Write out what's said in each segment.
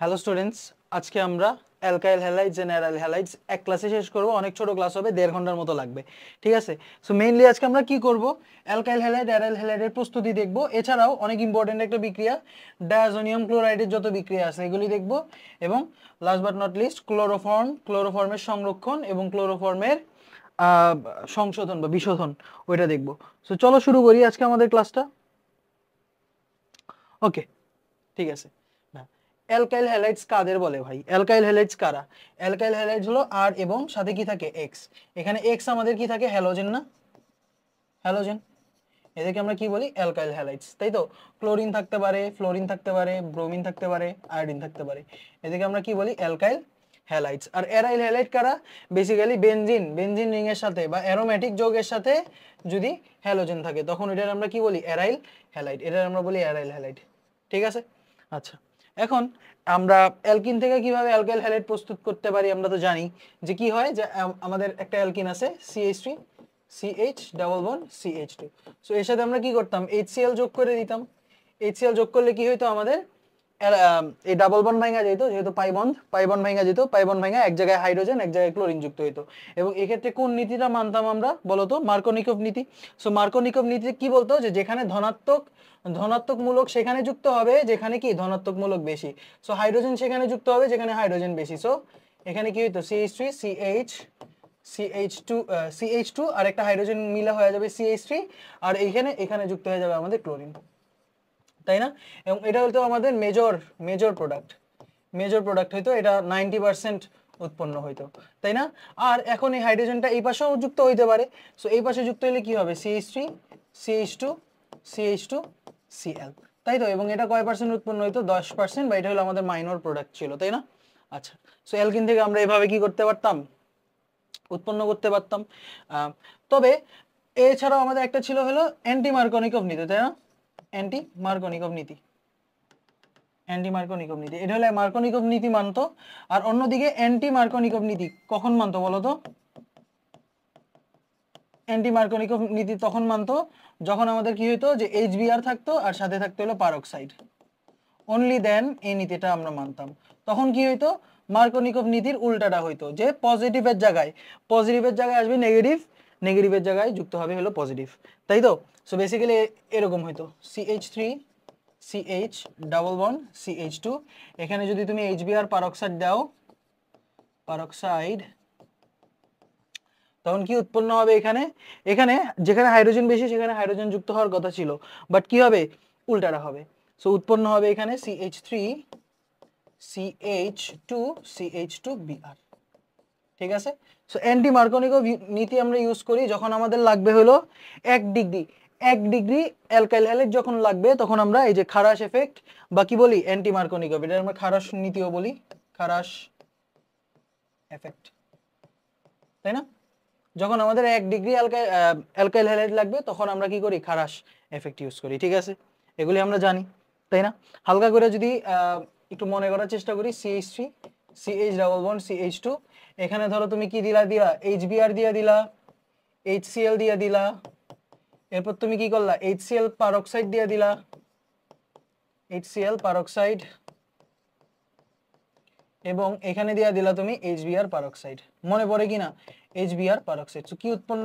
Hello students, আজকে আমরা alkyl হ্যালাইডস and aryl হ্যালাইডস এক ক্লাসে শেষ করব। অনেক ছোট ক্লাস হবে, 1.5 ঘন্টার মতো লাগবে। ঠিক আছে, সো মেইনলি আজকে আমরা কি করব, অ্যালকাইল হ্যালাইড অ্যারাইল হ্যালাইডের প্রস্তুতি দেখব। এছাড়াও অনেক ইম্পর্টেন্ট একটা বিক্রিয়া ডায়াজোনিয়াম ক্লোরাইডের যত বিক্রিয়া আছে এগুলি দেখব, এবং লাস্ট বাট নট লিস্ট ক্লোরোফর্মের সংরক্ষণ এবং ক্লোরোফর্মের সংশোধন বা বিশোধন ওইটা দেখব। সো চলো শুরু করি আজকে আমাদের ক্লাসটা। ওকে, ঠিক আছে। অ্যালকাইল হ্যালাইডস কাদের বলে ভাই? অ্যালকাইল হ্যালাইডস কারা? অ্যালকাইল হ্যালাইডস হলো আর এবং সাথে কি থাকে এক্স। এখানে এক্স আমাদের কি থাকে? হ্যালোজেন না? হ্যালোজেন, এদেরকে আমরা কি বলি? অ্যালকাইল হ্যালাইডস, তাই তো? ক্লোরিন থাকতে পারে, ফ্লোরিন থাকতে পারে, ব্রোমিন থাকতে পারে, আয়োডিন থাকতে পারে, এদেরকে আমরা কি বলি? অ্যালকাইল হ্যালাইডস। আর অ্যারাইল হ্যালাইড কারা? বেসিক্যালি বেনজিন রিং এর সাথে বা অ্যারোমেটিক যৌগের সাথে যদি হ্যালোজেন থাকে তখন এটার আমরা কি বলি? Aryl halide. এটার আমরা বলি অ্যারাইল হ্যালাইড। ঠিক আছে, আচ্ছা। এখন আমরা অ্যালকিন থেকে কিভাবে অ্যালকাইল হ্যালাইড প্রস্তুত করতে পারি আমরা তো জানি যে কি হয়, যে আমাদের একটা অ্যালকিন আছে CH3 CH double bond CH2। So এর সাথে আমরা কি করতাম? HCl যোগ করে দিতাম। HCl যোগ করলে কি হইতো আমাদের? এই ডাবল বন্ড ভাঙা যেত, যেহেতু পাই বন্ড ভাঙা যেত, পাই বন্ড ভাঙা এক জায়গায় হাইড্রোজেন এক জায়গায় ক্লোরিন যুক্ত হইতো। এবং এক্ষেত্রে কোন নীতিটা মানতাম আমরা বলতো? মার্কোনিকভ নীতি। সো মার্কোনিকভ নীতি কি বলতো? যে যেখানে ধনাত্মক মূলক সেখানে যুক্ত হবে যেখানে কি ধনাত্মক মূলক বেশি। সো হাইড্রোজেন সেখানে যুক্ত হবে যেখানে হাইড্রোজেন বেশি। সো এখানে কি হইতো? CH3 CH2 আর একটা হাইড্রোজেন মিলা হয়ে যাবে CH3, আর এখানে যুক্ত হয়ে যাবে আমাদের ক্লোরিন, তাই না? এবং এটা হলো আমাদের মেজর প্রোডাক্ট হইতো, এটা 90% উৎপন্ন হইতো, তাই না? আর এখন এই হাইড্রোজেনটা এই পাশেও যুক্ত হইতে পারে। সো এই পাশে যুক্ত হলে কি হবে? CH3 CH2 CH2 Cl, তাই তো? এবং এটা কয় পার্সেন্ট উৎপন্ন হইতো? 10%, বা এটা হলো আমাদের মাইনর প্রোডাক্ট ছিল, তাই না? আচ্ছা, সো অ্যালকিন থেকে আমরা এভাবে কি করতে পারতাম? উৎপন্ন করতে পারতাম। তবে এছাড়াও আমাদের একটা ছিল হলো অ্যান্টি মার্কোনিকভ নীতি, তাই না? অ্যান্টি মার্কোনিকভ নীতি, এটা হলো মার্কোনিকভ নীতি মানতো। আর অন্যদিকে অ্যান্টি মার্কোনিকভ নীতি কখন মানতো বলতো? অ্যান্টি মার্কোনিকভ নীতি তখন মানতো যখন আমাদের কি হইতো? যে HBr থাকতো আর সাথে থাকতো হলো পারক্সাইড। অনলি দেন এই নীতিটা আমরা মানতাম। তখন কি হইতো? মার্কোনিকভ নীতির উল্টাটা হইতো, যে পজিটিভের জায়গায় আসবে নেগেটিভ, নেগেটিভের জায়গায় যুক্ত হবে হলো পজিটিভ, তাই তো? সো বেসিক্যালি এরকম হইতো CH3 CH double bond CH2, এখানে যদি তুমি HBr পারক্সাইড দাও, তখন কি উৎপন্ন হবে? এখানে যেখানে হাইড্রোজেন বেশি সেখানে হাইড্রোজেন যুক্ত হওয়ার কথা ছিল, বাট কি হবে? উল্টাটা হবে। সো উৎপন্ন হবে এখানে CH3 CH2 CH2Br। ঠিক আছে, সো অ্যান্টি মার্কোনিকভ নীতি আমরা ইউজ করি যখন আমাদের লাগবে হলো 1 ডিগ্রি অ্যালকাইল হ্যালাইড যখন লাগবে তখন আমরা এই যে খারাশ এফেক্ট বা কি বলি? অ্যান্টি মার্কোনিকভ, এটা আমরা খারাশ নীতিও বলি, খারাশ এফেক্ট, তাই না? যখন আমাদের 1 ডিগ্রি অ্যালকাইল হ্যালাইড লাগবে তখন আমরা কি করি? খারাশ এফেক্ট ইউজ করি। ঠিক আছে, এগুলি আমরা জানি, তাই না? হালকা করে যদি একটু মনে করার চেষ্টা করি, CH3 CH double bond CH2, এখানে ধরো তুমি কি দিলা HBr দিয়ে দিলা, HCl দিয়ে দিলা, এরপর তুমি কি করলা? HCl পারক্সাইড দিয়ে দিলা, HCl পারক্সাইড, এবং এখানে দিয়ে দিলা তুমি HBr পারক্সাইড। মনে পড়ে কিনা? HBr peroxide. সো কি উৎপন্ন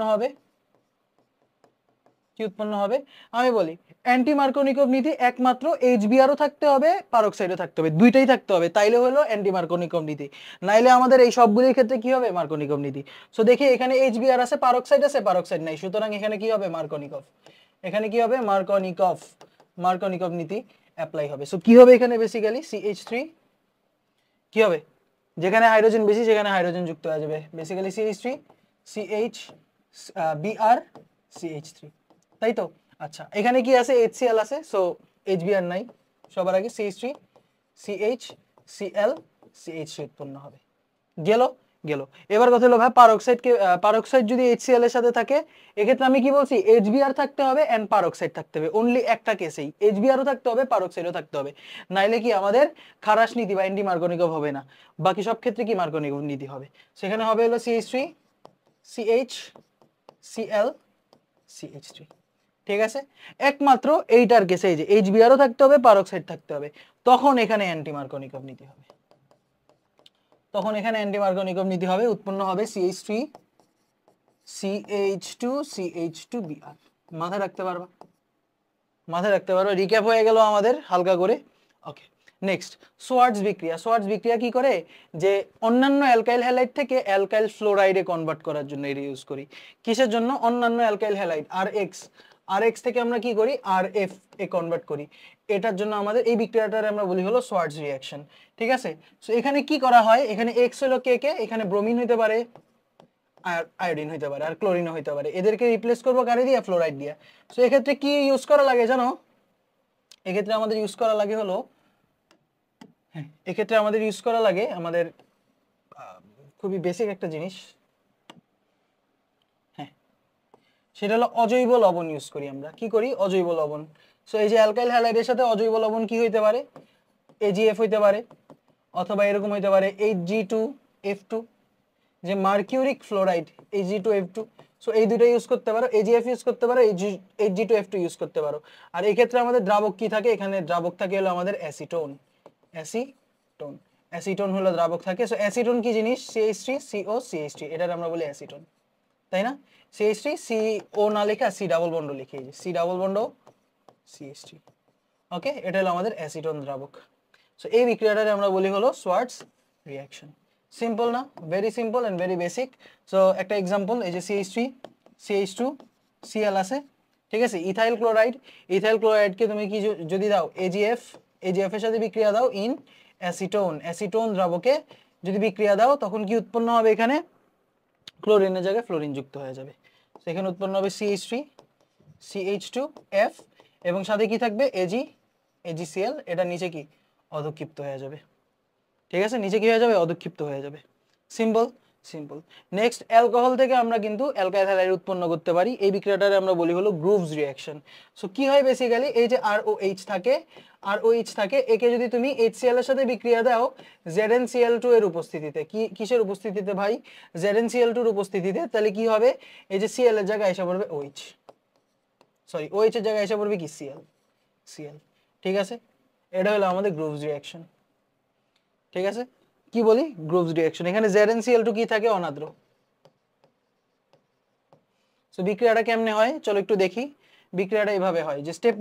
হবে? আমি বলি অ্যান্টি মার্কোনিকভ নীতি একমাত্র HBrও থাকতে হবে, পারক্সাইডও থাকতে হবে, দুইটাই থাকতে হবে, তাইলে হলো অ্যান্টি মার্কোনিকভ নীতি। নাইলে আমাদের এই সবগুলির ক্ষেত্রে কি হবে? মার্কোনিকভ নীতি। সো দেখি এখানে HBr আছে, পারক্সাইড নাই, সুতরাং এখানে কি হবে? মার্কোনিকভ। এখানে কি হবে? মার্কোনিকভ নীতি অ্যাপ্লাই হবে। সো কি হবে এখানে? বেসিক্যালি CH3 কি হবে? যেখানে হাইড্রোজেন বেশি সেখানে হাইড্রোজেন যুক্ত হয়ে যাবে, basically CH3 CH Br CH3, তাই তো? আচ্ছা, এখানে কি আছে? HCl আছে, সো HBr নাই, সবার আগে CH3 CH Cl CH3 উৎপন্ন হবে। গেল। এবার কথা হলো ভাই, পারক্সাইড যদি HCl এর সাথে থাকে, এক্ষেত্রে আমি কি বলছি? HBr থাকতে হবে এন্ড পারক্সাইড থাকতে হবে, অনলি একটা কেসেই HBrও থাকতে হবে, পারক্সাইডও থাকতে হবে, নাইলে কি আমাদের খারাশ নীতি বা অ্যান্টি মার্কোনিকভ হবে না। বাকি সব ক্ষেত্রে কি মার্কোনিকভ নীতি হবে। সেখানে হবে হলো CH3 CH Cl CH3, ঠিক আছে, একমাত্র এইটার কেসে এই যে HBrও থাকতে হবে, পারক্সাইড থাকতে হবে, তখন এখানে অ্যান্টি মার্কোনিকভ নীতি হবে, তখন এখানে অ্যান্টি মার্কোনিকভ নীতি হবে, উৎপন্ন হবে CH3 CH2 CH2Br। মাথায় রাখতে পারবা, মাথায় রাখতে পারবা। রিক্যাপ হয়ে গেল আমাদের হালকা করে। ওকে, নেক্সট সোয়ার্টজ বিক্রিয়া। সোয়ার্টজ বিক্রিয়া কি করে, যে অন্যান্য অ্যালকাইল হ্যালাইড থেকে অ্যালকাইল ফ্লোরাইডে কনভার্ট করার জন্য এটা ইউজ করি। কিসের জন্য? অন্যান্য অ্যালকাইল হ্যালাইড RX থেকে আমরা কি করি, RF এ কনভার্ট করি। এটার জন্য আমাদের এই বিক্রিয়াটার আমরা বলি হলো সোয়ার্টজ রিঅ্যাকশন। ঠিক আছে, সো এখানে কি করা হয়, এখানে X হলো কে, এখানে ব্রোমিন হইতে পারে, আয়োডিন হইতে পারে, আর ক্লোরিনও হইতে পারে। এদেরকে রিপ্লেস করবো কারে দিয়ে? ফ্লোরাইড দিয়ে। সো এক্ষেত্রে কি ইউজ করা লাগে জানো? এক্ষেত্রে আমাদের ইউজ করা লাগে হলো, হ্যাঁ এক্ষেত্রে আমাদের ইউজ করা লাগে আমাদের খুবই বেসিক একটা জিনিস, হ্যাঁ সেটা হলো অজৈব লবণ ইউজ করি আমরা। কি করি? অজৈব লবণ। সো এই যে অ্যালকাইল হ্যালাইডের সাথে অজৈব লবণ কি হইতে পারে? AgF হইতে পারে, অথবা এরকম হইতে পারে Hg2F2, যে মার্কিউরিক ফ্লোরাইড Hg2F2। সো এই দুটো ইউজ করতে পারো, AgF ইউজ করতে পারো, Hg2F2 ইউজ করতে পারো। আর এই ক্ষেত্রে আমাদের দ্রাবক কি থাকে? এখানে দ্রাবক থাকে হলো আমাদের অ্যাসিটোন। অ্যাসিটোন হলো দ্রাবক থাকে। সো অ্যাসিটোন কি জিনিস? CH3CO CH3, এটার আমরা বলি অ্যাসিটোন, তাই না? CH3CO না লেখা C ডাবল বন্ড লিখে, এই যে C ডাবল বন্ড CH3। ওকে, এটা হলো আমাদের অ্যাসিটোন দ্রাবক। সো এই বিক্রিয়াটাকে আমরা বলি হলো সোয়ার্টজ রিঅ্যাকশন। সিম্পল না? Very simple and very basic. So একটা এক্সাম্পল, এই যে CH3 CH2 Cl আছে, ঠিক আছে, ইথাইল ক্লোরাইডকে তুমি কি যদি দাও AgF এর সাথে বিক্রিয়া দাও ইন অ্যাসিটোন দ্রাবকে যদি বিক্রিয়া দাও, তখন কি উৎপন্ন হবে? এখানে ক্লোরিনের জায়গায় ফ্লোরিন যুক্ত হয়ে যাবে। সো এখানে উৎপন্ন হবে CH3 CH2F, এবং সাথে কি থাকবে? AgCl। এটা নিচে কি? অধক্ষিপ্ত হয়ে যাবে। ঠিক আছে, নিচে কি হয়ে যাবে? অধক্ষিপ্ত হয়ে যাবে। সিম্পল। নেক্সট, অ্যালকোহল থেকে আমরা কিন্তু অ্যালকাইল হ্যালাইড উৎপন্ন করতে পারি। এই বিক্রিয়াটারে আমরা বলি হলো গ্রুভস রিঅ্যাকশন। সো কি হয় বেসিক্যালি, এই যে ROH থাকে, একে যদি তুমি HCl এর সাথে বিক্রিয়া দাও ZnCl2 এর উপস্থিতিতে, কিসের উপস্থিতিতে ভাই? ZnCl2 এর উপস্থিতিতে, তাহলে কি হবে? এই যে Cl এর জায়গায় এসে পড়বে OH এর জায়গায় এসে পড়বে কি? Cl। ঠিক আছে, এটা হলো আমাদের গ্রুভস রিঅ্যাকশন। ঠিক আছে, কি বলি? গ্রুভস রিঅ্যাকশন। এখানে ZnCl2 কি থাকে? অনাদ্র। সো বিক্রিয়াটা কেমনে হয় চলো একটু দেখি। বিক্রিয়াটা এইভাবে হয় যে স্টেপ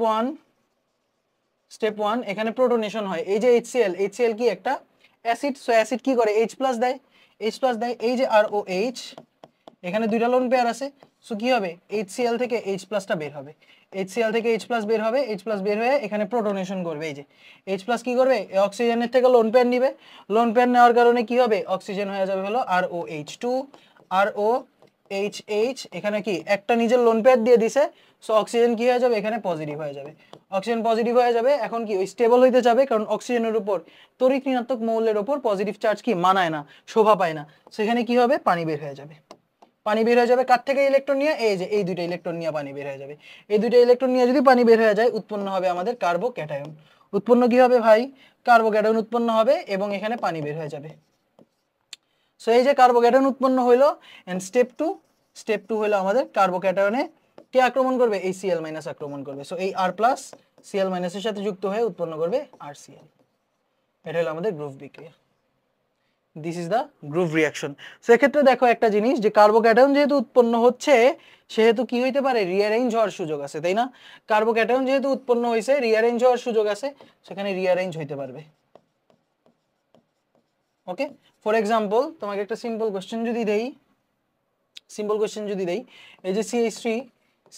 1 এখানে প্রোটনেশন হয়। এই যে HCl কি একটা অ্যাসিড। সো অ্যাসিড কি করে? H+ দেয়। এই যে ROH, এখানে দুইটা লোন পেয়ার আছে। সো কি হবে? HCl থেকে H+ টা বের হবে, H+ বের হয়ে এখানে প্রোটনেশন করবে। এই যে H+ কি করবে? অক্সিজেনের থেকে লোন পেয়ার নিবে। লোন পেয়ার নেওয়ার কারণে কি হবে? অক্সিজেন হয়ে যাবে হলো ROH2 ROHH। এখানে কি একটা নিজের লোন পেয়ার দিয়ে দিছে। সো অক্সিজেন কি হয়ে যাবে? এখানে পজিটিভ হয়ে যাবে। অক্সিজেন পজিটিভ হয়ে যাবে। এখন কি ওই স্টেবল হইতে যাবে, কারণ অক্সিজেনের উপর তড়িৎ ঋণাত্মক মৌলের উপর পজিটিভ চার্জ কি মানায় না, শোভা পায় না। সেখানে কি হবে? পানি বের হয়ে যাবে। কার থেকে? ইলেকট্রন নিয়ে। এই যে এই দুইটা ইলেকট্রন নিয়ে পানি বের হয়ে যাবে। এই দুইটা ইলেকট্রন নিয়ে যদি পানি বের হয়ে যায়, উৎপন্ন হবে আমাদের কার্বোক্যাটায়ন। উৎপন্ন কি হবে ভাই? কার্বোক্যাটায়ন উৎপন্ন হবে, এবং এখানে পানি বের হয়ে যাবে। সো এই যে কার্বোক্যাটায়ন উৎপন্ন হইলো, এন্ড স্টেপ 2 হলো আমাদের কার্বোক্যাটায়নে কে আক্রমণ করবে? এই Cl- আক্রমণ করবে। সো এই R+ Cl- এর সাথে যুক্ত হয়ে উৎপন্ন করবে RCl। এটা হলো আমাদের গ্রুভ বিক্রিয়া। This is the গ্রুভ reaction. So এক্ষেত্রে দেখো একটা জিনিস, যে কার্বোক্যাটায়ন যেহেতু উৎপন্ন হচ্ছে, সেহেতু কি হইতে পারে? রিঅ্যারেঞ্জ হওয়ার সুযোগ আছে, তাই না? কার্বোক্যাটায়ন যেহেতু উৎপন্ন হয়েছে, রিঅ্যারেঞ্জ হওয়ার সুযোগ আছে, সেখানে রিঅ্যারেঞ্জ হইতে পারবে। ওকে, ফর এক্সাম্পল তোমাকে একটা সিম্পল কোশ্চেন যদি দেই, এই যে CH3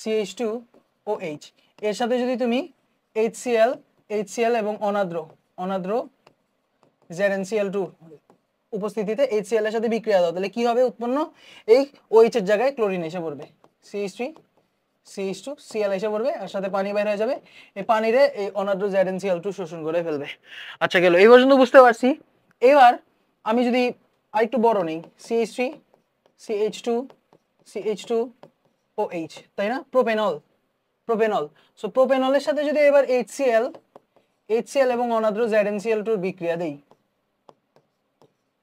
CH2OH, এর সাথে যদি তুমি HCl এবং অনাদ্র ZnCl2 উপস্থিতিতে HCl এর সাথে বিক্রিয়া দাও, তাহলে কি হবে উৎপন্ন? এই OH এর জায়গায় ক্লোরিন এসে পড়বে, CH2Cl এসে পড়বে, আর সাথে পানি বের হয়ে যাবে। এই পানিরে এই অনাদ্র ZnCl2 শোষণ করে ফেলবে। আচ্ছা, গেল এই পর্যন্ত বুঝতে পারছি। এবার আমি যদি আরেকটু বড় নেই, CH3 CH2OH, তাই না? প্রোপেনল। সো প্রোপেনলের সাথে যদি এবার HCl এবং অনাদ্র ZnCl2 বিক্রিয়া দেই,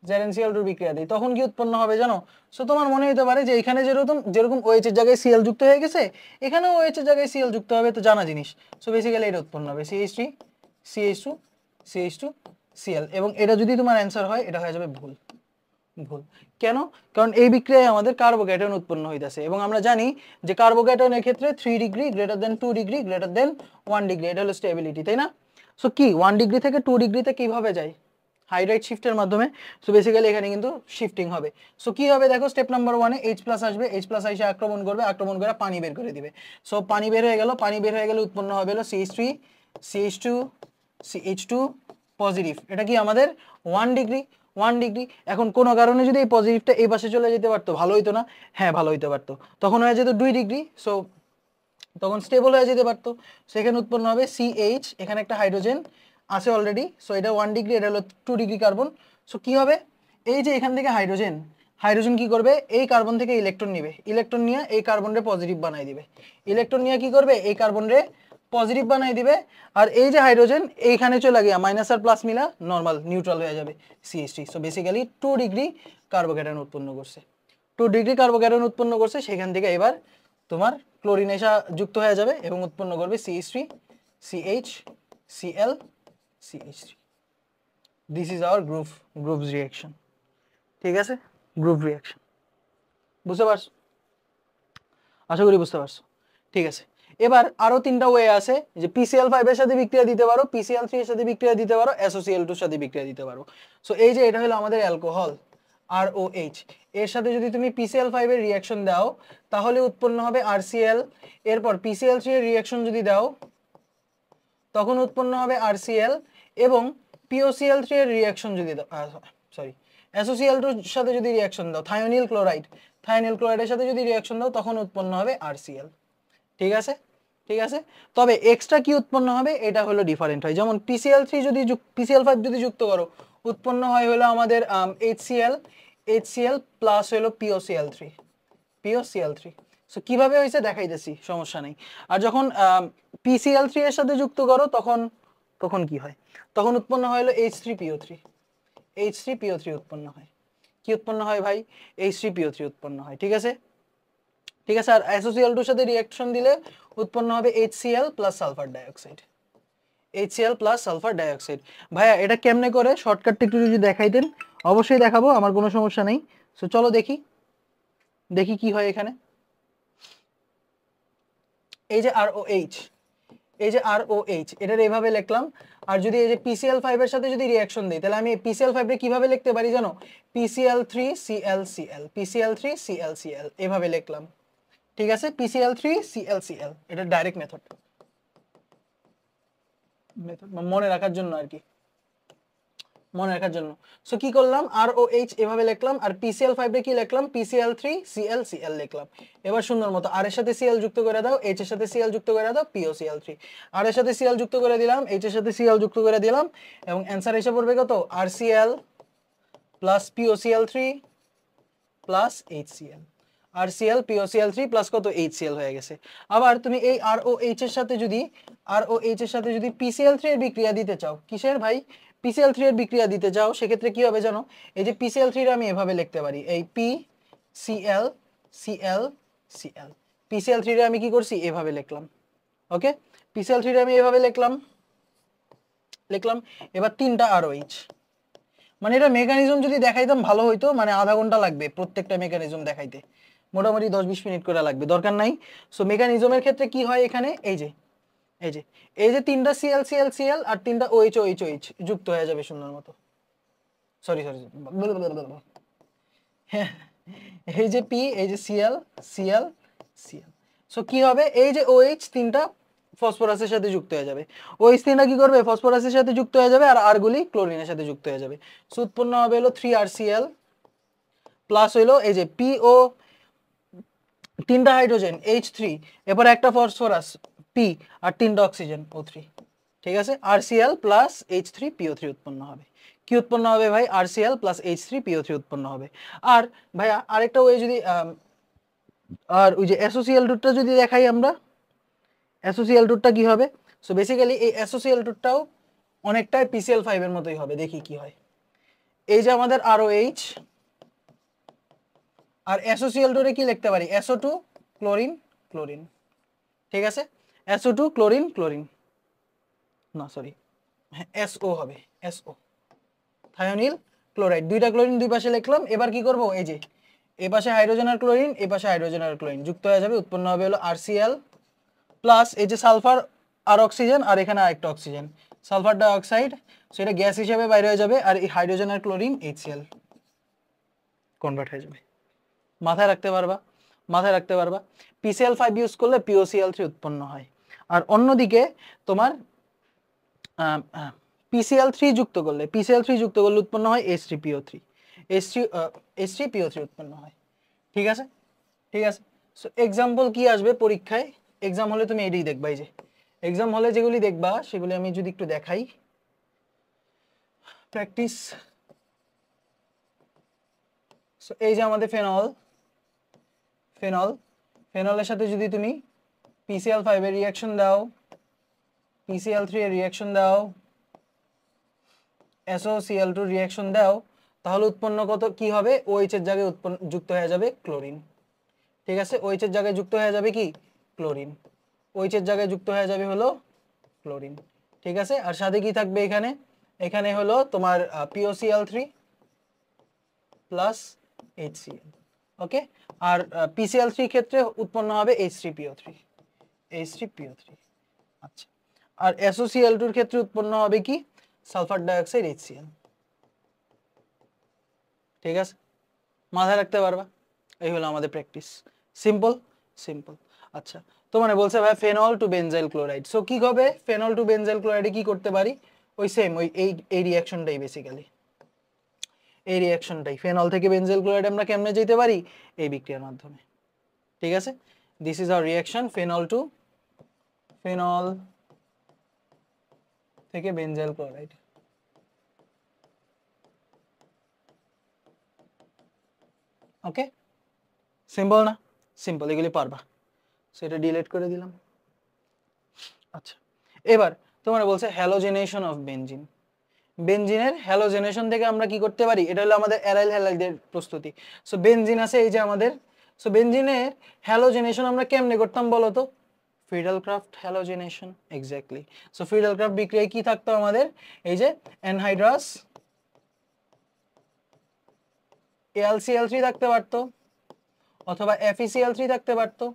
ZnCl2 বিক্রিয়া দিই তখন কি উৎপন্ন হবে জানো? সো তোমার মনে হতে পারে যে এখানে যেরকম যেরকম OH এর জায়গায় Cl যুক্ত হয়ে গেছে এখানেও OH এর জায়গায় Cl যুক্ত হবে, তো জানা জিনিস। সো বেসিক্যালি এটা উৎপন্ন হবে CH3 CH2 CH2 Cl, এবং এটা যদি তোমার অ্যান্সার হয় এটা হয়ে যাবে ভুল। ভুল কেন? কারণ এই বিক্রিয়ায় আমাদের কার্বোক্যাটায়ন উৎপন্ন হইতাছে, এবং আমরা জানি যে কার্বোক্যাটায়নের ক্ষেত্রে 3 degree greater than 2 degree greater than 1 degree, এটা হলো স্টেবিলিটি, তাই না? সো কি 1 ডিগ্রি থেকে 2 ডিগ্রিতে কিভাবে যায়? হাইড্রাইড শিফটের মাধ্যমে। সো বেসিক্যালি এখানে কিন্তু শিফটিং হবে। সো কি হবে দেখো, স্টেপ নাম্বার 1 এ H+ আসবে, H+ এসে আক্রমণ করবে, আক্রমণ করে পানি বের করে দিবে। সো পানি বের হয়ে গেল, পানি বের হয়ে গেলে উৎপন্ন হবে হলো CH3 CH2 CH2 পজিটিভ। এটা কি আমাদের 1 ডিগ্রি 1 ডিগ্রি। এখন কোনো কারণে যদি এই পজিটিভটা এই পাশে চলে যেতে পারতো, ভালো হইতো না? হ্যাঁ ভালো হইতে পারতো, তখন হয়ে যেত 2 ডিগ্রি। সো তখন স্টেবল হয়ে যেতে পারতো। সেখানে উৎপন্ন হবে CH, এখানে একটা হাইড্রোজেন আছে অলরেডি। সো এটা 1 ডিগ্রি, এটা হলো 2 ডিগ্রি কার্বন। সো কি হবে, এই যে এখান থেকে হাইড্রোজেন, হাইড্রোজেন কি করবে, এই কার্বন থেকে ইলেকট্রন নিবে, ইলেকট্রন নিয়ে এই কার্বনরে পজিটিভ বানাই দিবে, ইলেকট্রন নিয়ে কি করবে, এই কার্বনরে পজিটিভ বানাই দিবে। আর এই যে হাইড্রোজেন এইখানে চলে গিয়া মাইনাস আর প্লাস মিলা নর্মাল নিউট্রাল হয়ে যাবে CH3। So basically 2 degree carbocation উৎপন্ন করছে, 2 ডিগ্রি কার্বোক্যাটায়ন উৎপন্ন করছে। সেখান থেকে এবার তোমার ক্লোরিন এসে যুক্ত হয়ে যাবে এবং উৎপন্ন করবে CH3 CH Cl CH3। This is our groups reaction. ঠিক আছে, গ্রুপ রিঅ্যাকশন বুঝতে পারছো? আশা করি বুঝতে পারছো। ঠিক আছে, এবার আরো 3টা ওয়ে আছে, যে PCl5 এর সাথে বিক্রিয়া দিতে পারো, PCl3 এর সাথে বিক্রিয়া দিতে পারো, SOCl2 এর সাথে বিক্রিয়া দিতে পারো। সো এই যে এটা হলো আমাদের অ্যালকোহল ROH, এর সাথে যদি তুমি PCl5 এর রিঅ্যাকশন দাও তাহলে উৎপন্ন হবে RCl। এরপর PCl3 এর রিঅ্যাকশন যদি দাও তখন উৎপন্ন হবে RCl, এবং POCl3 এর রিঅ্যাকশন যদি দাও, সরি SOCl2 এর সাথে যদি রিঅ্যাকশন দাও, থায়োনিল ক্লোরাইডের সাথে যদি রিঅ্যাকশন দাও তখন উৎপন্ন হবে RCl। ঠিক আছে, ঠিক আছে। তবে এক্সট্রা কি উৎপন্ন হবে এটা হলো ডিফারেন্ট হয়। যেমন PCl5 যদি যুক্ত করো উৎপন্ন হয় হলো আমাদের HCl প্লাস হলো POCl3। সো কিভাবে হয়েছে দেখাইতেছি, সমস্যা নেই। আর যখন PCl3 এর সাথে যুক্ত করো তখন তখন কি হয়, তখন উৎপন্ন হয় হলো H3PO3 উৎপন্ন হয়। কি উৎপন্ন হয় ভাই? H3PO3 উৎপন্ন হয়। ঠিক আছে, ঠিক আছে। আর SOCl2 এর সাথে রিঅ্যাকশন দিলে উৎপন্ন হবে HCl plus sulphur dioxide, HCl plus sulphur dioxide. ভাইয়া এটা কেমনে করে শর্টকাটটা একটু যদি দেখাইতেন। অবশ্যই দেখাবো, আমার কোনো সমস্যা নেই। সো চলো দেখি দেখি কি হয় এখানে। এই যে ROH, এই যে ROH এটার এইভাবে লিখলাম। আর যদি এই যে PCl5 এর সাথে যদি রিঅ্যাকশন দেই তাহলে আমি PCl5 কে কিভাবে লিখতে পারি জানো? PCl3ClCl এভাবে লিখলাম। ঠিক আছে, PCl3ClCl, এটা ডাইরেক্ট মেথড মনে রাখার জন্য আর কি, মনে রাখার জন্য। সো কি করলাম, ROH এভাবে লিখলাম, আর PCl5 এ কি লিখলাম, PCl3ClCl লিখলাম। এবার সুন্দর মতো আর এর সাথে Cl যুক্ত করে দাও, H এর সাথে Cl যুক্ত করে দাও, POCl3। আর এর সাথে Cl যুক্ত করে দিলাম, H এর সাথে Cl যুক্ত করে দিলাম, এবং অ্যানসার এসে পড়বে কত, RCl plus POCl3 plus HCl। RCl POCl3 plus কত, HCl হয়ে গেছে। আবার তুমি এই ROH এর সাথে যদি PCl3 এর বিক্রিয়া দিতে চাও, কিসের ভাই, PCl3 এর বিক্রিয়া দিতে চাও, সেক্ষেত্রে কি হবে জানো? এই যে PCl3 এর আমি এভাবে লিখতে পারি, এই PCl PCl3 এর আমি কি করছি, এভাবে লিখলাম। ওকে, PCl3 এর আমি এভাবে লিখলাম। এবার 3টা ROH, মানে এটা মেকানিজম যদি দেখাইতাম ভালো হইতো, মানে আধা ঘন্টা লাগবে প্রত্যেকটা মেকানিজম দেখাইতে, মোটামুটি 10-20 মিনিট করে লাগবে, দরকার নাই। সো মেকানিজমের ক্ষেত্রে কি হয় এখানে, এই যে 3টা Cl আর 3টা OH যুক্ত হয়ে যাবে সুন্দর মতো। সরি এই যে P, এই যে Cl। সো কি হবে, এই যে OH 3টা ফসফরাসের সাথে যুক্ত হয়ে যাবে, OH 3টা কি করবে, ফসফরাসের সাথে যুক্ত হয়ে যাবে, আর আর গুলি ক্লোরিনের সাথে যুক্ত হয়ে যাবে। সো উৎপন্ন হবে হলো 3RCl প্লাস হইলো এই যে PO, 3টা হাইড্রোজেন H3, এরপর একটা ফসফরাস P, আর 3টা অক্সিজেন O3। ঠিক আছে, RCl প্লাস H3PO3 উৎপন্ন হবে। কি উৎপন্ন হবে ভাই, RCl প্লাস H3PO3 উৎপন্ন হবে। আর ভাই আরেকটা ওয়ে যদি আর ওই যে SOCl2টা যদি দেখাই আমরা, SOCl2টা কি হবে, সো বেসিক্যালি এই SOCl2টাও অনেকটাই PCl5 এর মতোই হবে, দেখি কি হয়। এই যে আমাদের ROH আর SOCl2 রে কি লিখতে পারি SO2 ক্লোরিন ক্লোরিন ঠিক আছে SO2 ক্লোরিন ক্লোরিন না সরি SO হবে SO থায়োনিল ক্লোরাইড দুইটা ক্লোরিন দুই পাশে লিখলাম এবার কি করব এই যে এই পাশে হাইড্রোজেন আর ক্লোরিন এই পাশে হাইড্রোজেন আর ক্লোরিন যুক্ত হয়ে যাবে উৎপন্ন হবে হলো RCl প্লাস এই যে সালফার আর অক্সিজেন আর এখানে আরেকটা অক্সিজেন সালফার ডাই অক্সাইড সেটা গ্যাস হিসেবে বাইরে হয়ে যাবে আর এই হাইড্রোজেন আর ক্লোরিন HCl কনভার্ট হয়ে যাবে মাথায় রাখতে পারবা PCl5 ইউজ করলে POCl3 উৎপন্ন হয় আর অন্যদিকে তোমার PCl3 যুক্ত করলে উৎপন্ন হয় H3PO3 H3PO3 উৎপন্ন হয় ঠিক আছে সো एग्जांपल কি আসবে পরীক্ষায় एग्जाम হলে তুমি এটাই দেখবা এই যে एग्जाम হলে যেগুলি দেখবা সেগুলি আমি যদি একটু দেখাই প্র্যাকটিস সো এই যে আমাদের ফেনলের সাথে যদি তুমি PCl5 এর রিঅ্যাকশন দাও PCl3 এর রিঅ্যাকশন দাও SOCl2 রিঅ্যাকশন দাও তাহলে উৎপন্ন কত কি হবে OH এর জায়গায় যুক্ত হয়ে যাবে ক্লোরিন ঠিক আছে OH এর জায়গায় যুক্ত হয়ে যাবে কি ক্লোরিন OH এর জায়গায় যুক্ত হয়ে যাবে হলো ক্লোরিন ঠিক আছে আর সাথে কি থাকবে এখানে হলো তোমার POCl3 প্লাস HCl ওকে আর PCl3 ক্ষেত্রে উৎপন্ন হবে H3PO3 আচ্ছা আর SOCl2 এর ক্ষেত্রে উৎপন্ন হবে কি সালফার ডাই অক্সাইড HCl ঠিক আছে মাথায় রাখতে পারবা এই হলো আমাদের প্র্যাকটিস সিম্পল আচ্ছা তোমারে বলছে ভাই phenol to benzyl chloride so কি হবে ফেনল টু বেনজাইল ক্লোরাইডে কি করতে পারি ওই সেম ওই এই রিঅ্যাকশনটাই বেসিক্যালি এই রিঅ্যাকশনটাই ফেনল থেকে বেনজাইল ক্লোরাইড আমরা কেমনে যেতে পারি এই বিক্রিয়ার মাধ্যমে ঠিক আছে this is our reaction phenol থেকে বেনজাইল ক্লোরাইড ওকে সিম্পল না সিম্পল এগুলি পারবা সেটা ডিলিট করে দিলাম আচ্ছা এবার তোমরা বলছে হ্যালোজেনেশন অফ বেনজিনের হ্যালোজেনেশন থেকে আমরা কি করতে পারি এটা হলো আমাদের অ্যারাইল হ্যালাইডের প্রস্তুতি সো বেনজিন আছে এই যে আমাদের সো বেনজিনের হ্যালোজেনেশন আমরা কেমনে করতাম বলো তো Friedel-craft halogenation exactly so Friedel-craft বিক্রিয়ায় কি থাকতো আমাদের এই যে অ্যানহাইড্রাস AlCl3 থাকতে পারতো অথবা FeCl3 থাকতে পারতো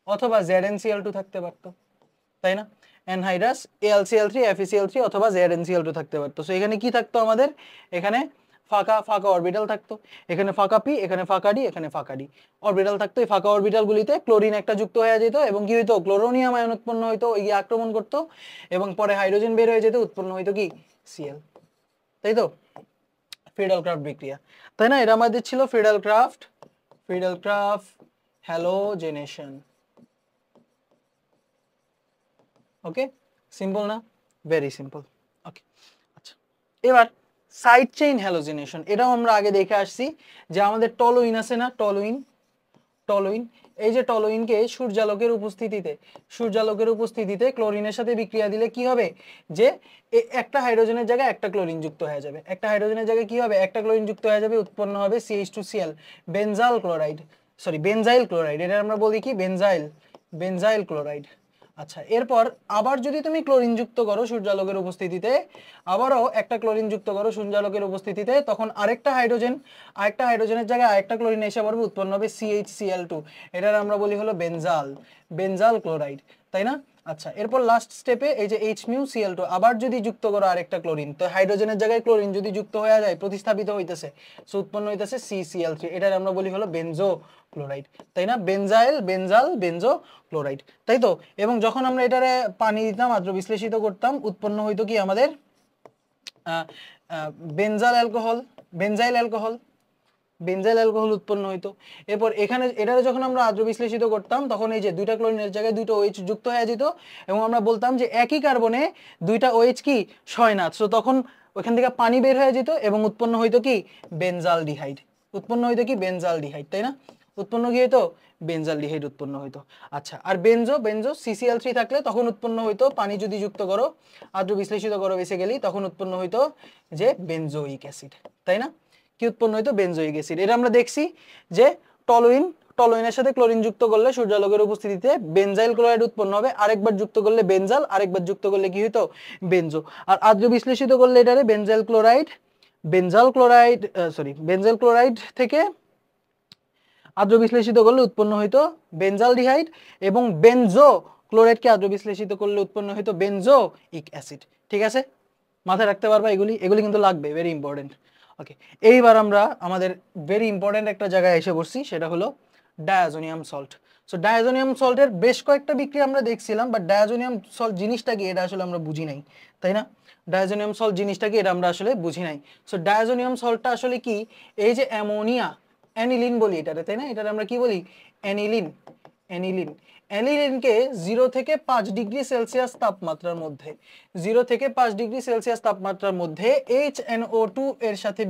অথবা ZnCl2 থাকতে পারতো তাই না অ্যানহাইড্রাস AlCl3 FeCl3 অথবা ZnCl2 থাকতে পারতো সো এখানে কি থাকতো আমাদের এখানে ফাঁকা অরবিটাল থাকতো এখানে ফাঁকা p এখানে ফাঁকা d এখানে ফাঁকা d অরবিটাল থাকতো এই ফাঁকা অরবিটালগুলিতে ক্লোরিন একটা যুক্ত হয়ে যেত এবং কি হইতো ক্লোরোনিয়াম আয়ন উৎপন্ন হইতো ওই আক্রমণ করতো এবং পরে হাইড্রোজেন বের হয়ে যেত উৎপন্ন হইতো কি Cl তাই তো ফ্রিডেল-ক্রাফট বিক্রিয়া তাই না এটা আমাদের ছিল ফ্রিডেল-ক্রাফট হ্যালোজেনেশন ওকে সিম্পল না ভেরি সিম্পল ওকে আচ্ছা এবার সাইড চেইন হ্যালোজেনেশন এটাও আমরা আগে দেখে আসছি যে আমাদের টলুইন আছে না টলুইন এই যে টলুইনকে সূর্যালোকের উপস্থিতিতে ক্লোরিনের সাথে বিক্রিয়া দিলে কি হবে যে একটা হাইড্রোজেনের জায়গায় একটা ক্লোরিন যুক্ত হয়ে যাবে একটা হাইড্রোজেনের জায়গায় কি হবে একটা ক্লোরিন যুক্ত হয়ে যাবে উৎপন্ন হবে CH2Cl বেনজাইল ক্লোরাইড এটা আমরা বলি কি বেনজাইল ক্লোরাইড আচ্ছা এরপর আবার যদি তুমি ক্লোরিন যুক্ত করো সূর্যালোকের উপস্থিতিতে আবারও একটা ক্লোরিন যুক্ত করো সূর্যালোকের উপস্থিতিতে তখন আরেকটা হাইড্রোজেনের জায়গায় আরেকটা ক্লোরিন এসে পড়বে উৎপন্ন হবে CHCl2 এটার আমরা বলি হলো বেনজাল ক্লোরাইড তাই না আচ্ছা এরপর লাস্ট স্টেপে এই যে HμCl2 আবার যদি যুক্ত করো আরেকটা ক্লোরিন তো হাইড্রোজেনের জায়গায় ক্লোরিন যদি যুক্ত হয়ে যায় প্রতিস্থাপিত হইতেছে সো উৎপন্ন হইতেছে CCl3 এটার আমরা বলি হলো বেনজো ক্লোরাইড তাই না বেনজো ক্লোরাইড তাই তো এবং যখন আমরা এটারে পানি দিতাম আদ্র বিশ্লেষিত করতাম উৎপন্ন হইতো কি আমাদের বেনজাইল অ্যালকোহল উৎপন্ন হইতো এরপর এখানে এটারে যখন আমরা আদ্র বিশ্লেষিত করতাম তখন এই যে দুইটা ক্লোরিনের জায়গায় দুইটা OH যুক্ত হয়ে যেত এবং আমরা বলতাম যে একই কার্বনে দুইটা OH কি সয়নাথ সো তখন ওখান থেকে পানি বের হয়ে যেত এবং উৎপন্ন হইতো কি বেনজালডিহাইড তাই না উৎপন্ন কি হইতো? বেনজালডিহাইড উৎপন্ন হইতো। আচ্ছা, আর বেনজো CCl3 থাকলে তখন উৎপন্ন হইতো, পানি যদি যুক্ত করো, আদ্র বিশ্লেষিত করো বেসিক্যালি, তখন উৎপন্ন হইতো যে বেনজোইক অ্যাসিড, তাই না? কি উৎপন্ন হইতো? Benzoic acid. এটা আমরা দেখছি যে টলুইনের সাথে ক্লোরিন যুক্ত করলে সূর্যালোকের উপস্থিতিতে বেনজাইল ক্লোরাইড উৎপন্ন হবে, আরেকবার যুক্ত করলে বেনজাল, আরেকবার যুক্ত করলে কি হইতো? বেনজো। আর আদ্র বিশ্লেষিত করলে এটারে বেনজাইল ক্লোরাইড থেকে আদ্র বিশ্লেষিত করলে উৎপন্ন হইতো বেনজালডিহাইড, এবং বেনজো ক্লোরাইডকে আদ্র বিশ্লেষিত করলে উৎপন্ন হইতো বেনজোইক অ্যাসিড। ঠিক আছে, মাথায় রাখতে পারবা এগুলি কিন্তু লাগবে, ভেরি ইম্পর্টেন্ট। ওকে, এইবার আমরা আমাদের ভেরি ইম্পর্টেন্ট একটা জায়গায় এসে পড়ছি, সেটা হলো ডায়াজোনিয়াম সল্ট। সো ডায়াজোনিয়াম সল্টের বেশ কয়েকটা বিক্রিয়া আমরা দেখছিলাম, বাট ডায়াজোনিয়াম সল্ট জিনিসটা কি এটা আসলে আমরা বুঝি নাই, তাই না? ডায়াজোনিয়াম সল্ট জিনিসটা কি এটা আমরা আসলে বুঝি নাই। সো ডায়াজোনিয়াম সল্টটা আসলে কি? এই যে অ্যামোনিয়া, অ্যানিলিন বলি এটারে, তাই না? এটারে আমরা কি বলি? অ্যানিলিন। অ্যানিলিনকে 0 থেকে 5 ডিগ্রি সেলসিয়াস তাপমাত্রার মধ্যে 0 থেকে 5 ডিগ্রি সেলসিয়াস তাপমাত্রার মধ্যে HNO2 এর সাথে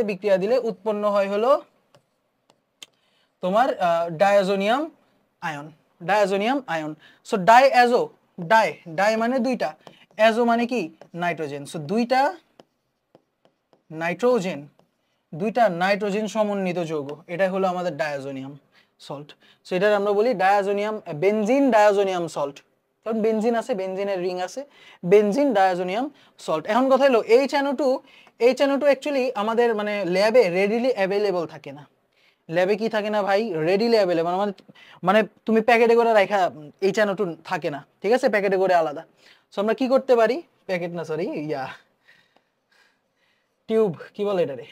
বিক্রিয়া দিলে উৎপন্ন হয় হলো তোমার ডায়াজোনিয়াম আয়ন। সো ডাই মানে দুইটা, অ্যাজো মানে কি? নাইট্রোজেন। সো দুইটা নাইট্রোজেন সমন্বিত যৌগ, এটা হলো আমাদের ডায়াজোনিয়াম সল্ট। সো এটার আমরা বলি বেনজিন ডায়াজোনিয়াম সল্ট, কারণ বেনজিন আছে, বেনজিনের রিং আছে, বেনজিন ডায়াজোনিয়াম সল্ট। এখন কথা হলো HNO2 অ্যাকচুয়ালি আমাদের মানে ল্যাবে রেডিলি অ্যাভেলেবল থাকে না। ল্যাবে কি থাকে না ভাই? রেডিলি অ্যাভেলেবল, মানে তুমি প্যাকেটে করে রাখা HNO2 থাকে না, ঠিক আছে? প্যাকেটে করে আলাদা। সো আমরা কি করতে পারি? টিউব কি বলে এটারে,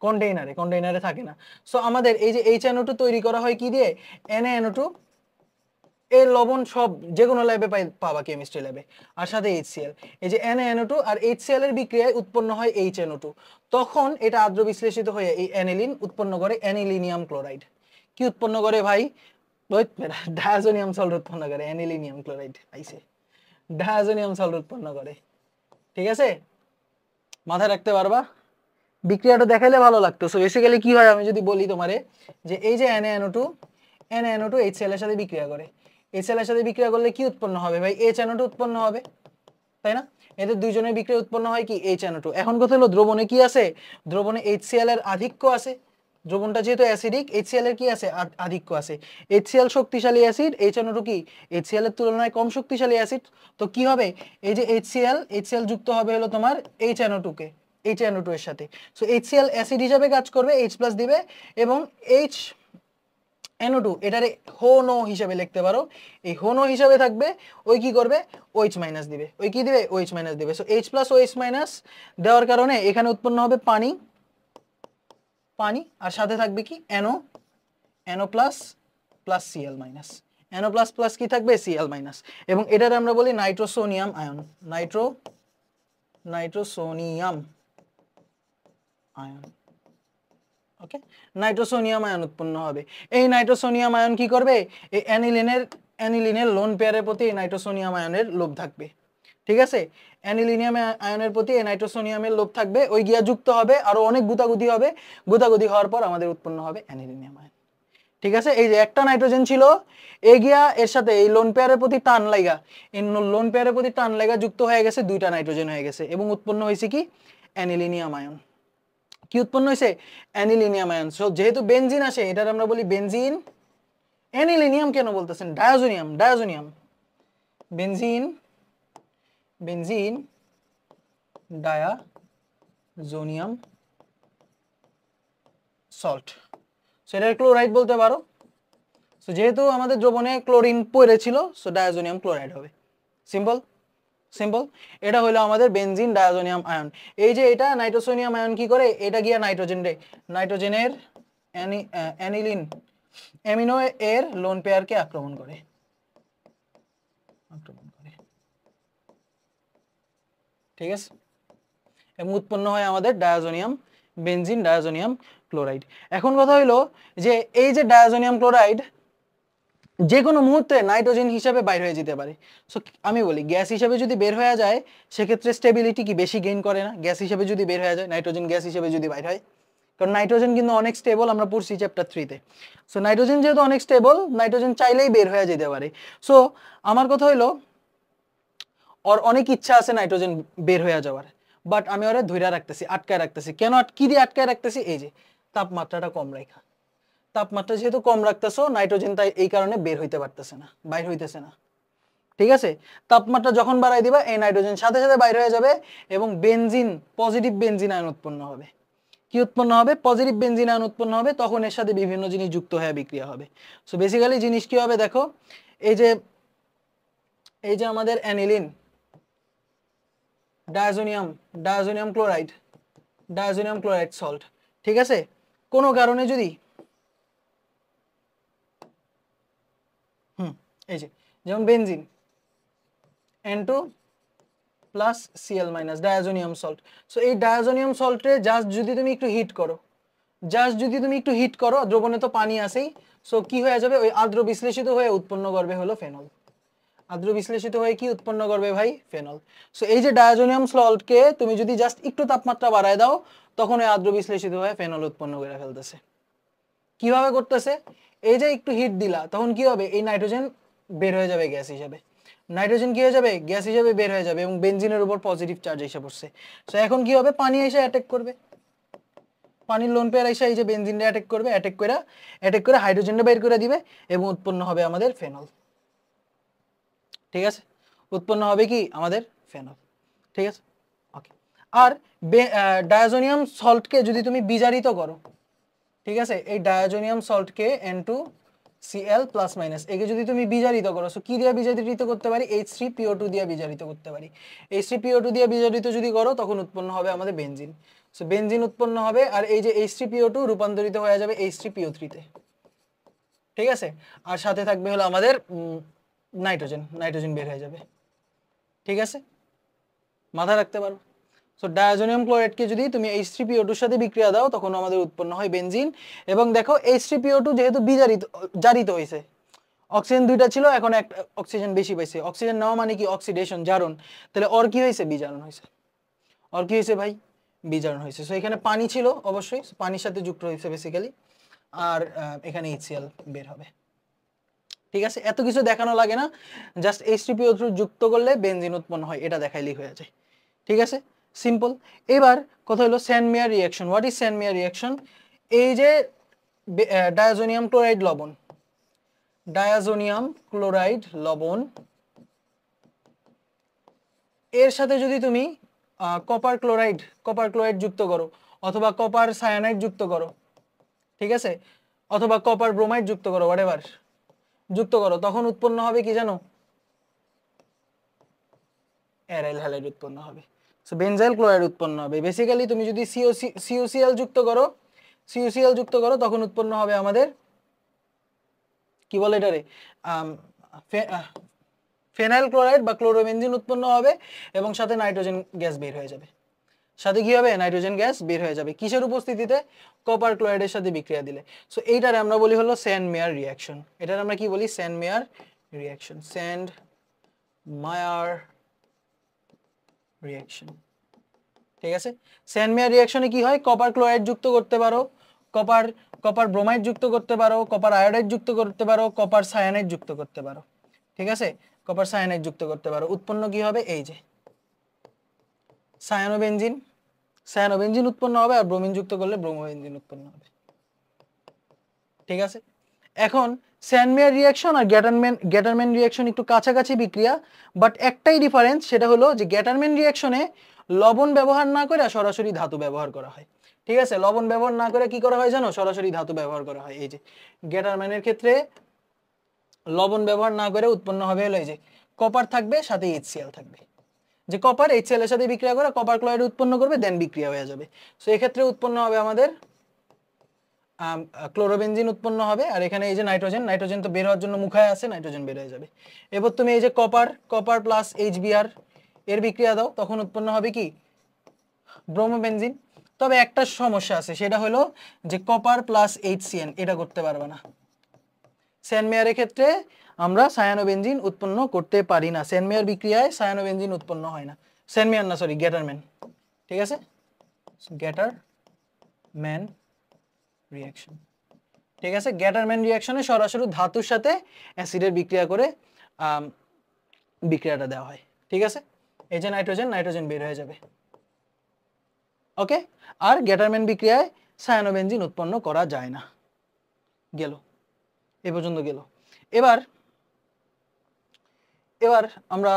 কন্টেইনারে থাকে না। সো আমাদের এই যে HNO2 তৈরি করা হয় কি দিয়ে? NaNO2 এর লবণ সব যে কোনো ল্যাবে পাবা, কেমিস্ট্রি ল্যাবে, আর সাথে HCl। এই যে NaNO2 আর HCl এর বিক্রিয়ায় উৎপন্ন হয় HNO2, তখন এটা আদ্র বিশ্লেষিত হয়ে এই অ্যানিলিন উৎপন্ন করে অ্যানিলিনিয়াম ক্লোরাইড। কি উৎপন্ন করে ভাই? ডায়াজোনিয়াম সল্ট উৎপন্ন করে, অ্যানিলিনিয়াম ক্লোরাইড আইছে, ডায়াজোনিয়াম সল্ট উৎপন্ন করে। ঠিক আছে, মাথায় রাখতে পারবা, বিক্রিয়াটা দেখাইলে ভালো লাগতো। সো বেসিক্যালি কি হয় আমি যদি বলি তোমারে, যে এই যে NaNO2 HCl এর সাথে বিক্রিয়া করে, HCl এর সাথে বিক্রিয়া করলে কি উৎপন্ন হবে ভাই? HNO2 উৎপন্ন হবে, তাই না? এদের দুইজনের বিক্রিয়া উৎপন্ন হয় কি? HNO2। এখন কথা হলো দ্রবণে কি আছে? দ্রবণে HCl এর আধিক্য আছে, দ্রবণটা যেহেতু অ্যাসিডিক, HCl এর কি আছে? আধিক্য আছে। HCl শক্তিশালী অ্যাসিড, HNO2 কি? HCl এর তুলনায় কম শক্তিশালী অ্যাসিড। তো কি হবে? এই যে HCl যুক্ত হবে হলো তোমার HNO2 এর সাথে। সো HCl অ্যাসিড হিসাবে কাজ করবে, H+ দিবে, এবং NO2 এটারে HONO হিসাবে লিখতে পারো। এই HONO হিসাবে থাকবে, ওই কি করবে? OH- দিবে। ওই কি দিবে? OH- দিবে। সো H+ OH- দেওয়ার কারণে এখানে উৎপন্ন হবে পানি, আর সাথে থাকবে কি? NO+ প্লাস Cl-, NO+ কি থাকবে? Cl-, এবং এটারে আমরা বলি নাইট্রোসোনিয়াম আয়ন। ওকে, নাইট্রোসোনিয়াম আয়ন উৎপন্ন হবে। এই নাইট্রোসোনিয়াম আয়ন কি করবে? এই অ্যানিলিনের লোন পেয়ারের প্রতি এই নাইট্রোসোনিয়াম আয়নের লোভ থাকবে। ঠিক আছে, অ্যানিলিনিয়াম আয়নের প্রতি এই নাইট্রোসোনিয়ামের লোভ থাকবে, ওই গিয়া যুক্ত হবে, আরো অনেক গুতাগুতি হবে, গুতাগুতি হওয়ার পর আমাদের উৎপন্ন হবে অ্যানিলিনিয়াম আয়ন। ঠিক আছে, এই যে একটা নাইট্রোজেন ছিল, এগিয়া এর সাথে এই লোন পেয়ারের প্রতি টান লাগা, এই লোন পেয়ারের প্রতি টান লাগা যুক্ত হয়ে গেছে, দুইটা নাইট্রোজেন হয়ে গেছে, এবং উৎপন্ন হয়েছে কি? অ্যানিলিনিয়াম আয়ন। কি উৎপন্ন হয়েছে? অ্যানিলিনিয়াম আয়ন। সো যেহেতু বেনজিন আসে, এটার আমরা বলি বেনজিন। অ্যানিলিনিয়াম কেন বলতেছেন? Diazonium benzene diazonium salt. So এটা ক্লোরাইড বলতে পারো। সো যেহেতু আমাদের দ্রবণে ক্লোরিন পড়েছিল, সো ডায়াজোনিয়াম ক্লোরাইড হবে। সিম্পল। এটা হলো আমাদের বেনজিন ডায়াজোনিয়াম আয়ন। এই যে এটা নাইট্রোসোনিয়াম আয়ন কি করে? এটা গিয়া নাইট্রোজেনের অ্যামিনো এর লোন পেয়ারকে আক্রমণ করে। ঠিক আছে, এবং উৎপন্ন হয় আমাদের বেনজিন ডায়াজোনিয়াম ক্লোরাইড। এখন কথা হলো যে এই যে ডায়াজোনিয়াম ক্লোরাইড যে কোনো মুহূর্তে নাইট্রোজেন হিসাবে বাইর হয়ে যেতে পারে। সো আমি বলি, গ্যাস হিসাবে যদি বের হয়ে যায়, সেক্ষেত্রে স্টেবিলিটি কি বেশি গেইন করে না? গ্যাস হিসাবে যদি বের হয়ে যায়, নাইট্রোজেন গ্যাস হিসাবে যদি বাইর হয়, কারণ নাইট্রোজেন কিন্তু অনেক স্টেবল, আমরা পড়ছি চ্যাপ্টার 3 তে। সো নাইট্রোজেন যেহেতু অনেক স্টেবল, নাইট্রোজেন চাইলেই বের হয়ে যেতে পারে। সো আমার কথা হইলো ওর অনেক ইচ্ছা আছে নাইট্রোজেন বের হয়ে যাওয়ার, বাট আমি ওরে ধইরা রাখতেছি, আটকায় রাখতেছি। কেন কি দিয়ে আটকায় রাখতেছি? এই যে তাপমাত্রাটা কম রাখা। তাপমাত্রা যেহেতু কম রাখতেছো, নাইট্রোজেন তাই এই কারণে বের হইতে পারতেছে না, বাইর হইতেছে না। ঠিক আছে, তাপমাত্রা যখন বাড়াই দিবা এই নাইট্রোজেন সাথে সাথে বাইর হয়ে যাবে এবং বেনজিন, পজিটিভ বেনজিন আয়ন উৎপন্ন হবে। কি উৎপন্ন হবে? পজিটিভ বেনজিন আয়ন উৎপন্ন হবে। তখন এর সাথে বিভিন্ন জিনিস যুক্ত হয়ে বিক্রিয়া হবে। সো বেসিক্যালি জিনিস কি হবে দেখো, এই যে আমাদের অ্যানিলিন, ডায়াজোনিয়াম ক্লোরাইড সল্ট। ঠিক আছে, কোনো কারণে যদি এই যে যেমন benzene N2 plus Cl minus diazonium salt. So এই ডায়াজোনিয়াম সল্টে জাস্ট যদি তুমি একটু হিট করো, দ্রবণে তো পানি আছেই। সো কি হয়ে যাবে? ওই আর্দ্র বিশ্লেষিত হয়ে উৎপন্ন করবে হলো ফেনল। আর্দ্র বিশ্লেষিত হয়ে কি উৎপন্ন করবে ভাই? ফেনল। সো এই যে ডায়াজোনিয়াম সল্টকে তুমি যদি জাস্ট একটু তাপমাত্রা বাড়ায় দাও, তখন ওই আর্দ্র বিশ্লেষিত হয়ে ফেনল উৎপন্ন করে ফেলতেছে। কিভাবে করতেছে? এই যে একটু হিট দিলা, তখন কি হবে? এই নাইট্রোজেন বের হয়ে যাবে গ্যাস হিসেবে। নাইট্রোজেন কি হয়ে যাবে? গ্যাস হিসেবে বের হয়ে যাবে এবং বেনজিনের উপর পজিটিভ চার্জ এসে পড়ছে। সো এখন কি হবে? পানি এসে অ্যাটাক করবে, পানির লোন পেয়ার এসে এই যে বেনজিনটা অ্যাটাক করবে, অ্যাটাক করে হাইড্রোজেনটা বের করে দিবে এবং উৎপন্ন হবে আমাদের ফেনল। ঠিক আছে, উৎপন্ন হবে কি? আমাদের ফেনল। ঠিক আছে, ওকে। আর ডায়াজোনিয়াম সল্টকে যদি তুমি বিজারিত করো, ঠিক আছে, এই ডায়াজোনিয়াম সল্টকে N2Cl প্লাস মাইনাস একে যদি তুমি বিজারিত করো, সো কি দিয়ে বিজারিত করতে পারি? H3PO2 দিয়ে বিজারিত করতে পারি। H3PO2 দিয়ে বিজারিত যদি করো, তখন উৎপন্ন হবে আমাদের বেনজিন। সো বেনজিন উৎপন্ন হবে, আর এই যে H3PO2 রূপান্তরিত হয়ে যাবে H3PO3 তে। ঠিক আছে, আর সাথে থাকবে হলো আমাদের নাইট্রোজেন বের হয়ে যাবে। ঠিক আছে, মাথায় রাখতে পারো। সো ডায়াজোনিয়াম ক্লোরাইডকে যদি তুমি H3PO2 এর সাথে বিক্রিয়া দাও, তখন আমাদের উৎপন্ন হয় বেনজিন। এবং দেখো H3PO2 যেহেতু জারিত হয়েছে, অক্সিজেন দুইটা ছিল, এখন একটা অক্সিজেন বেশি পাইছে। অক্সিজেন নেওয়া মানে কি? অক্সিডেশন, জারণ। তাহলে ওর কি হয়েছে? বিজারণ হয়েছে। ওর কি হয়েছে ভাই? বিজারণ হয়েছে। সো এখানে পানি ছিল, অবশ্যই পানির সাথে যুক্ত হয়েছে বেসিক্যালি, আর এখানে HCl বের হবে। ঠিক আছে, এত কিছু দেখানো লাগে না, জাস্ট H3PO2 যুক্ত করলে বেনজিন উৎপন্ন হয়, এটা দেখাইলেই হয়ে যায়। ঠিক আছে, সিম্পল। এবার কথা হলো Sandmeyer reaction. What is Sandmeyer reaction? এই যে ডায়াজোনিয়াম ক্লোরাইড লবণ, এর সাথে যদি তুমি কপার ক্লোরাইড যুক্ত করো, অথবা কপার সায়ানাইড যুক্ত করো, ঠিক আছে, অথবা কপার ব্রোমাইড যুক্ত করো, হোয়াটএভার যুক্ত করো, তখন উৎপন্ন হবে কি জানো? অ্যারাইল হ্যালাইড উৎপন্ন হবে। সো বেনজাইল ক্লোরাইড উৎপন্ন হবে। বেসিক্যালি তুমি যদি CuCl যুক্ত করো, তখন উৎপন্ন হবে আমাদের কি বলে এটারে, ফেনাইল ক্লোরাইড বা ক্লোরোবেনজিন উৎপন্ন হবে এবং সাথে নাইট্রোজেন গ্যাস বের হয়ে যাবে। সাথে কি হবে? নাইট্রোজেন গ্যাস বের হয়ে যাবে। কিসের উপস্থিতিতে? কপার ক্লোরাইডের সাথে বিক্রিয়া দিলে। সো এইটারে আমরা বলি হলো স্যান্ড-মেয়ার রিঅ্যাকশন। এটার আমরা কি বলি? স্যান্ড-মেয়ার রিঅ্যাকশন। ঠিক আছে, স্যান্ড-মেয়ার রিঅ্যাকশনে কি হয়? কপার ক্লোরাইড যুক্ত করতে পারো, কপার ব্রোমাইড যুক্ত করতে পারো, কপার আয়োডাইড যুক্ত করতে পারো, কপার সায়ানাইড যুক্ত করতে পারো। ঠিক আছে, কপার সায়ানাইড যুক্ত করতে পারো। উৎপন্ন কি হবে? এই যে সায়ানোবেনজিন উৎপন্ন হবে, আর ব্রোমিন যুক্ত করলে ব্রোমোবেনজিন উৎপন্ন হবে। ঠিক আছে, এখন স্যান্ড-মেয়ার রিঅ্যাকশন আর গ্যাটারম্যান রিঅ্যাকশন একটু কাছাকাছি বিক্রিয়া, বাট একটাই ডিফারেন্স, সেটা হলো যে গ্যাটারম্যান রিঅ্যাকশনে লবণ ব্যবহার না করে সরাসরি ধাতু ব্যবহার করা হয়। ঠিক আছে, লবণ ব্যবহার না করে কি করা হয় জানো? সরাসরি ধাতু ব্যবহার করা হয়। এই যে গ্যাটারম্যানের ক্ষেত্রে লবণ ব্যবহার না করে উৎপন্ন হবে হলো এই যে কপার থাকবে, সাথে HCl থাকবে। যে কপার HCl এর সাথে বিক্রিয়া করে কপার ক্লোরাইড উৎপন্ন করবে, দেন বিক্রিয়া হয়ে যাবে। সো এই ক্ষেত্রে উৎপন্ন হবে আমাদের ক্লোরোবেনজিন উৎপন্ন হবে। আর এখানে এই যে নাইট্রোজেন তো বের হওয়ার জন্য মুখায় আছে, নাইট্রোজেন বের হয়ে যাবে। এবার তুমি এই যে কপার প্লাস HBr এর বিক্রিয়া দাও, তখন উৎপন্ন হবে কি? ব্রোমোবেনজিন। তবে একটা সমস্যা আছে, সেটা হলো যে কপার প্লাস HCN এটা করতে পারবে না। স্যান্ড-মেয়ারের ক্ষেত্রে আমরা সায়ানোবেনজিন উৎপন্ন করতে পারি না। স্যান্ড-মেয়ার বিক্রিয়ায় সায়ানোবেনজিন উৎপন্ন হয় না। গ্যাটারম্যান। ঠিক আছে, গ্যাটারম্যান রিঅ্যাকশন। ঠিক আছে, গ্যাটারম্যান রিঅ্যাকশনে সরাসরি ধাতুর সাথে অ্যাসিডের বিক্রিয়া করে বিক্রিয়াটা দেওয়া হয়। ঠিক আছে, এই যে নাইট্রোজেন, নাইট্রোজেন বের হয়ে যাবে। ওকে, আর গ্যাটারম্যান বিক্রিয়ায় সায়ানোবেনজিন উৎপন্ন করা যায় না। গেল, এ পর্যন্ত গেল। এবার আমরা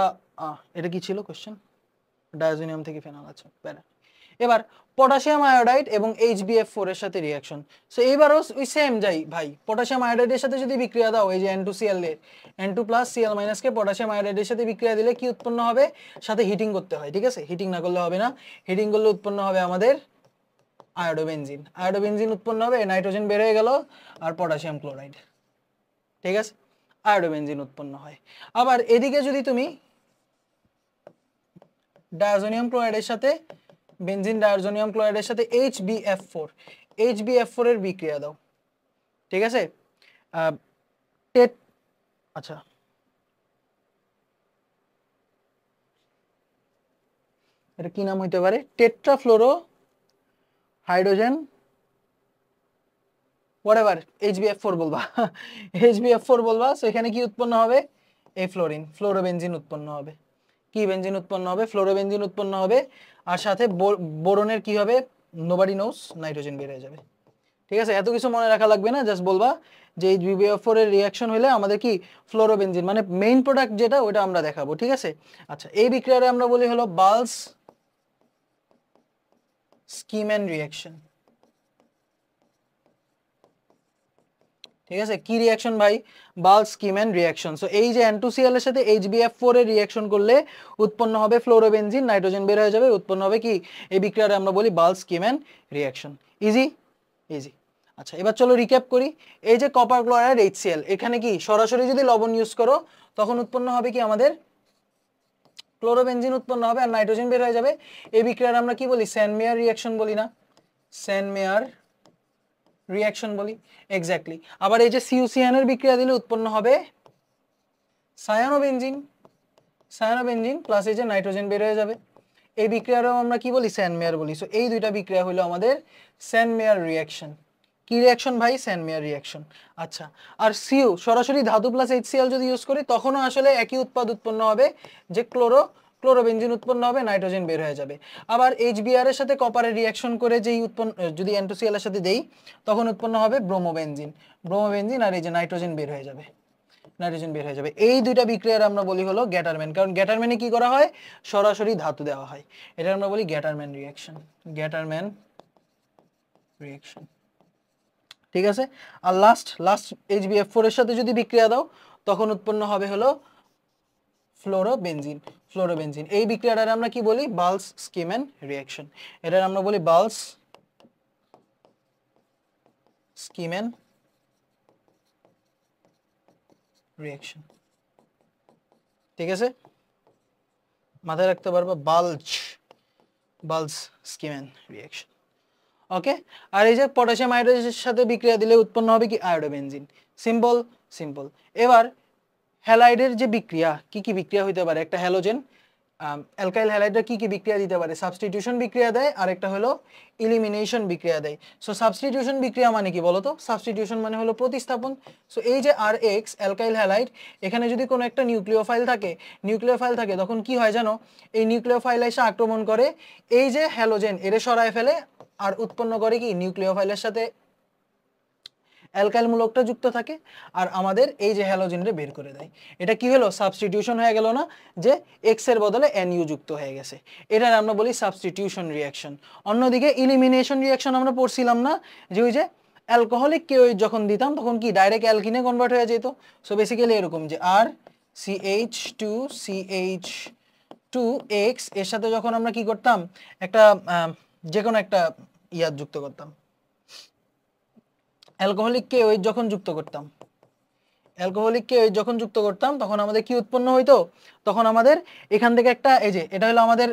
এটা কি ছিল কোশ্চেন? ডায়াজোনিয়াম থেকে ফেনল, আচ্ছা প্যারা। এবার পটাশিয়াম আয়োডাইড এবং HbF4 এর সাথে রিঅ্যাকশন। সো এইবারও ওই সেম যাই ভাই, পটাশিয়াম আয়োডাইডের সাথে যদি বিক্রিয়া দাও, এই যে N2Cl এর N2+Cl- কে পটাশিয়াম আয়োডাইডের সাথে বিক্রিয়া দিলে কি উৎপন্ন হবে? সাথে হিটিং করতে হয়। ঠিক আছে, হিটিং না করলে হবে না, হিটিং করলে উৎপন্ন হবে আমাদের আয়োডোবেনজিন। আয়োডোবেনজিন উৎপন্ন হবে, নাইট্রোজেন বের হয়ে গেল আর পটাশিয়াম ক্লোরাইড। ঠিক আছে, আয়োডোবেনজিন উৎপন্ন হয়। আবার এদিকে যদি তুমি ডায়াজোনিয়াম ক্লোরাইডের সাথে বেনজিন ডায়াজোনিয়াম ক্লোরাইডের সাথে HbF4 এর বিক্রিয়া দাও। ঠিক আছে, আচ্ছা এটা কি নাম হইতে পারে? টেট্রাফ্লোরো হাইড্রোজেন হোয়াটএভার, HbF4 বলবা HbF4 বলবা। সো এখানে কি উৎপন্ন হবে? এই ফ্লোরিন, ফ্লোরোবেনজিন উৎপন্ন হবে। কি বেনজিন উৎপন্ন হবে? ফ্লোরোবেনজিন উৎপন্ন হবে। আর সাথে বোরনের কি হবে? নোবডি নোস, নাইট্রোজেন বের হয়ে যাবে। ঠিক আছে, এত কিছু মনে রাখা লাগবে না, জাস্ট বলবা যে HbF4 এর রিঅ্যাকশন হলে আমাদের কি ফ্লোরোবেনজিন, মানে মেইন প্রোডাক্ট যেটা ওটা আমরা দেখাবো। ঠিক আছে, আচ্ছা এই বিক্রিয়ারে আমরা বলি হলো বালস স্কিম্যান রিঅ্যাকশন। ঠিক আছে, কি রিঅ্যাকশন ভাই? বালস স্কিম্যান রিঅ্যাকশন। সো এই যে N2Cl এর সাথে HbF4 এর রিঅ্যাকশন করলে উৎপন্ন হবে ফ্লোরোবেনজিন, নাইট্রোজেন বের হয়ে যাবে, উৎপন্ন হবে কি? এই বিক্রিয়ারে আমরা বলি বালস স্কিম্যান রিঅ্যাকশন। Easy easy. আচ্ছা এবার চলো রিক্যাপ করি। এই যে কপার ক্লোরাইড HCl, এখানে কি সরাসরি যদি লবণ ইউজ করো তখন উৎপন্ন হবে কি আমাদের ক্লোরোবেনজিন উৎপন্ন হবে আর নাইট্রোজেন বের হয়ে যাবে। এই বিক্রিয়ার আমরা কি বলি? স্যানমেয়ার রিঅ্যাকশন বলি না? স্যানমেয়ার রিঅ্যাকশন বলি, এক্স্যাক্টলি। আবার এই যে CuCN এর বিক্রিয়া দিলে উৎপন্ন হবে সায়ানোবেনজিন, সায়ানোবেনজিন প্লাস এই যে নাইট্রোজেন বের হয়ে যাবে। এই বিক্রিয়ারও আমরা কি বলি? স্যানমেয়ার বলি। সো এই দুইটা বিক্রিয়া হলো আমাদের স্যানমেয়ার রিঅ্যাকশন। কি রিঅ্যাকশন ভাই? স্যানমেয়ার রিঅ্যাকশন। আচ্ছা, আর সিউ সরাসরি ধাতু প্লাস HCl যদি ইউজ করি তখনও আসলে একই উৎপাদ উৎপন্ন হবে, যে ক্লোরোবেনজিন উৎপন্ন হবে, নাইট্রোজেন বের হয়ে যাবে। আবার HBr এর সাথে কপারের রিঅ্যাকশন করে যেই উৎপন্ন যদি N2Cl এর সাথে দেই তখন উৎপন্ন হবে ব্রোমোবেনজিন, ব্রোমোবেনজিন আর এই যে নাইট্রোজেন বের হয়ে যাবে, নাইট্রোজেন বের হয়ে যাবে। এই দুইটা বিক্রিয়ার আমরা বলি হলো গ্যাটারম্যান, কারণ গ্যাটারম্যানে কি করা হয়? সরাসরি ধাতু দেওয়া হয়। এটা আমরা বলি গ্যাটারম্যান রিঅ্যাকশন, গ্যাটারম্যান রিঅ্যাকশন। ঠিক আছে, আর লাস্ট HbF4 এর সাথে যদি বিক্রিয়া দাও তখন উৎপন্ন হবে হলো ফ্লোরোবেনজিন, ফ্লোরোবেনজিন। এই বিক্রিয়াটার আমরা কি বলি? বালস স্কিম্যান রিঅ্যাকশন। এটার আমরা বলি বালস স্কিম্যান রিঅ্যাকশন। ঠিক আছে, মাথায় রাখতে পারবো বালস স্কিম্যান রিঅ্যাকশন। ওকে, আর এই যে পটাশিয়াম আয়োডাইডের সাথে বিক্রিয়া দিলে উৎপন্ন হবে কি? আয়োডোবেনজিন। Simple simple. এবার হ্যালাইডের যে বিক্রিয়া, কি কি বিক্রিয়া হইতে পারে? একটা হ্যালোজেন অ্যালকাইল হ্যালাইডরা কি কি বিক্রিয়া দিতে পারে? সাবস্টিটিউশন বিক্রিয়া দেয়, আর একটা হলো ইলিমিনেশন বিক্রিয়া দেয়। সো সাবস্টিটিউশন বিক্রিয়া মানে কি বলতো? সাবস্টিটিউশন মানে হলো প্রতিস্থাপন। সো এই যে RH অ্যালকাইল হ্যালাইড, এখানে যদি কোনো একটা নিউক্লিওফাইল থাকে তখন কি হয় জানো? এই নিউক্লিওফাইল এসে আক্রমণ করে এই যে হ্যালোজেন এরে সরায় ফেলে আর উৎপন্ন করে কি? নিউক্লিওফাইলের সাথে অ্যালকাইল মূলকটা যুক্ত থাকে আর আমাদের এই যে হ্যালোজেনরে বের করে দেয়। এটা কি হলো? সাবস্টিটিউশন হয়ে গেল না? যে X এর বদলে NU যুক্ত হয়ে গেছে। এটার আমরা বলি সাবস্টিটিউশন রিঅ্যাকশন। অন্যদিকে ইলিমিনেশন রিঅ্যাকশন আমরা পড়ছিলাম না, যে ওই যে অ্যালকোহলিক কেওএইচ যখন দিতাম তখন কি ডাইরেক্ট অ্যালকিনে কনভার্ট হয়ে যেত। সো বেসিক্যালি এরকম যে RCH2CH2X এর সাথে যখন আমরা কি করতাম? একটা যে কোনো একটা ইয়াদ যুক্ত করতাম, অ্যালকোহলিককে ওই যখন যুক্ত করতাম তখন আমাদের কি উৎপন্ন হইতো? তখন আমাদের এখান থেকে একটা, এই যে এটা হলো আমাদের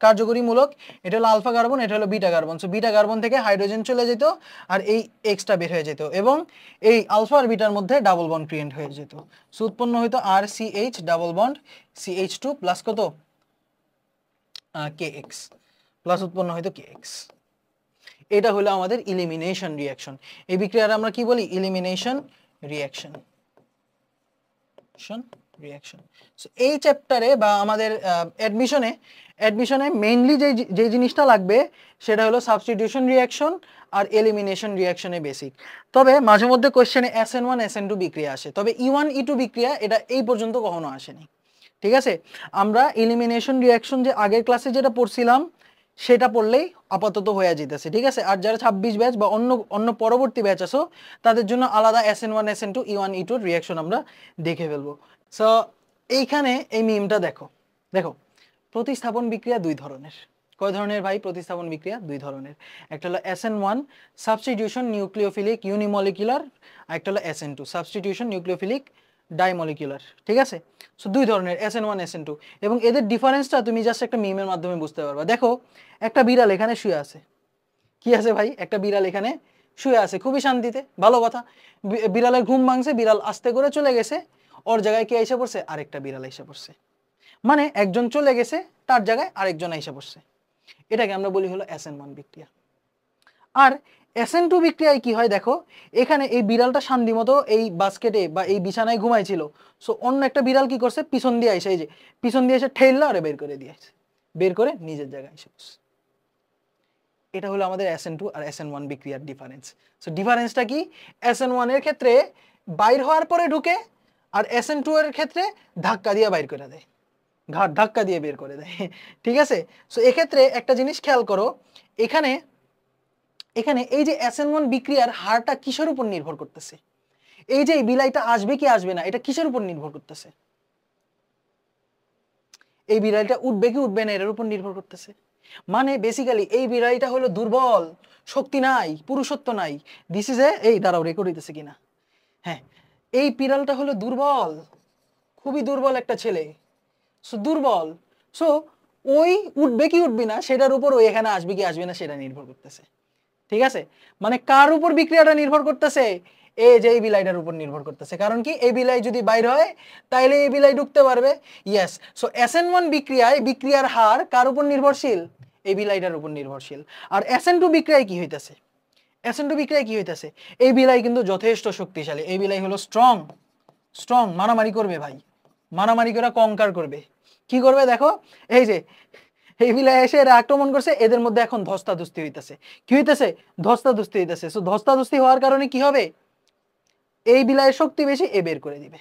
কার্যকরী মূলক, এটা হলো আলফা কার্বন, এটা হলো beta carbon. So beta carbon থেকে হাইড্রোজেন চলে যেত আর এই এক্সটা বের হয়ে যেত এবং এই আলফা আর বিটার মধ্যে ডাবল বন্ড ক্রিয়েট হয়ে যেত। সো উৎপন্ন হইতো RCH double bond CH2 plus কত? KX প্লাস উৎপন্ন হইতো KX। এটা হলো আমাদের ইলিমিনেশন রিঅ্যাকশন। এই বিক্রিয়ার আমরা কি বলি? Elimination reaction. রিঅ্যাকশন। সো এই চ্যাপ্টারে বা আমাদের অ্যাডমিশনে মেইনলি যে জিনিসটা লাগবে সেটা হলো সাবস্টিটিউশন রিঅ্যাকশন আর এলিমিনেশন রিঅ্যাকশনে বেসিক। তবে মাঝে মধ্যে কোশ্চেনে SN1 SN2 বিক্রিয়া আসে, তবে E1 E2 বিক্রিয়া এটা এই পর্যন্ত কখনো আসেনি। ঠিক আছে, আমরা এলিমিনেশন রিঅ্যাকশন যে আগের ক্লাসে যেটা পড়ছিলাম সেটা পড়লেই আপাতত হয়ে যেতেছে। ঠিক আছে, আর যারা 26 ব্যাচ বা অন্য অন্য পরবর্তী ব্যাচ আসো তাদের জন্য আলাদা SN1 SN2 E1 E2 reaction আমরা দেখে ফেলবো। সো এইখানে এই মিমটা দেখো, দেখো প্রতিস্থাপন বিক্রিয়া দুই ধরনের। কয় ধরনের ভাই? প্রতিস্থাপন বিক্রিয়া দুই ধরনের। একটা হলো SN1 সাবস্টিটিউশন নিউক্লিওফিলিক ইউনিমলিকুলার, আর একটা হলো SN2 সাবস্টিটিউশন নিউক্লিওফিলিক ডাইমলিকুলার। ঠিক আছে, সো দুই ধরনের SN1 SN2, এবং এদের ডিফারেন্সটা তুমি জাস্ট একটা মিমের মাধ্যমে বুঝতে পারবা। দেখো একটা বিড়াল এখানে শুয়ে আছে, কি আছে ভাই? একটা বিড়াল এখানে শুয়ে আছে খুবই শান্তিতে, ভালো কথা। বিড়ালের ঘুম ভাঙছে, বিড়াল আস্তে করে চলে গেছে, ওর জায়গায় কে এসে পড়ছে? আরেকটা বিড়াল এসে পড়ছে। মানে একজন চলে গেছে, তার জায়গায় আরেকজন এসে পড়ছে। এটাকে আমরা বলি হলো SN1 বিক্রিয়া। আর SN2 বিক্রিয়ায় কি হয় দেখো, এখানে এই বিড়ালটা শান্তি মতো এই বাস্কেটে বা এই বিছানায় ঘুমাইছিল, সো অন্য একটা বিড়াল কি করছে? পিছন দিয়ে এসে, এই যে পিছন দিয়ে এসে ঠেললো আর বের করে দিয়েছে, বের করে নিজের জায়গায় এসে পড়ছে। এটা হলো আমাদের SN2 আর SN1 বিক্রিয়ার ডিফারেন্স। সো ডিফারেন্সটা কি? SN1 এর ক্ষেত্রে বাইর হওয়ার পরে ঢুকে, আর SN2 এর ক্ষেত্রে ধাক্কা দিয়ে বাইর করে দেয়, ধাক্কা দিয়ে বের করে দেয়। ঠিক আছে, সো এক্ষেত্রে একটা জিনিস খেয়াল করো, এখানে এখানে এই যে SN1 বিক্রিয়ার হারটা কিসের উপর নির্ভর করতেছে? এই যে এই বিলাইটা আসবে কি আসবে না, এটা কিসের উপর নির্ভর করতেছে? এই বিড়ালটা উঠবে কি উঠবে না এটার উপর নির্ভর করতেছে। মানে বেসিক্যালি এই বিড়ালটা হলো দুর্বল, শক্তি নাই, পুরুষত্ব নাই। দিস ইজ এই দাঁড়াও রেকর্ড হইতেছে কিনা, হ্যাঁ, এই বিড়ালটা হলো দুর্বল, খুবই দুর্বল একটা ছেলে, সো দুর্বল, সো ওই উঠবে কি উঠবে না সেটার উপর ওই এখানে আসবে কি আসবে না সেটা নির্ভর করতেছে। ঠিক আছে, মানে কার উপর বিক্রিয়াটা নির্ভর করতেছে? এই যে এই বিলাইটার উপর নির্ভর করতেছে। কারণ কি? এই বিলাই যদি বাইর হয় তাইলে এই বিলাই ঢুকতে পারবে। ইয়েস, সো SN1 বিক্রিয়ায় বিক্রিয়ার হার কার উপর নির্ভরশীল? এই বিলাইটার উপর নির্ভরশীল। আর SN2 বিক্রিয়ায় কি হইতাছে? SN2 বিক্রিয়ায় কি হইতাছে? এই বিলাই কিন্তু যথেষ্ট শক্তিশালী, এই বিলাই হলো স্ট্রং, স্ট্রং, মারামারি করবে ভাই, মারামারি করে কঙ্কার করবে। কি করবে দেখো, এই যে এই বিলাই এসে এরা আক্রমণ করছে, এদের মধ্যে এখন ধস্তাধস্তি হইতেছে। কি হইতেছে? ধস্তাধস্তি হইতেছে। সো ধস্তাধস্তি হওয়ার কারণে কি হবে? এই বিলাইয়ের শক্তি বেশি, এ বের করে দিবে।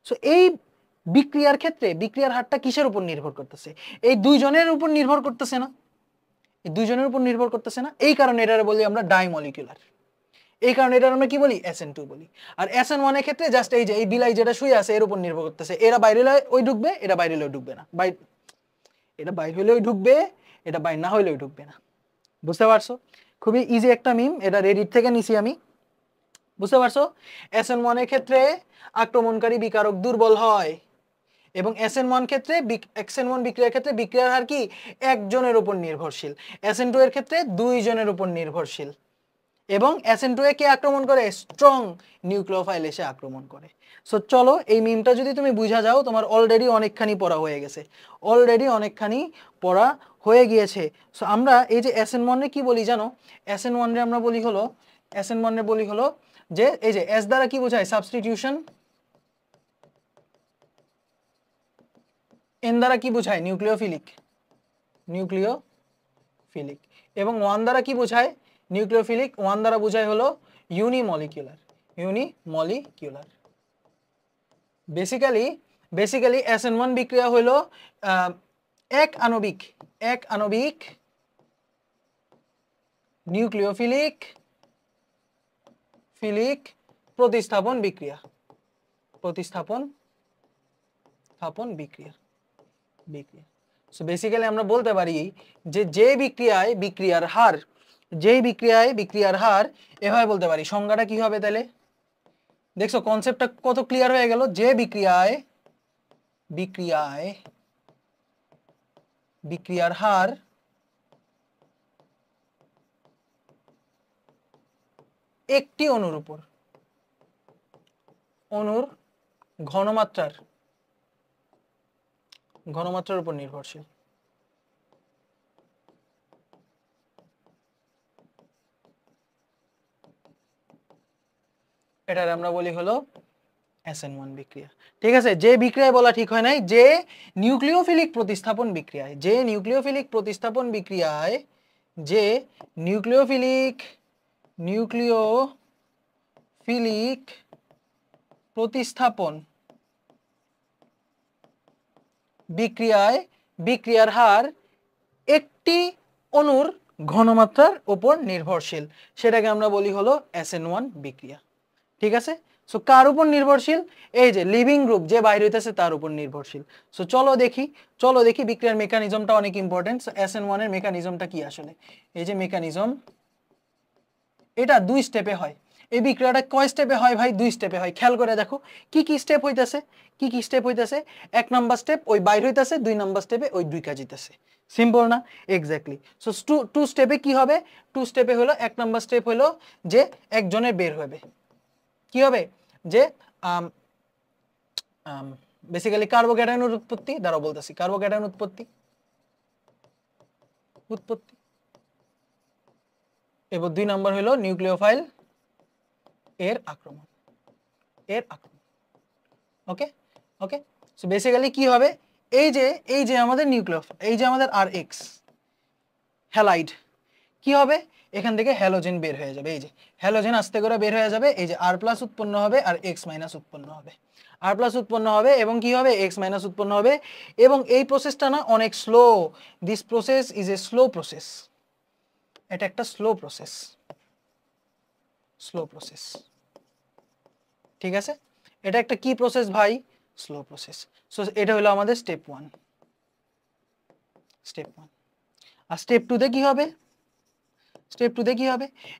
সো এই বিক্রিয়ার ক্ষেত্রে বিক্রিয়ার হারটা কিসের উপর নির্ভর করতেছে? এই দুইজনের উপর নির্ভর করতেছে না? এই দুইজনের উপর নির্ভর করতেছে না, এই কারণে এটা বলি আমরা ডাইমলিকুলার। এই কারণে এটা আমরা কি বলি? SN2 বলি। আর SN1 এর ক্ষেত্রে জাস্ট এই যে এই বিলাই যেটা শুয়ে আছে এর উপর নির্ভর করতেছে, এরা বাইরে হলে ওই ঢুকবে, এটা বাইরে হলেও ঢুকবে না, এটা বাইরে হলেও ঢুকবে, এটা বাইরে না হলেও ঢুকবে না। বুঝতে পারছো? খুবই ইজি একটা মিম, এটা রেডিট থেকে নিছি আমি। বুঝতে পারছো? SN1 এর ক্ষেত্রে আক্রমণকারী বিকারক দুর্বল হয়, এবং SN1 ক্ষেত্রে SN1 বিক্রিয়ার ক্ষেত্রে বিক্রিয়ার হার কি? একজনের উপর নির্ভরশীল। SN2 এর ক্ষেত্রে দুইজনের উপর নির্ভরশীল। এবং SN2 এ কে আক্রমণ করে? স্ট্রং নিউক্লিওফাইল এসে আক্রমণ করে। সো চলো এই মিমটা যদি তুমি বুঝা যাও, তোমার অলরেডি অনেকখানি পড়া হয়ে গেছে, অলরেডি অনেকখানি পড়া হয়ে গিয়েছে। সো আমরা এই যে SN1 এ কি বলি জানো? SN1 রে আমরা বলি হলো, SN1 রে বলি হলো যে এই যে S দ্বারা কি বোঝায়? সাবস্টিটিউশন। N দ্বারা কি বোঝায়? Nucleophilic, nucleophilic. এবং 1 দ্বারা কি বোঝায়? নিউক্লিওফিলিক। 1 দ্বারা বোঝায় হলো ইউনিমলিকুলার, ইউনিমলিকুলার। বেসিক্যালি SN1 বিক্রিয়া হলো এক আণবিক নিউক্লিওফিলিক প্রতিস্থাপন বিক্রিয়া, প্রতিস্থাপন বিক্রিয়া। সো বেসিক্যালি আমরা বলতে পারি যে বিক্রিয়ায় বিক্রিয়ার হার এভাবে বলতে পারি। সংজ্ঞাটা কি হবে তাহলে? দেখছো কনসেপ্টটা কত ক্লিয়ার হয়ে গেল? যে বিক্রিয়ার হার একটি অণুর ঘনমাত্রার উপর নির্ভরশীল। এটার আমরা বলি হলো SN1 বিক্রিয়া। ঠিক আছে, যে বিক্রিয়ায় বলা ঠিক হয় নাই, যে নিউক্লিওফিলিক প্রতিস্থাপন বিক্রিয়ায়, যে নিউক্লিওফিলিক প্রতিস্থাপন বিক্রিয়ায়, যে নিউক্লিওফিলিক প্রতিস্থাপন বিক্রিয়ায় বিক্রিয়ার হার একটি অণুর ঘনমাত্রার উপর নির্ভরশীল, সেটাকে আমরা বলি হলো SN1 বিক্রিয়া। ঠিক আছে, সো কার উপর নির্ভরশীল? এই যে লিভিং গ্রুপ যে বাইরে হইতেছে তার উপর নির্ভরশীল। সো চলো দেখি বিক্রিয়ার মেকানিজমটা অনেক ইম্পর্টেন্ট। সো SN1 এর মেকানিজমটা কি আসলে? এই যে মেকানিজম, এটা 2 স্টেপে হয়। এই বিক্রিয়াটা কয় স্টেপে হয় ভাই? 2 স্টেপে হয়। খেয়াল করে দেখো কি কি স্টেপ হইতাছে, কি কি স্টেপ হইতাছে। 1 নাম্বার স্টেপ ওই বাইর হইতাছে, 2 নাম্বার স্টেপে ওই দুই কাজ হইতাছে। সিম্পল না? এক্স্যাক্টলি। সো 2 স্টেপে কি হবে? 2 স্টেপে হলো 1 নাম্বার স্টেপ হলো যে একজনের বের হবে, কি হবে? যে বেসিক্যালি কার্বোক্যাটায়নের উৎপত্তি দ্বারা বলতেছি, কার্বোক্যাটায়ন উৎপত্তি এবং 2 নাম্বার হলো নিউক্লিওফাইল এর আক্রমণ, ওকে ওকে। সো বেসিক্যালি কি হবে? এই যে আমাদের নিউক্লিওফাইল, এই যে আমাদের Rx হ্যালাইড, কি হবে? এখান থেকে হ্যালোজেন বের হয়ে যাবে। এই যে হ্যালোজেন আস্তে করে বের হয়ে যাবে। এই যে R+ উৎপন্ন হবে আর X- উৎপন্ন হবে, R+ উৎপন্ন হবে এবং কি হবে? X- উৎপন্ন হবে। এবং এই প্রসেসটা না অনেক slow. This process is a slow process. এটা একটা স্লো প্রসেস, ঠিক আছে? এটা একটা কি প্রসেস ভাই? Slow process. সো এটা হলো আমাদের স্টেপ 1। আর স্টেপ 2 তে কি হবে?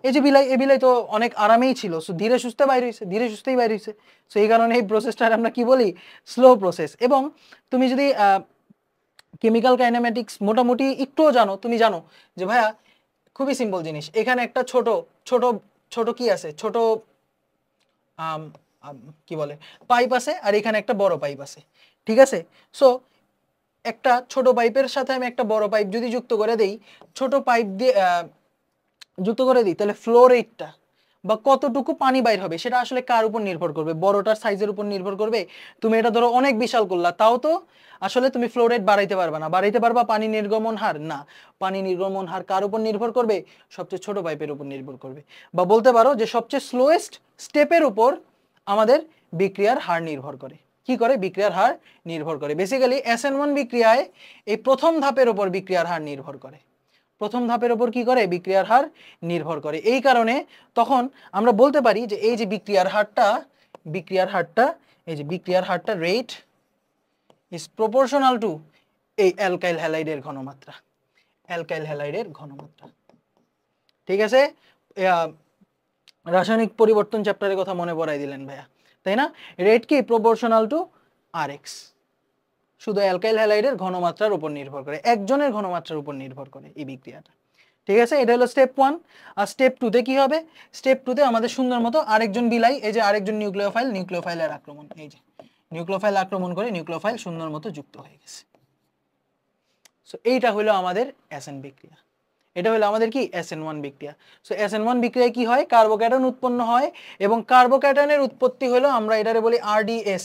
এই যে বিলাই, এই বিলাই তো অনেক আরামেই ছিল। সো ধীরে সুস্থে বাইরে হইছে, সো এই কারণে এই প্রসেসটার আমরা কি বলি? Slow process. এবং তুমি যদি কেমিক্যাল কাইনেমেটিক্স মোটামুটি একটুও জানো, তুমি জানো যে ভাইয়া খুবই সিম্পল জিনিস, এখানে একটা ছোট ছোট ছোট কি আছে? ছোট কি বলে পাইপ আছে, আর এখানে একটা বড় পাইপ আছে। ঠিক আছে, সো একটা ছোট পাইপের সাথে আমি একটা বড় পাইপ যদি যুক্ত করে দেই, ছোট পাইপ দিয়ে যুক্ত করে দিই, তাহলে ফ্লো রেটটা বা কতটুকু পানি বাইর হবে সেটা আসলে কার উপর নির্ভর করবে? বড়টার সাইজের উপর নির্ভর করবে। তুমি এটা ধরো অনেক বিশাল করলা, তাও তো আসলে তুমি ফ্লো রেট বাড়াইতে পারবে না। বাড়াইতে পারবা পানি নির্গমন হার? না। পানি নির্গমন হার কার উপর নির্ভর করবে? সবচেয়ে ছোট পাইপের উপর নির্ভর করবে। বা বলতে পারো যে সবচেয়ে স্লোয়েস্ট স্টেপের উপর আমাদের বিক্রিয়ার হার নির্ভর করে। কি করে? বিক্রিয়ার হার নির্ভর করে। বেসিক্যালি SN1 বিক্রিয়ায় এই প্রথম ধাপের উপর বিক্রিয়ার হার নির্ভর করে। প্রথম ধাপের উপর কি করে? বিক্রিয়ার হার নির্ভর করে। এই কারণে তখন আমরা বলতে পারি যে এই যে বিক্রিয়ার হারটা রেট ইজ প্রপোর্শনাল টু এই অ্যালকাইল হ্যালাইডের ঘনমাত্রা, ঠিক আছে? রাসায়নিক পরিবর্তন চ্যাপ্টারের কথা মনে পড়াই দিলেন ভাইয়া, তাই না? রেট কি? Proportional to Rx। শুধু অ্যালকাইল হ্যালাইডের ঘনমাত্রার উপর নির্ভর করে, একজনের ঘনমাত্রার উপর নির্ভর করে এই বিক্রিয়াটা। ঠিক আছে, এটা হলো স্টেপ 1। আর স্টেপ 2 তে কি হবে? স্টেপ 2 তে আমাদের সুন্দর মতো আরেকজন বিলাই, এই যে আরেকজন নিউক্লিওফাইলের আক্রমণ, এই যে নিউক্লিওফাইল আক্রমণ করে নিউক্লিওফাইল সুন্দর মতো যুক্ত হয়ে গেছে। সো এইটা হলো আমাদের SN বিক্রিয়া, এটা হলো আমাদের কি? SN1 বিক্রিয়া। সো SN1 বিক্রিয়ায় কি হয়? কার্বোক্যাটায়ন উৎপন্ন হয় এবং কার্বোক্যাটায়নের উৎপত্তি হলো, আমরা এটারে বলি RDS,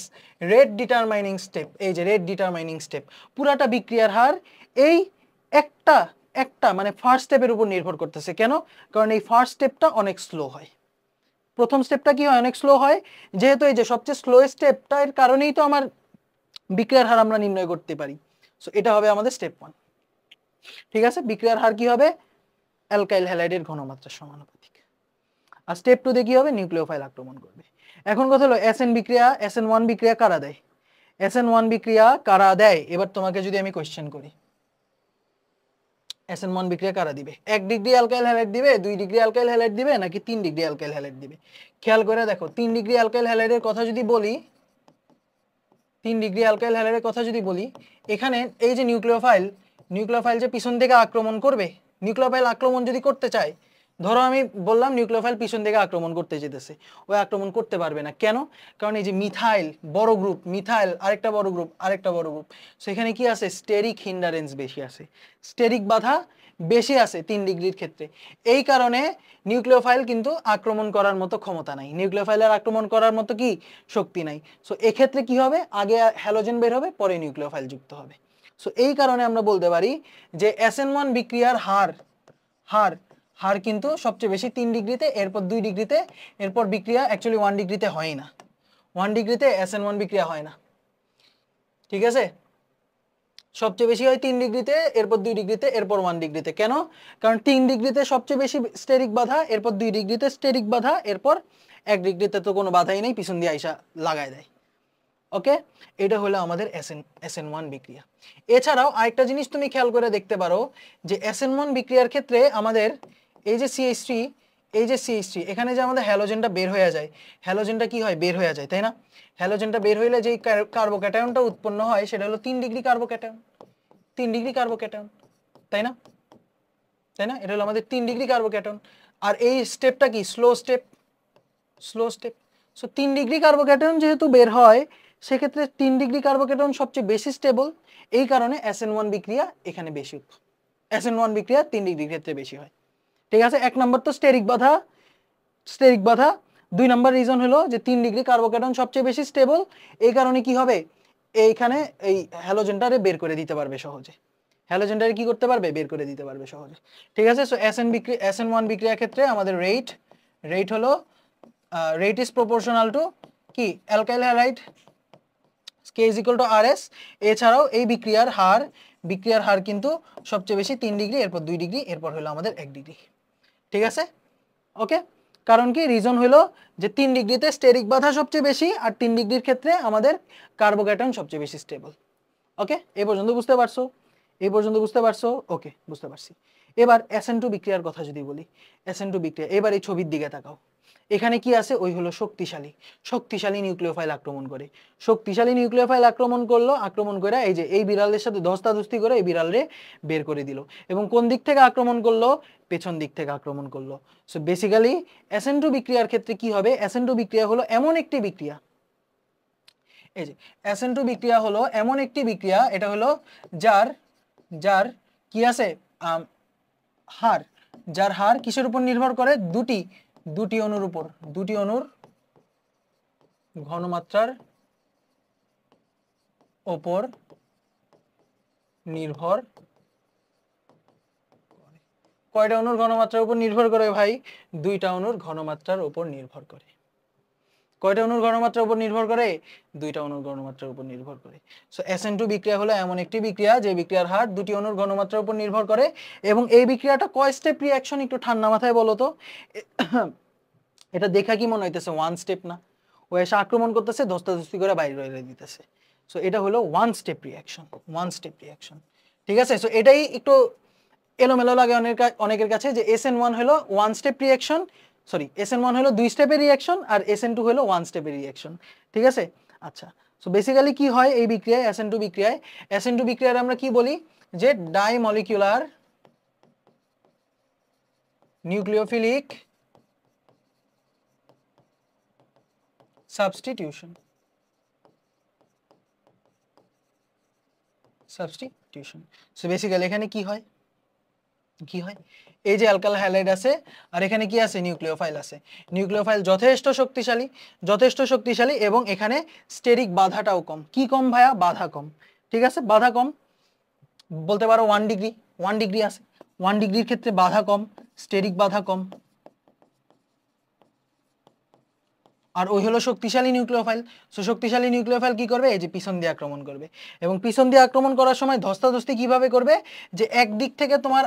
রেট ডিটারমাইনিং স্টেপ। এই যে রেট ডিটারমাইনিং স্টেপ, পুরাটা বিক্রিয়ার হার এই একটা মানে ফার্স্ট স্টেপের উপর নির্ভর করতেছে। কেন? কারণ এই ফার্স্ট স্টেপটা অনেক স্লো হয়। প্রথম স্টেপটা কি হয়? অনেক স্লো হয়। যেহেতু এই যে সবচেয়ে স্লোয়েস্ট স্টেপটা, এর কারণেই তো আমার বিক্রিয়ার হার আমরা নির্ণয় করতে পারি। সো এটা হবে আমাদের স্টেপ 1। ঠিক আছে, বিক্রিয়ার হার কি হবে? অ্যালকাইল হ্যালাইডের ঘনমাত্রার সমানুপাতিক। আর স্টেপ 2 তে কি হবে? নিউক্লিওফাইল আক্রমণ করবে। এখন কথা হলো SN1 বিক্রিয়া কারা দেয়? SN1 বিক্রিয়া কারা দেয়? এবার তোমাকে যদি আমি কোশ্চেন করি, SN1 বিক্রিয়া কারা দিবে? 1 ডিগ্রি অ্যালকাইল হ্যালাইড দিবে, 2 ডিগ্রি অ্যালকাইল হ্যালাইড দিবে, নাকি 3 ডিগ্রি অ্যালকাইল হ্যালাইড দিবে? খেয়াল করে দেখো, 3 ডিগ্রি অ্যালকাইল হ্যালাইডের কথা যদি বলি, 3 ডিগ্রি অ্যালকাইল হ্যালাইডের কথা যদি বলি, এখানে এই যে নিউক্লিওফাইল যে পিছন থেকে আক্রমণ করবে, নিউক্লিওফাইল আক্রমণ যদি করতে চায়, ধরো আমি বললাম নিউক্লিওফাইল পিছন থেকে আক্রমণ করতে যেতেছে, ওই আক্রমণ করতে পারবে না। কেন? কারণ এই যে মিথাইল বড় গ্রুপ, মিথাইল আরেকটা বড় গ্রুপ, সেখানে কি আছে? স্টেরিক হিন্ডারেন্স বেশি আছে, স্টেরিক বাধা বেশি আছে 3 ডিগ্রির ক্ষেত্রে। এই কারণে নিউক্লিওফাইল কিন্তু আক্রমণ করার মতো ক্ষমতা নাই, নিউক্লিওফাইলের আক্রমণ করার মতো কি শক্তি নাই। সো এক্ষেত্রে কি হবে, আগে হ্যালোজেন বের হবে, পরে নিউক্লিওফাইল যুক্ত হবে। সো এই কারণে আমরা বলতে পারি যে SN1 বিক্রিয়ার হার হার হার কিন্তু সবচেয়ে বেশি 3 ডিগ্রিতে, এরপর 2 ডিগ্রিতে, এরপর বিক্রিয়া অ্যাকচুয়ালি 1 ডিগ্রিতে হয় না, 1 ডিগ্রিতে SN1 বিক্রিয়া হয় না, ঠিক আছে। সবচেয়ে বেশি হয় 3 ডিগ্রিতে, এরপর 2 ডিগ্রিতে, এরপর 1 ডিগ্রিতে। কেন? কারণ 3 ডিগ্রিতে সবচেয়ে বেশি স্টেরিক বাধা, এরপর 2 ডিগ্রিতে স্টেরিক বাধা, এরপর 1 ডিগ্রিতে তো কোনো বাধাই নেই, পিছন দিয়ে আইসা লাগায় দেয়। ওকে, এটা হলো আমাদের SN1 বিক্রিয়া। এছাড়াও আরেকটা জিনিস তুমি খেয়াল করে দেখতে পারো যে SN1 বিক্রিয়ার ক্ষেত্রে আমাদের এই যে CH3, এই যে CH3, এখানে যে আমাদের হ্যালোজেনটা বের হয়ে যায়, হ্যালোজেনটা কি হয়, বের হয়ে যায়, তাই না? হ্যালোজেনটা বের হইলে যেই কার্বোক্যাটায়নটা উৎপন্ন হয় সেটা হলো 3 ডিগ্রি কার্বোক্যাটায়ন, 3 ডিগ্রি কার্বোক্যাটায়ন, তাই না? তাই না? এটা হলো আমাদের 3 ডিগ্রি কার্বোক্যাটায়ন। আর এই স্টেপটা কি, slow step, slow step. So 3 degree carbocation যেহেতু বের হয়, সেক্ষেত্রে 3 ডিগ্রি কার্বোক্যাটায়ন সবচেয়ে বেশি স্টেবল, এই কারণে SN1 বিক্রিয়া এখানে বেশি, SN1 বিক্রিয়া 3 ডিগ্রির ক্ষেত্রে বেশি হয়, ঠিক আছে। এক নম্বর তো স্টেরিক বাধা, স্টেরিক বাধা। 2 নম্বর রিজন হলো যে 3 ডিগ্রি কার্বোক্যাটায়ন সবচেয়ে বেশি স্টেবল, এই কারণে কি হবে, এইখানে এই হ্যালোজেনটারে বের করে দিতে পারবে সহজে, হ্যালোজেনটারে কি করতে পারবে, বের করে দিতে পারবে সহজে, ঠিক আছে। সো SN1 বিক্রিয়ার ক্ষেত্রে আমাদের রেট হলো rate is proportional to কি, alkyl halide K is equal to RS। এছাড়াও এই বিক্রিয়ার হার কিন্তু সবচেয়ে বেশি 3 ডিগ্রি, এরপর 2 ডিগ্রি, এরপর হলো আমাদের 1 ডিগ্রি, ঠিক আছে। ওকে, কারণ কি, রিজন হলো যে 3 ডিগ্রিতে স্টেরিক বাধা সবচেয়ে বেশি, আর 3 ডিগ্রির ক্ষেত্রে আমাদের কার্বোক্যাটায়ন সবচেয়ে বেশি স্টেবল। ওকে, এই পর্যন্ত বুঝতে পারছো, এই পর্যন্ত বুঝতে পারছো? ওকে, বুঝতে পারছি। এবার SN2 বিক্রিয়ার কথা যদি বলি, SN2 বিক্রিয়া, এবার এই ছবির দিকে তাকাও, এখানে কি আছে, ওই হলো শক্তিশালী নিউক্লিওফাইল আক্রমণ করে, শক্তিশালী নিউক্লিওফাইল আক্রমণ করে এই যে এই বিড়ালের সাথে ধস্তাধস্তি করে এই বিড়ালরে বের করে দিল, এবং কোন দিক থেকে আক্রমণ করলো, পেছন দিক থেকে আক্রমণ করলো। সো বেসিক্যালি SN2 বিক্রিয়ার ক্ষেত্রে কি হবে, SN2 বিক্রিয়া হলো এমন একটি বিক্রিয়া, এই যে SN2 বিক্রিয়া হলো এমন একটি বিক্রিয়া, এটা হলো যার কি আছে, যার হার কিসের উপর নির্ভর করে, দুটি অণুর উপর, দুটি অণুর ঘনমাত্রার উপর নির্ভর করে। কয়টা অণুর ঘনমাত্রার উপর নির্ভর করে ভাই, 2টা অণুর ঘনমাত্রার উপর নির্ভর করে। কয়টা অণুর ঘনমাত্রার উপর নির্ভর করে, 2টা অণুর ঘনমাত্রার উপর নির্ভর করে। সো SN2 বিক্রিয়া হলো এমন একটি বিক্রিয়া যে বিক্রিয়ার হার 2টি অণুর ঘনমাত্রার উপর নির্ভর করে, এবং এই বিক্রিয়াটা কয় স্টেপ রিঅ্যাকশন, একটু ঠান্ডা মাথায় বলো তো। এটা দেখা কি মনে হইতেছে 1 স্টেপ না, ও এসে আক্রমণ করতেছে, ধস্তাধস্তি করে বাইরে রয়ে দিতেছে। সো এটা হলো 1 স্টেপ রিঅ্যাকশন, ঠিক আছে। সো এটাই একটু এলোমেলো লাগে অনেকের কাছে, যে SN1 হলো 1 স্টেপ রিঅ্যাকশন, সরি SN1 হলো 2 স্টেপের রিঅ্যাকশন, আর SN2 হলো 1 স্টেপের রিঅ্যাকশন, ঠিক আছে। আচ্ছা, সো বেসিক্যালি কি হয় এই বিক্রিয়ায়, SN2 বিক্রিয়ায় আমরা কি বলি, যে ডাইমলিকুলার নিউক্লিওফিলিক সাবস্টিটিউশন, সো বেসিক্যালি এখানে কি হয়, এই যে অ্যালকাইল হ্যালাইড আছে, আর এখানে কি আছে, নিউক্লিওফাইল আছে। নিউক্লিওফাইল যথেষ্ট শক্তিশালী, এবং এখানে স্টেরিক বাধাটাও কম। কি কম ভাইয়া, বাধা কম, ঠিক আছে, বাধা কম, বলতে পারো 1 ডিগ্রি আছে, 1 ডিগ্রির ক্ষেত্রে বাধা কম, স্টেরিক বাধা কম, আর ওই হলো শক্তিশালী নিউক্লিওফাইল। সো শক্তিশালী নিউক্লিওফাইল কি করবে, এই যে পিছন দিয়ে আক্রমণ করবে, এবং পিছন দিয়ে আক্রমণ করার সময় ধস্তাধস্তি কিভাবে করবে, যে একদিক থেকে তোমার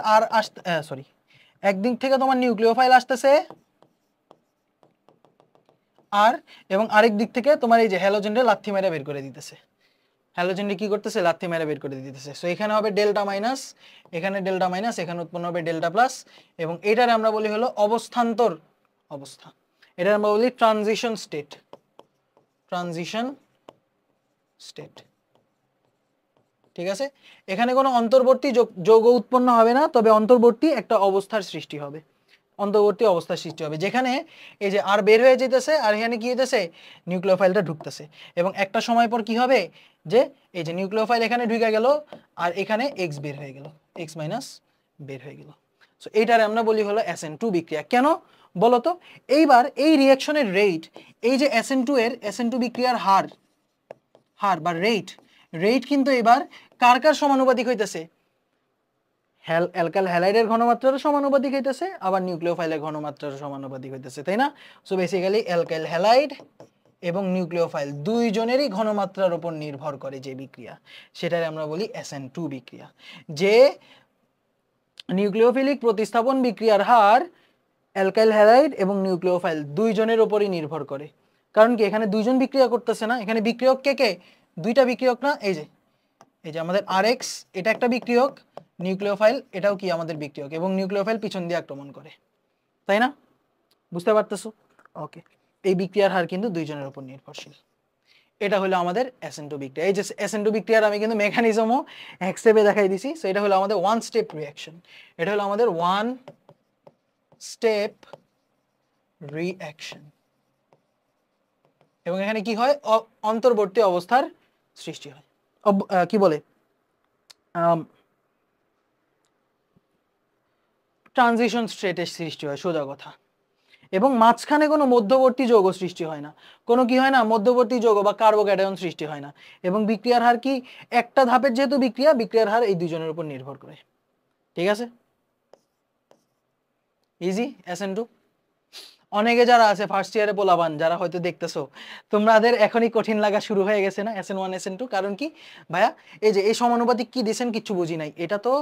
একদিক থেকে তোমার নিউক্লিওফাইল আসতেছে, এবং আরেক দিক থেকে তোমার এই যে হ্যালোজেনরে লাথি মেরে বের করে দিতেছে, হ্যালোজেনরে কি করতেছে, লাথি মেরে বের করে দিতেছে। সো এখানে হবে ডেল্টা মাইনাস, এখানে ডেল্টা মাইনাস, এখানে উৎপন্ন হবে ডেল্টা প্লাস, এবং এটার আমরা বলি হলো অবস্থান্তর অবস্থা, এটা আমরা বলি ট্রানজিশন স্টেট, ঠিক আছে। এখানে কোনো অন্তর্বর্তী যৌগ উৎপন্ন হবে না, তবে অন্তর্বর্তী একটা অবস্থার সৃষ্টি হবে, যেখানে এই যে আর বের হয়ে যেতেছে, আর এখানে কি হইতেছে, নিউক্লিওফাইলটা ঢুকতেছে, এবং একটা সময় পর কি হবে, যে এই যে নিউক্লিওফাইল এখানে ঢুকে গেল, আর এখানে এক্স বের হয়ে গেল, এক্স মাইনাস বের হয়ে গেল। সো এইটারে আমরা বলি হলো SN2 বিক্রিয়া। কেন বলো তো? এইবার এই রিঅ্যাকশনের রেট, এই যে SN2 বিক্রিয়ার হার বা রেট কিন্তু এবার কার কার সমানুপাতিক হইতেছে? অ্যালকাইল হ্যালাইডের ঘনমাত্রারও সমানুপাতিক হইতেছে, আবার নিউক্লিওফাইলের ঘনমাত্রারও সমানুপাতিক হইতেছে, তাই না? সো বেসিক্যালি অ্যালকাইল হ্যালাইড এবং নিউক্লিওফাইল দুইজনেরই ঘনমাত্রার উপর নির্ভর করে যে বিক্রিয়া, সেটারে আমরা বলি SN2 বিক্রিয়া। যে নিউক্লিওফিলিক প্রতিস্থাপন বিক্রিয়ার হার অ্যালকাইল হ্যালাইড এবং নিউক্লিওফাইল দুইজনের উপরই নির্ভর করে। কারণ কি, এখানে দুইজন বিক্রিয়া করতেছে না, এখানে বিক্রিয়ক কে? দুইটা বিক্রিয়ক না? এই যে আমাদের RX, এটা একটা বিক্রিয়ক, নিউক্লিওফাইল এটাও কি আমাদের বিক্রিয়ক, এবং নিউক্লিওফাইল পিছন দিয়ে আক্রমণ করে, তাই না? বুঝতে পারতেছো? ওকে, এই বিক্রিয়ার হার কিন্তু দুইজনের উপর নির্ভরশীল। এটা হলো আমাদের SN2 বিক্রিয়া। এই যে SN2 বিক্রিয়ার আমি কিন্তু মেকানিজমও এক স্টেপে দেখাই দিছি। সো এটা হলো আমাদের ওয়ান স্টেপ রিঅ্যাকশন, এটা হলো আমাদের ওয়ান স্টেপ রিঅ্যাকশন। এবং এখানে কি হয়? অন্তর্বর্তী অবস্থার সৃষ্টি হয়, কি বলে, ট্রানজিশন স্টেটের সৃষ্টি হয়, সোজা কথা। এবং মাঝখানে কোনো মধ্যবর্তী যৌগ সৃষ্টি হয় না, কোনো কি হয় না, মধ্যবর্তী যৌগ বা কার্বোক্যাটায়ন সৃষ্টি হয় না। এবং বিক্রিয়ার হার কি, একটা ধাপের যেহেতু বিক্রিয়ার হার এই দুজনের উপর নির্ভর করে। ঠিক আছে, ইজি SN2। অনেকে যারা আছে ফার্স্ট ইয়ারে পোলাবান, যারা হয়তো দেখতেছো, তোমাদের এখনই কঠিন লাগা শুরু হয়ে গেছে না SN1 SN2? কারণ কি ভাইয়া, এই যে এই সমানুপাতিক কি দিছেন কিচ্ছু বুঝি নাই, এটা তো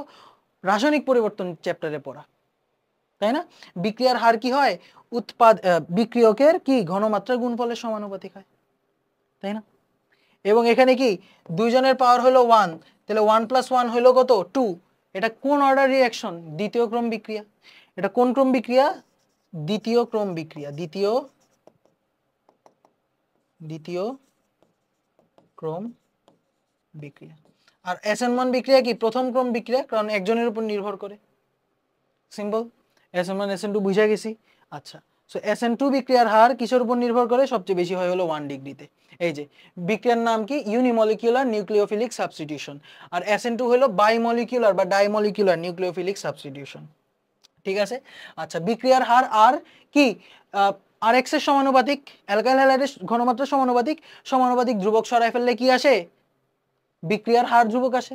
রাসায়নিক পরিবর্তন চ্যাপ্টারে পড়া, তাই না? বিক্রিয়ার হার কি হয়? বিক্রিয়কের কি ঘনমাত্রার গুণফলের সমানুপাতিক হয়, তাই না? এবং এখানে কি দুইজনের পাওয়ার হলো 1, তাহলে 1 + 1 হলো কত? 2। এটা কোন অর্ডার রিঅ্যাকশন? দ্বিতীয় ক্রম বিক্রিয়া। এটা কোন ক্রম বিক্রিয়া? দ্বিতীয় ক্রম বিক্রিয়া, দ্বিতীয় ক্রম বিক্রিয়া। আর SN1 বিক্রিয়া কি? প্রথম ক্রম বিক্রিয়া, কারণ একজনের উপর নির্ভর করে। সিম্পল, SN1 SN2 বুঝা গেছি। আচ্ছা, সো SN2 বিক্রিয়ার হার কিসের উপর নির্ভর করে? সবচেয়ে বেশি হয় হলো 1 ডিগ্রিতে। এই যে বিক্রিয়ার নাম কি? ইউনিমলিকুলার নিউক্লিওফিলিক সাবস্টিটিউশন। আর SN2 হলো বাইমলিকুলার বা ডাইমলিকুলার নিউক্লিওফিলিক সাবস্টিটিউশন। ঠিক আছে। আচ্ছা, বিক্রিয়ার হার আর কি RX এর সমানুপাতিক, অ্যালকাইল হ্যালাইডের ঘনমাত্রা সমানুপাতিক ধ্রুবক সরাই ফেললে কি আসে? বিক্রিয়ার হার ধ্রুবক আসে,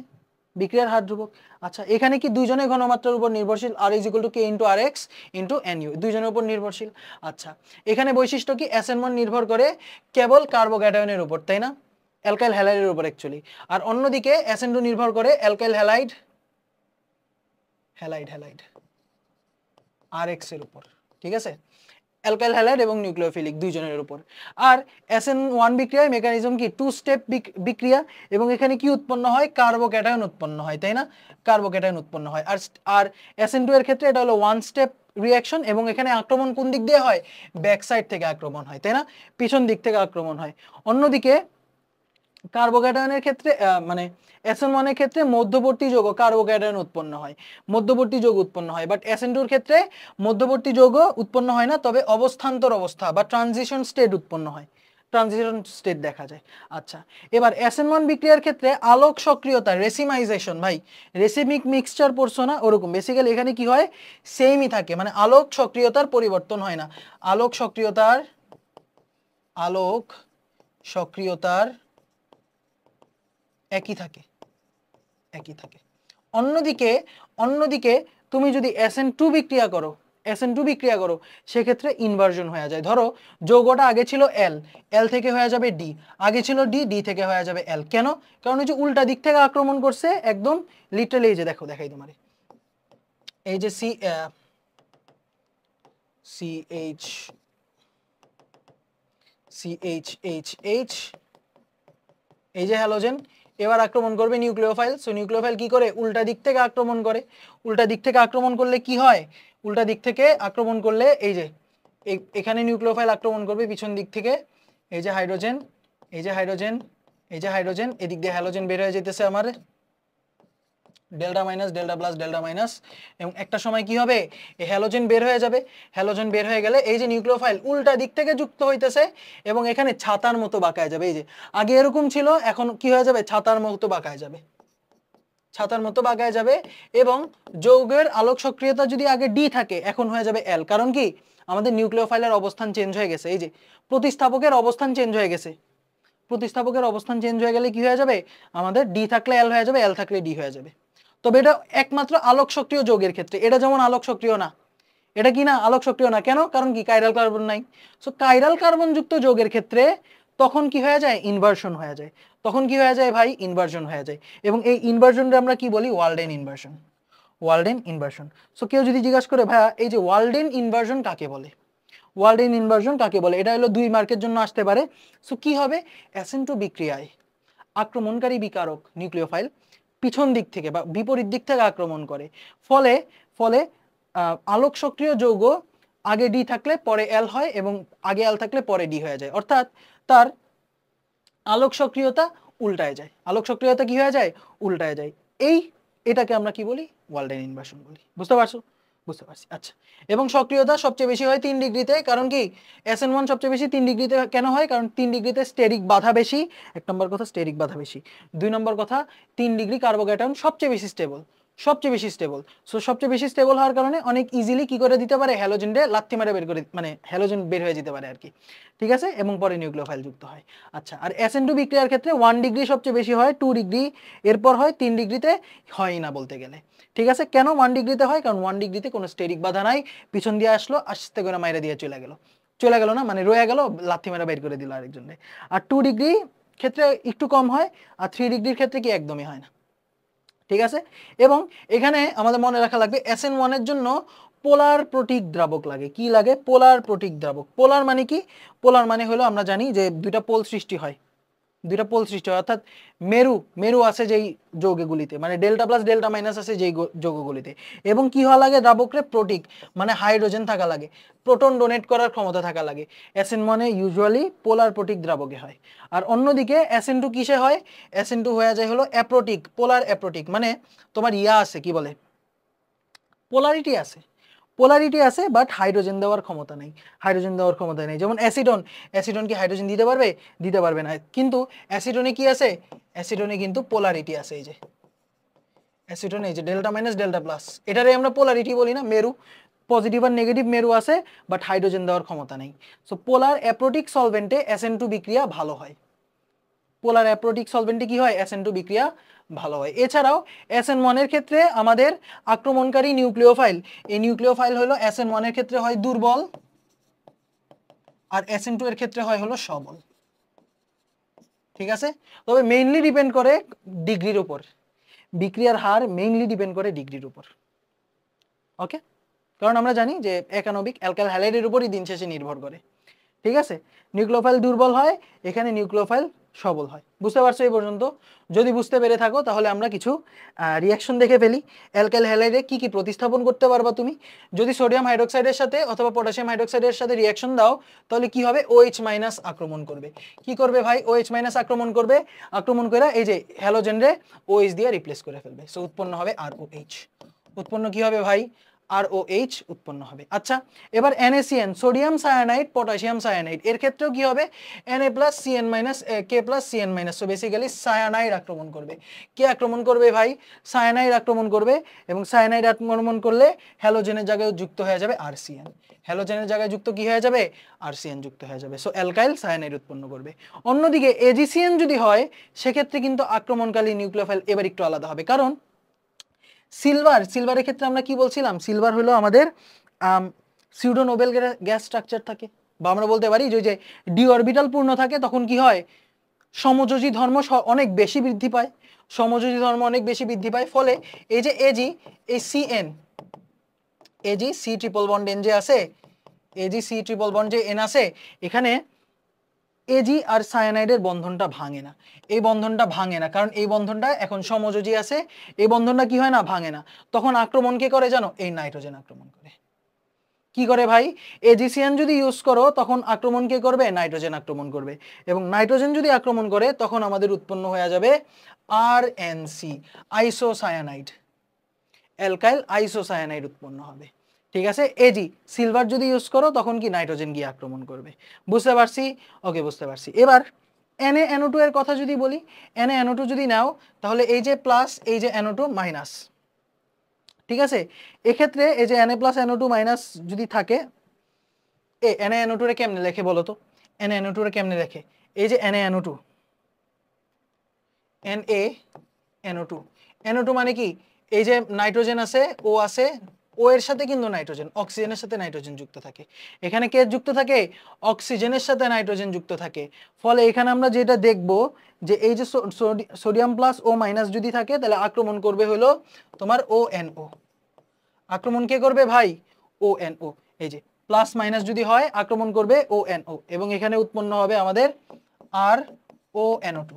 বিক্রিয়ার হার ধ্রুবক। আচ্ছা, এখানে কি দুইজনের ঘনমাত্রার উপর নির্ভরশীল, R = K × RX × NU, দুইজনের উপর নির্ভরশীল। আচ্ছা, এখানে বৈশিষ্ট্য কি? SN1 নির্ভর করে কেবল কার্বোক্যাটায়নের উপর, তাই না? অ্যালকাইল হ্যালাইডের উপর অ্যাকচুয়ালি। আর অন্যদিকে SN2 নির্ভর করে অ্যালকাইল হ্যালাইড RX এর উপর। ঠিক আছে, অ্যালকাইল হ্যালাইড এবং নিউক্লিওফিলিক দুইজনের উপর। আর SN1 বিক্রিয়ায় মেকানিজম কি? 2 স্টেপ বিক্রিয়া, এবং এখানে কি উৎপন্ন হয়? কার্বোক্যাটায়ন উৎপন্ন হয়, তাই না? কার্বোক্যাটায়ন উৎপন্ন হয়। আর SN2 এর ক্ষেত্রে এটা হলো 1 স্টেপ রিঅ্যাকশন, এবং এখানে আক্রমণ কোন দিক দিয়ে হয়? ব্যাক সাইড থেকে আক্রমণ হয়, তাই না? পিছন দিক থেকে আক্রমণ হয়। অন্যদিকে কার্বোক্যাটায়নের ক্ষেত্রে মানে SN1 এর ক্ষেত্রে মধ্যবর্তী যৌগ কার্বোক্যাটায়ন উৎপন্ন হয়, বাট SN2 এর ক্ষেত্রে মধ্যবর্তী যৌগ উৎপন্ন হয় না, তবে অবস্থান্তর অবস্থা বা ট্রানজিশন স্টেট উৎপন্ন হয়, ট্রানজিশন স্টেট দেখা যায়। আচ্ছা, এবার SN1 বিক্রিয়ার ক্ষেত্রে আলোক সক্রিয়তা, রেসিমাইজেশন, ভাই রেসিমিক মিক্সচার পড়ছো না? ওরকম বেসিক্যালি এখানে কি হয়? সেমই থাকে, মানে আলোক সক্রিয়তার পরিবর্তন হয় না, আলোক সক্রিয়তার একই থাকে। অন্যদিকে তুমি যদি SN2 বিক্রিয়া করো সেক্ষেত্রে ইনভার্জন হয়ে যায়। ধরো যৌগটা আগে ছিল L থেকে হয়ে যাবে D, আগে ছিল D থেকে হয়ে যাবে L। কেন? কারণ ওই যে উল্টা দিক থেকে আক্রমণ করছে, একদম লিটারালি। এই যে দেখাই তোমারে, এই যে CH এই যে হ্যালোজেন, এবার আক্রমণ করবে নিউক্লিওফাইল। সো নিউক্লিওফাইল কি করে? উল্টা দিক থেকে আক্রমণ করে। উল্টা দিক থেকে আক্রমণ করলে কি হয়? উল্টা দিক থেকে আক্রমণ করলে এই যে এখানে নিউক্লিওফাইল আক্রমণ করবে পিছন দিক থেকে। এই যে হাইড্রোজেন, এদিক দিয়ে হ্যালোজেন বের হয়ে যেতেছে আমার, ডেল্টা মাইনাস, এবং একটা সময় কি হবে? এই হ্যালোজেন বের হয়ে যাবে। হ্যালোজেন বের হয়ে গেলে এই যে নিউক্লিওফাইল উল্টা দিক থেকে যুক্ত হইতেছে, এবং এখানে ছাতার মতো বাঁকায় যাবে। এই যে আগে এরকম ছিল, এখন কি হয়ে যাবে? ছাতার মতো বাঁকায় যাবে। ছাতার মতো বাগায় যাবে এবং যৌগের আলোক সক্রিয়তা যদি আগে ডি থাকে এখন হয়ে যাবে এল। কারণ কি আমাদের নিউক্লিওফাইলের অবস্থান চেঞ্জ হয়ে গেছে, এই যে প্রতিস্থাপকের অবস্থান চেঞ্জ হয়ে গেছে। প্রতিস্থাপকের অবস্থান চেঞ্জ হয়ে গেলে কি হয়ে যাবে, আমাদের ডি থাকলে এল হয়ে যাবে, এল থাকলে ডি হয়ে যাবে। তবে এটা একমাত্র আলোক সক্রিয় যৌগের ক্ষেত্রে, এটা যেমন আলোক সক্রিয় না, এটা কি না আলোক সক্রিয় না, কেন? কারণ কি কাইরাল কার্বন নাই। সো কাইরাল কার্বন যুক্ত যৌগের ক্ষেত্রে তখন কি হয়ে যায়, ইনভার্সন হয়ে যায়। তখন কি হয়ে যায় ভাই, ইনভার্সন হয়ে যায়। এবং এই ইনভার্সনটা আমরা কি বলি, Walden inversion. Walden inversion. So কেউ যদি জিজ্ঞাসা করে ভাইয়া এই যে ওয়ালডেন ইনভার্সন কাকে বলে, ওয়ালডেন ইনভার্সন কাকে বলে, এটা হলো 2 মার্কের জন্য আসতে পারে। সো কি হবে, SN2 বিক্রিয়ায় আক্রমণকারী বিকারক নিউক্লিওফাইল পিছন দিক থেকে বা বিপরীত দিক থেকে আক্রমণ করে, ফলে ফলে আলোক সক্রিয় যৌগ আগে ডি থাকলে পরে এল হয় এবং আগে এল থাকলে পরে ডি হয়ে যায়। অর্থাৎ তার আলোক সক্রিয়তা উল্টায় যায়। আলোক সক্রিয়তা কি হয়ে যায়, উল্টায় যায়। এটাকে আমরা কি বলি, ওয়ালডেন ইনভার্সন বলি। বুঝতে পারছো? বুঝতে পারছি। আচ্ছা, এবং সক্রিয়তা সবচেয়ে বেশি হয় 3 ডিগ্রিতে। কারণ কি SN1 সবচেয়ে বেশি 3 ডিগ্রিতে কেন হয়, কারণ 3 ডিগ্রিতে স্টেরিক বাধা বেশি। 1 নম্বর কথা স্টেরিক বাধা বেশি। 2 নম্বর কথা 3 ডিগ্রি কার্বোক্যাটায়ন সবচেয়ে বেশি স্টেবল, সবচেয়ে বেশি স্টেবল। সো সবচেয়ে বেশি স্টেবল হওয়ার কারণে অনেক ইজিলি কি করে দিতে পারে, হ্যালোজেনকে লাথি মারে বের করে, মানে হ্যালোজেন বের হয়ে যেতে পারে আর কি। ঠিক আছে, এবং পরে নিউক্লিওফাইল যুক্ত হয়। আচ্ছা, আর SN2 বিক্রিয়ার ক্ষেত্রে 1 ডিগ্রি সবচেয়ে বেশি হয়, 2 ডিগ্রি এরপর হয়, 3 ডিগ্রিতে হয় না বলতে গেলে। ঠিক আছে, কেন 1 ডিগ্রিতে হয়, কারণ 1 ডিগ্রিতে কোনো স্টেরিক বাধা নাই, পিছন দিয়ে আসলো, আস্তে করে মাইরা দিয়ে চলে গেল না, মানে রয়ে গেল, লাথি মারা বের করে দিল আরেকজনে। আর 2 ডিগ্রি ক্ষেত্রে একটু কম হয়, আর 3 ডিগ্রির ক্ষেত্রে কি একদমই হয় না। ঠিক আছে, এবং এখানে আমাদের মনে রাখা লাগবে SN1 এর জন্য পোলার প্রতীক দ্রাবক লাগে। কি লাগে, পোলার প্রতীক দ্রাবক। পোলার মানে কি, পোলার মানে হলো আমরা জানি যে দুইটা পোল সৃষ্টি হয়, দুইটা পোল সৃষ্টি হয়, অর্থাৎ মেরু মেরু আছে যেই যৌগগুলিতে, মানে ডেল্টা প্লাস ডেল্টা মাইনাস আছে যেই যৌগগুলিতে। এবং কি হওয়া লাগে দ্রাবকরে, প্রতীক মানে হাইড্রোজেন থাকা লাগে, প্রোটন ডোনেট করার ক্ষমতা থাকা লাগে। SN1 ইউজুয়ালি পোলার প্রতীক দ্রাবকে হয়। আর অন্যদিকে SN2 কিসে হয়, SN2 হয়ে যায় হলো অ্যাপ্রোটিক, পোলার অ্যাপ্রোটিক, মানে তোমার ইয়া আছে, কি বলে, পোলারিটি আছে, পোলারিটি আছে, বাট হাইড্রোজেন দেওয়ার ক্ষমতা নেই, হাইড্রোজেন দেওয়ার ক্ষমতা নেই। যেমন অ্যাসিডন, অ্যাসিডন কি হাইড্রোজেন দিতে পারবে, দিতে পারবে না। কিন্তু অ্যাসিডনে কি আছে, অ্যাসিডনে কিন্তু পোলারিটি আছে, এই যে অ্যাসিডনে এই যে ডেল্টা মাইনাস ডেল্টা প্লাস, এটারে আমরা পোলারিটি বলি না, মেরু, পজিটিভ আর নেগেটিভ মেরু আছে, বাট হাইড্রোজেন দেওয়ার ক্ষমতা নেই। সো পোলার অ্যাপ্রোটিক সলভেন্টে SN2 বিক্রিয়া ভালো হয়, পোলার অ্যাপ্রোটিক সলভেন্টে কি হয়, SN2 বিক্রিয়া ভালো হয়। এছাড়াও SN1 এর ক্ষেত্রে আমাদের আক্রমণকারী নিউক্লিওফাইল, এই নিউক্লিওফাইল হলো SN1 এর ক্ষেত্রে হয় দুর্বল, আর SN2 এর ক্ষেত্রে হয় হলো সবল। ঠিক আছে, তবে মেইনলি ডিপেন্ড করে ডিগ্রির উপর, বিক্রিয়ার হার মেইনলি ডিপেন্ড করে ডিগ্রির উপর। ওকে, কারণ আমরা জানি যে একানবিক অ্যালকাইল হ্যালাইডের উপরই দিন শেষে নির্ভর করে। ঠিক আছে, নিউক্লিওফাইল দুর্বল হয়, এখানে নিউক্লিওফাইল সবল হয়। বুঝতে পারছো এই পর্যন্ত? যদি বুঝতে পেরে থাকো তাহলে আমরা কিছু রিয়াকশন দেখে ফেলি। অ্যালকাইল হ্যালাইডে কি কি প্রতিস্থাপন করতে পারবা তুমি? যদি সোডিয়াম হাইড্রোক্সাইডের সাথে অথবা পটাশিয়াম হাইড্রোক্সাইডের সাথে রিয়াকশন দাও, তাহলে কি হবে, OH মাইনাস আক্রমণ করবে। কি করবে ভাই, OH মাইনাস আক্রমণ করবে, আক্রমণ করে এই যে হ্যালোজেনরে OH দিয়ে রিপ্লেস করে ফেলবে। সো উৎপন্ন হবে ROH, উৎপন্ন কি হবে ভাই, ROH উৎপন্ন হবে। আচ্ছা, এবার NaCN, sodium cyanide potassium cyanide, এর ক্ষেত্রেও কি হবে, Na+CN K+CN-, so basically cyanide আক্রমণ করবে। কে আক্রমণ করবে ভাই, সায়ানাইড আক্রমণ করবে, এবং সায়ানাইড আক্রমণ করলে হ্যালোজেনের জায়গায় যুক্ত হয়ে যাবে RCN, হ্যালোজেনের জায়গায় যুক্ত কি হয়ে যাবে, RCN যুক্ত হয়ে যাবে। সো অ্যালকাইল সায়ানাইড উৎপন্ন করবে। অন্যদিকে AgCN যদি হয়, সেক্ষেত্রে কিন্তু আক্রমণকারী নিউক্লিওফাইল এবার একটু আলাদা হবে। কারণ সিলভারের ক্ষেত্রে আমরা কি বলছিলাম, সিলভার হলো আমাদের সিউডো নোবেল গ্যাস স্ট্রাকচার থাকে, বা আমরা বলতে পারি যে ডি অরবিটাল পূর্ণ থাকে, তখন কি হয়, সমযোজী ধর্ম অনেক বেশি বৃদ্ধি পায়, সমযোজী ধর্ম অনেক বেশি বৃদ্ধি পায়। ফলে এই যে এজি, এই CN, Ag C triple bond N যে আছে, এজি সি ট্রিপল বন্ড যে এন আছে, এখানে এজি আর সায়ানাইডের বন্ধনটা ভাঙে না, এই বন্ধনটা ভাঙে না, কারণ এই বন্ধনটা এখন সমযোজী আছে, এই বন্ধনটা কি হয় না, ভাঙে না। তখন আক্রমণ কে করে জানো, এই নাইট্রোজেন আক্রমণ করে। কি করে ভাই, AgCN যদি ইউজ করো তখন আক্রমণ কে করবে, নাইট্রোজেন আক্রমণ করবে, এবং নাইট্রোজেন যদি আক্রমণ করে তখন আমাদের উৎপন্ন হয়ে যাবে RNC, আইসোসায়ানাইড, অ্যালকাইল আইসোসায়ানাইড উৎপন্ন হবে। ঠিক আছে, এজি সিলভার যদি ইউজ করো তখন কি নাইট্রোজেন গিয়ে আক্রমণ করবে। বুঝতে পারছি? ওকে, বুঝতে পারছি। এবার NaNO2 এর কথা যদি বলি, NaNO2 যদি নাও তাহলে এই যে প্লাস, এই যে NO2 মাইনাস, ঠিক আছে। এক্ষেত্রে এই যে Na প্লাস NO2 মাইনাস যদি থাকে, NaNO2 রে কেমনে লেখে বলো তো? NaNO2 রে কেমনে লেখে? এই যে NaNO2, NaNO2, NO2 মানে কি? এই যে নাইট্রোজেন আছে, ও আছে, ও এর সাথে কিন্তু নাইট্রোজেন, অক্সিজেনের সাথে নাইট্রোজেন যুক্ত থাকে। এখানে কে যুক্ত থাকে? অক্সিজেনের সাথে নাইট্রোজেন যুক্ত থাকে। ফলে এখানে আমরা যেটা দেখব যে এই যে সোডিয়াম প্লাস ও মাইনাস যদি থাকে তাহলে আক্রমণ করবে হলো তোমার ONO। আক্রমণ কে করবে ভাই? ONO। এই যে প্লাস মাইনাস যদি হয় আক্রমণ করবে ONO, এবং এখানে উৎপন্ন হবে আমাদের RONO2,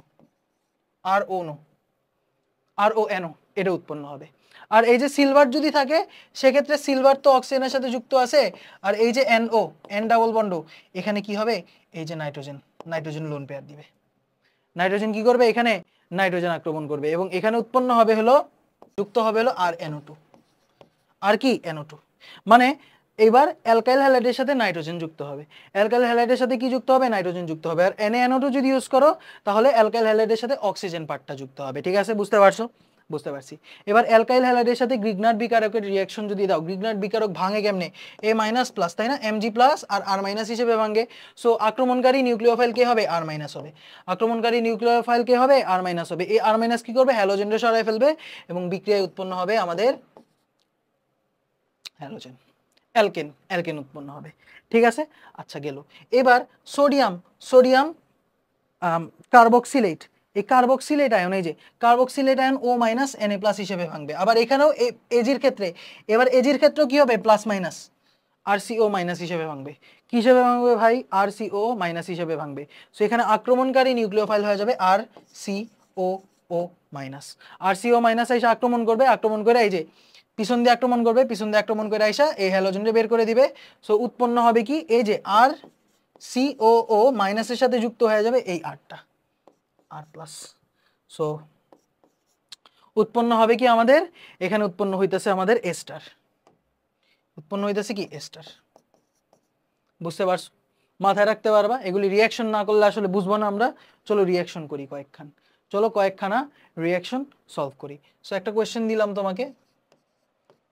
RONO এটা উৎপন্ন হবে। আর এই যে সিলভার যদি থাকে সেক্ষেত্রে সিলভার তো অক্সিজেনের সাথে যুক্ত আছে, আর এই যে NO, N ডাবল বন্ড, এখানে কি হবে? এই যে নাইট্রোজেন লোন পেয়ার দিবে। নাইট্রোজেন কি করবে? এখানে নাইট্রোজেন আক্রমণ করবে, এবং এখানে উৎপন্ন হবে হলো, যুক্ত হবে হলো RNO2, আর কি NO2। মানে এবার অ্যালকাইল হ্যালাইডের সাথে নাইট্রোজেন যুক্ত হবে, অ্যালকাইল হ্যালাইডের সাথে কি যুক্ত হবে? নাইট্রোজেন যুক্ত হবে। আর NaNO2 যদি ইউজ করো তাহলে অ্যালকাইল হ্যালাইডের সাথে অক্সিজেন পার্টটা যুক্ত হবে। ঠিক আছে, বুঝতে পারছো? বুঝতে পারছি। এবার অ্যালকাইল হ্যালাইডের সাথে গ্রিগনার্ড বিকারকের রিঅ্যাকশন যদি দাও, গ্রিগনার্ড বিকারক ভাঙে কেমনে? A মাইনাস প্লাস, তাই না? Mg প্লাস আর R মাইনাস হিসেবে ভাঙে। সো আক্রমণকারী নিউক্লিওফাইল কে হবে? R মাইনাস হবে। আক্রমণকারী নিউক্লিওফাইল কে হবে? R মাইনাস হবে। এই R মাইনাস কি করবে? হ্যালোজেনকে সরায় ফেলবে, এবং বিক্রিয়ায় উৎপন্ন হবে আমাদের হ্যালোজেন, অ্যালকেন উৎপন্ন হবে। ঠিক আছে, আচ্ছা গেল। এবার সোডিয়াম কার্বক্সিলেট, এই কার্বক্সিলেট আয়ন, এই যে carboxylate ion O minus Na plus হিসেবে ভাঙবে। আবার এখানেও এজির ক্ষেত্রে, এবার এজির ক্ষেত্রেও কি হবে? প্লাস মাইনাস RCO মাইনাস হিসেবে ভাঙবে। কি হিসেবে ভাঙবে ভাই? RCO মাইনাস হিসেবে ভাঙবে। সো এখানে আক্রমণকারী নিউক্লিওফাইল হয়ে যাবে RCOO মাইনাস। RCO মাইনাস এসে আক্রমণ করবে, আক্রমণ করে এই যে পিছন দিয়ে আক্রমণ করবে, পিছন দিয়ে আক্রমণ করে আইসা এই হ্যালোজেনকে বের করে দিবে। সো উৎপন্ন হবে কি? এই যে RCOO মাইনাসের সাথে যুক্ত হয়ে যাবে এই আরটা, R প্লাস। সো উৎপন্ন হবে কি আমাদের? এখানে উৎপন্ন হইতেছে আমাদের এস্টার, উৎপন্ন হইতেছে কি? এস্টার। বুঝতে পারছো? মাথায় রাখতে পারবা, এগুলি রিয়াকশন না করলে আসলে বুঝবো না আমরা। চলো রিয়াকশন করি কয়েকখানা রিয়াকশন সলভ করি। সো একটা কোয়েশ্চেন দিলাম তোমাকে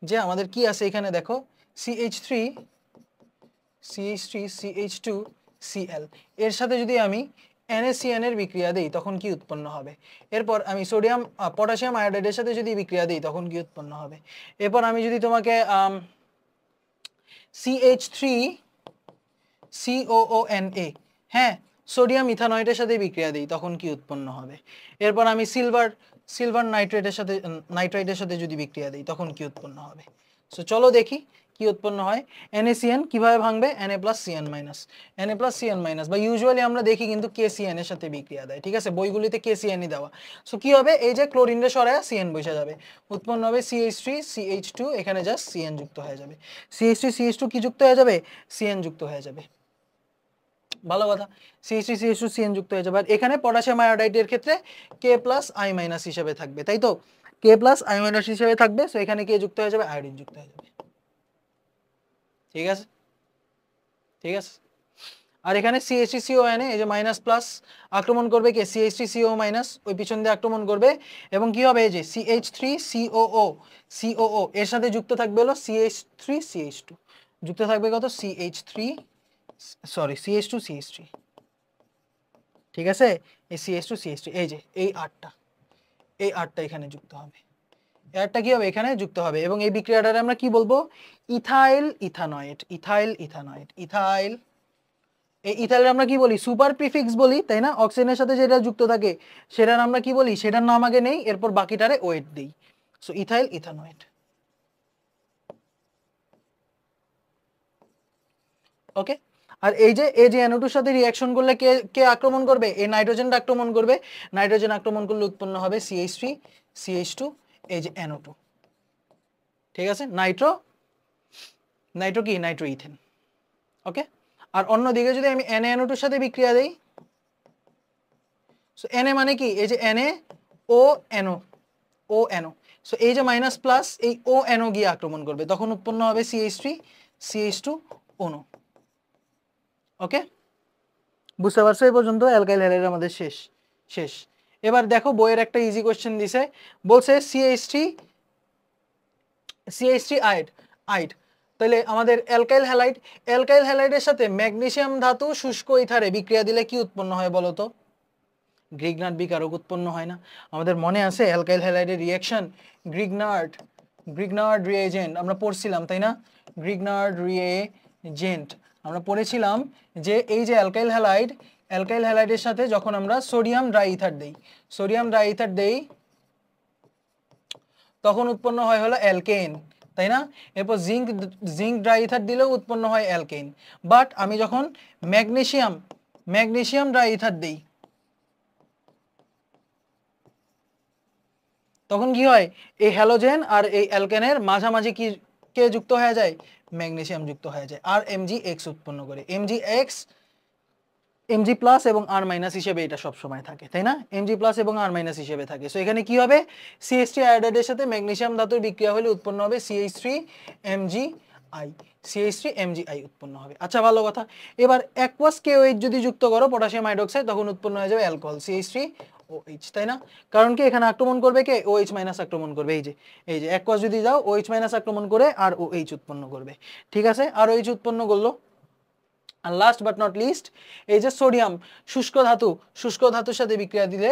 যে আমাদের কি আছে এখানে, দেখো CH3 CH2 Cl এর সাথে যদি আমি NaCN এর বিক্রিয়া দেই তখন কি উৎপন্ন হবে? এরপর আমি পটাশিয়াম আয়োডাইডের সাথে যদি বিক্রিয়া দেই তখন কি উৎপন্ন হবে? এরপর আমি যদি তোমাকে CH3 COONA, হ্যাঁ, সোডিয়াম ইথানয়েটের সাথে বিক্রিয়া দিই তখন কি উৎপন্ন হবে? এরপর আমি সিলভার নাইট্রাইটের সাথে যদি বিক্রিয়া দিই তখন কি উৎপন্ন হবে? সো চলো দেখি কি উৎপন্ন হয়। NaCN কিভাবে ভাঙবে? Na প্লাস CN মাইনাস, বা ইউজুয়ালি আমরা দেখি কিন্তু KCN এর সাথে বিক্রিয়া দেয়। ঠিক আছে, বইগুলিতে KCN দেওয়া। সো কি হবে? এই যে ক্লোরিন রে সরায়া CN বসে যাবে, উৎপন্ন হবে CH3 CH2, এখানে জাস্ট CN যুক্ত হয়ে যাবে। CH3 CH2 কি যুক্ত হয়ে যাবে? CN যুক্ত হয়ে যাবে। ভালো কথা, CH3 CH2 CN যুক্ত হয়ে যাবে। আর এখানে পটাশিয়াম আয়োডাইডের ক্ষেত্রে K প্লাস I মাইনাস হিসেবে থাকবে, তাই তো? K প্লাস I মাইনাস হিসেবে থাকবে। সো এখানে কে যুক্ত হয়ে যাবে? আয়োডিন যুক্ত হয়ে যাবে। ঠিক আছে, ঠিক আছে। আর এখানে CH3CONA, এই যে মাইনাস প্লাস আক্রমণ করবে কে? CH3CO মাইনাস, ওই পিছন দিয়ে আক্রমণ করবে, এবং কি হবে? এই যে CH3COO এর সাথে যুক্ত থাকবে হলো CH3CH2, যুক্ত থাকবে কত? CH2CH3। ঠিক আছে, এই CH2CH3, এই যে এই আটটা এখানে যুক্ত হবে। এরটা কি হবে? এখানে যুক্ত হবে, এবং এই বিক্রিয়াটারে আমরা কি বলবো? ইথাইল ইথানয়েড। এই ইথাইলের আমরা কি বলি? সুপার প্রিফিক্স বলি, তাই না? অক্সিজেনের সাথে যেটা যুক্ত থাকে সেটার আমরা কি বলি? সেটার নাম আগে নেই, এরপর বাকিটারে ওয়েট দিই। So ethyl ethanoate. ওকে। আর এই যে NO2 সাথে রিঅ্যাকশন করলে কে কে আক্রমণ করবে? এই নাইট্রোজেনটা আক্রমণ করবে। নাইট্রোজেন আক্রমণ করলে উৎপন্ন হবে CH3 CH2, এই যে NO2। ঠিক আছে, নাইট্রো কি? Nitro ethane. ওকে। আর অন্যদিকে যদি আমি NaNO2 এর সাথে বিক্রিয়া দেই, সো Na মানে কি? এই যে NaONO, সো এই যে মাইনাস প্লাস এই ONO গিয়ে আক্রমণ করবে, তখন উৎপন্ন হবে CH3 CH2 ONO। ওকে, বুঝতে পারছো? এই পর্যন্ত অ্যালকাইল হ্যালাইড আমাদের শেষ শেষ। এবার দেখো বইয়ের একটা ইজি কোশ্চেন দিছে, বলছে CH3 আইড। তাহলে আমাদের অ্যালকাইল হ্যালাইডের সাথে ম্যাগনেসিয়াম ধাতু শুষ্ক ইথারে বিক্রিয়া দিলে কি উৎপন্ন হয় বলো তো? গ্রিগনার্ড বিকারক উৎপন্ন হয় না? আমাদের মনে আছে অ্যালকাইল হ্যালাইডের রিঅ্যাকশন গ্রিগনার্ড রিএজেন্ট আমরা পড়ছিলাম, তাই না? গ্রিগনার্ড রিএজেন্ট আমরা পড়েছিলাম যে এই যে অ্যালকাইল হ্যালাইডের সাথে যখন আমরা সোডিয়াম ড্রাই ইথার দেই তখন উৎপন্ন হয় হলো অ্যালকেন, তাই না? এরপর জিঙ্ক ড্রাই ইথার দিলেও উৎপন্ন হয় অ্যালকেন। বাট আমি যখন ম্যাগনেসিয়াম ড্রাই ইথার দিই তখন কি হয়? এই হ্যালোজেন আর এই অ্যালকেনের মাঝামাঝি কি কে যুক্ত হয়ে যায়? ম্যাগনেসিয়াম যুক্ত হয়ে যায় আর MgX উৎপন্ন করে। Mg প্লাস এবং আর মাইনাস হিসেবে এটা সব সময় থাকে, তাই না? Mg প্লাস এবং আর মাইনাস হিসেবে থাকে। সো এখানে কি হবে? CH3 আয়োডাইডের সাথে ম্যাগনেসিয়াম ধাতুর বিক্রিয়া হলে উৎপন্ন হবে CH3Mgi উৎপন্ন হবে। আচ্ছা ভালো কথা। এবার অ্যাকুয়াস KOH যদি যুক্ত করো পটাশিয়াম হাইড্রোক্সাইড তখন উৎপন্ন হয়ে যাবে অ্যালকোহল CH3OH, তাই না? কারণ কি এখানে আক্রমণ করবে কে? OH মাইনাস আক্রমণ করবে। এই যে অ্যাকুয়াস যদি যাও OH মাইনাস আক্রমণ করে আর OH উৎপন্ন করবে, ঠিক আছে? আর OH উৎপন্ন করলো। আর লাস্ট বাট নট লিস্ট এই যে সোডিয়াম শুষ্ক ধাতুর সাথে বিক্রিয়া দিলে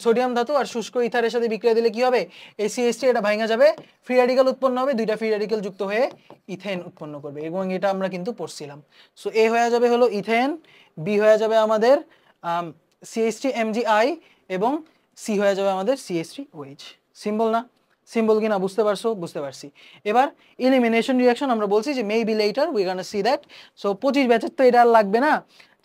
সোডিয়াম ধাতু আর শুষ্ক ইথারের সাথে বিক্রিয়া দিলে কি হবে? এই CH3 এটা ভাঙা যাবে, ফ্রি রেডিক্যাল উৎপন্ন হবে, দুইটা ফ্রি রেডিক্যাল যুক্ত হয়ে ইথেন উৎপন্ন করবে এবং এটা আমরা কিন্তু পড়ছিলাম। সো এ হয়ে যাবে হলো ইথেন, বি হয়ে যাবে আমাদের CH3MgI এবং সি হয়ে যাবে আমাদের CH3OH। সিম্বল না? সিম্বল কিনা বুঝতে পারছো? বুঝতে পারছি। এবার এলিমিনেশন রিঅ্যাকশন আমরা বলছি যে maybe letter we gonna see that. So 25 ব্যাচের তো এটা আর লাগবে না,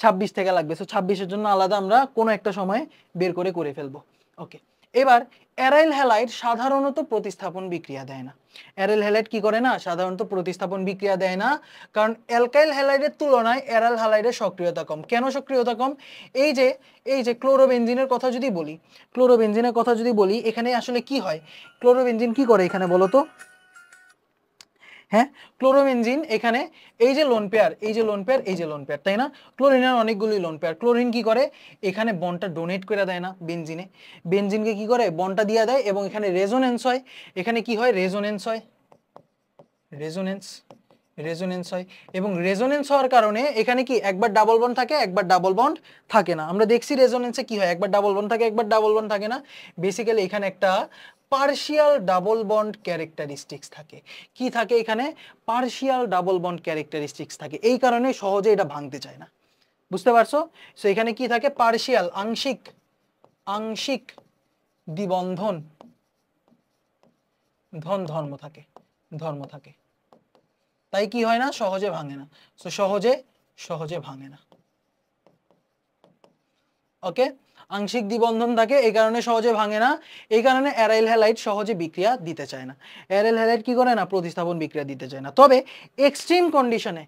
26 থেকে লাগবে। সো 26-এর জন্য আলাদা আমরা কোনো একটা সময় বের করে ফেলবো। ওকে, এবার অ্যারাইল হ্যালাইড সাধারণত প্রতিস্থাপন বিক্রিয়া দেয় না। অ্যারাইল হ্যালাইড কি করে না? সাধারণত প্রতিস্থাপন বিক্রিয়া দেয় না, কারণ অ্যালকাইল হ্যালাইডের তুলনায় অ্যারাইল হ্যালাইডের সক্রিয়তা কম। কেন সক্রিয়তা কম? এই যে ক্লোরোবেনজিনের কথা যদি বলি এখানে আসলে কি হয়? ক্লোরোবেনজিন কি করে এখানে বলো তো? হ্যাঁ, ক্লোরোবেনজিন এখানে এই যে লোন পেয়ার, তাই না? ক্লোরিনের অনেকগুলি লোন পেয়ার। ক্লোরিন কি করে? এখানে বন্ডটা ডোনেট করে দেয় না বেনজিনকে কি করে? বন্ডটা দিয়ে দেয় এবং এখানে রেজোনেন্স হয়। এখানে কি হয়? রেজোনেন্স হয় এবং রেজোনেন্স হওয়ার কারণে এখানে কি একবার ডাবল বন্ড থাকে, একবার ডাবল বন্ড থাকে না। আমরা দেখছি রেজোনেন্সে কি হয়, একবার ডাবল বন্ড থাকে, একবার ডাবল বন্ড থাকে না। বেসিক্যালি এখানে একটা পার্শিয়াল ডাবল বন্ড ক্যারেক্টারিস্টিক্স থাকে। কি থাকে এখানে? পার্শিয়াল ডাবল বন্ড ক্যারেক্টারিস্টিক্স থাকে। এই কারণে সহজে এটা ভাঙতে চায় না। বুঝতে পারছো? সো এখানে কি থাকে? পার্শিয়াল আংশিক দ্বিবন্ধন ধর্ম থাকে। তাই কি হয় না? সহজে ভাঙে না। সো সহজে ভাঙে না। ওকে, আংশিক দ্বিবন্ধন থাকে, এই কারণে সহজে ভাঙে না। এই কারণে অ্যারাইল হ্যালাইড সহজে বিক্রিয়া দিতে চায় না। অ্যারাইল হ্যালাইড কি করে না? প্রতিস্থাপন বিক্রিয়া দিতে চায় না। তবে এক্সট্রিম কন্ডিশনে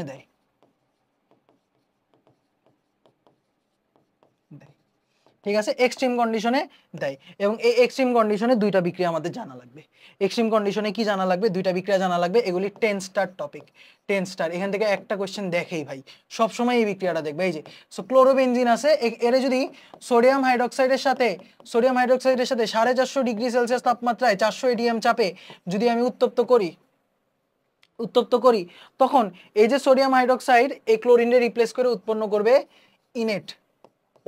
দেয়। ঠিক আছে, এক্সট্রিম কন্ডিশনে দেয় এবং এই এক্সট্রিম কন্ডিশনে দুইটা বিক্রিয়া আমাদের জানা লাগবে। এক্সট্রিম কন্ডিশনে কি জানা লাগবে? দুইটা বিক্রিয়া জানা লাগবে। এগুলি 10 স্টার টপিক, 10 স্টার। এখান থেকে একটা কোশ্চেন দেখেই ভাই, সব সময় এই বিক্রিয়াটা দেখবে। এই যে সো ক্লোরোবেনজিন আছে, এর যদি সোডিয়াম হাইড্রোক্সাইডের সাথে 450 ডিগ্রি সেলসিয়াস তাপমাত্রায় 400 ATM চাপে যদি আমি উত্তপ্ত করি তখন এই যে সোডিয়াম হাইড্রোক্সাইড এই ক্লোরিনে রিপ্লেস করে উৎপন্ন করবে ইনেট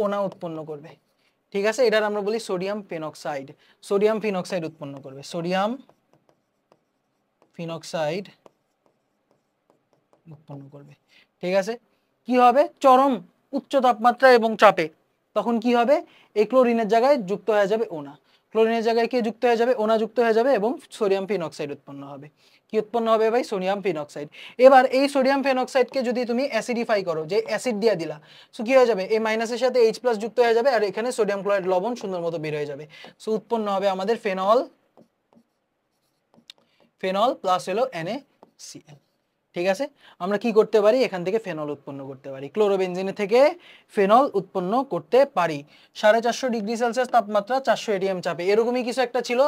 ওনা উৎপন্ন করবে। ঠিক আছে, এটার আমরা বলি সোডিয়াম ফিনক্সাইড উৎপন্ন করবে। ঠিক আছে, কি হবে? চরম উচ্চ তাপমাত্রা এবং চাপে তখন কি হবে? এই ক্লোরিনের জায়গায় যুক্ত হয়ে যাবে ওনা। ক্লোরিনের জায়গায় কি যুক্ত হয়ে যাবে? ওনা যুক্ত হয়ে যাবে এবং সোডিয়াম ফিনক্সাইড উৎপন্ন হবে। কি উৎপন্ন হবে ভাই? সোডিয়াম ফিনক্সাইড। এবার এই সোডিয়াম ফিনক্সাইডকে যদি তুমি অ্যাসিডিফাই করো, যে অ্যাসিড দিয়ে দিলা, সো কি হয়ে যাবে? এই মাইনাসের সাথে H+ যুক্ত হয়ে যাবে আর এখানে সোডিয়াম ক্লোরাইড লবণ সুন্দর মতো বের হয়ে যাবে। সো উৎপন্ন হবে আমাদের ফেনল প্লাস হলো NaCl। ঠিক আছে, আমরা কি করতে পারি, এখান থেকে ফেনল উৎপন্ন করতে পারি, ক্লোরোবেনজিনের থেকে ফেনল উৎপন্ন করতে পারি 450 ডিগ্রি সেলসিয়াস তাপমাত্রা 400 এটিএম চাপে, এরকমই কিছু একটা ছিল।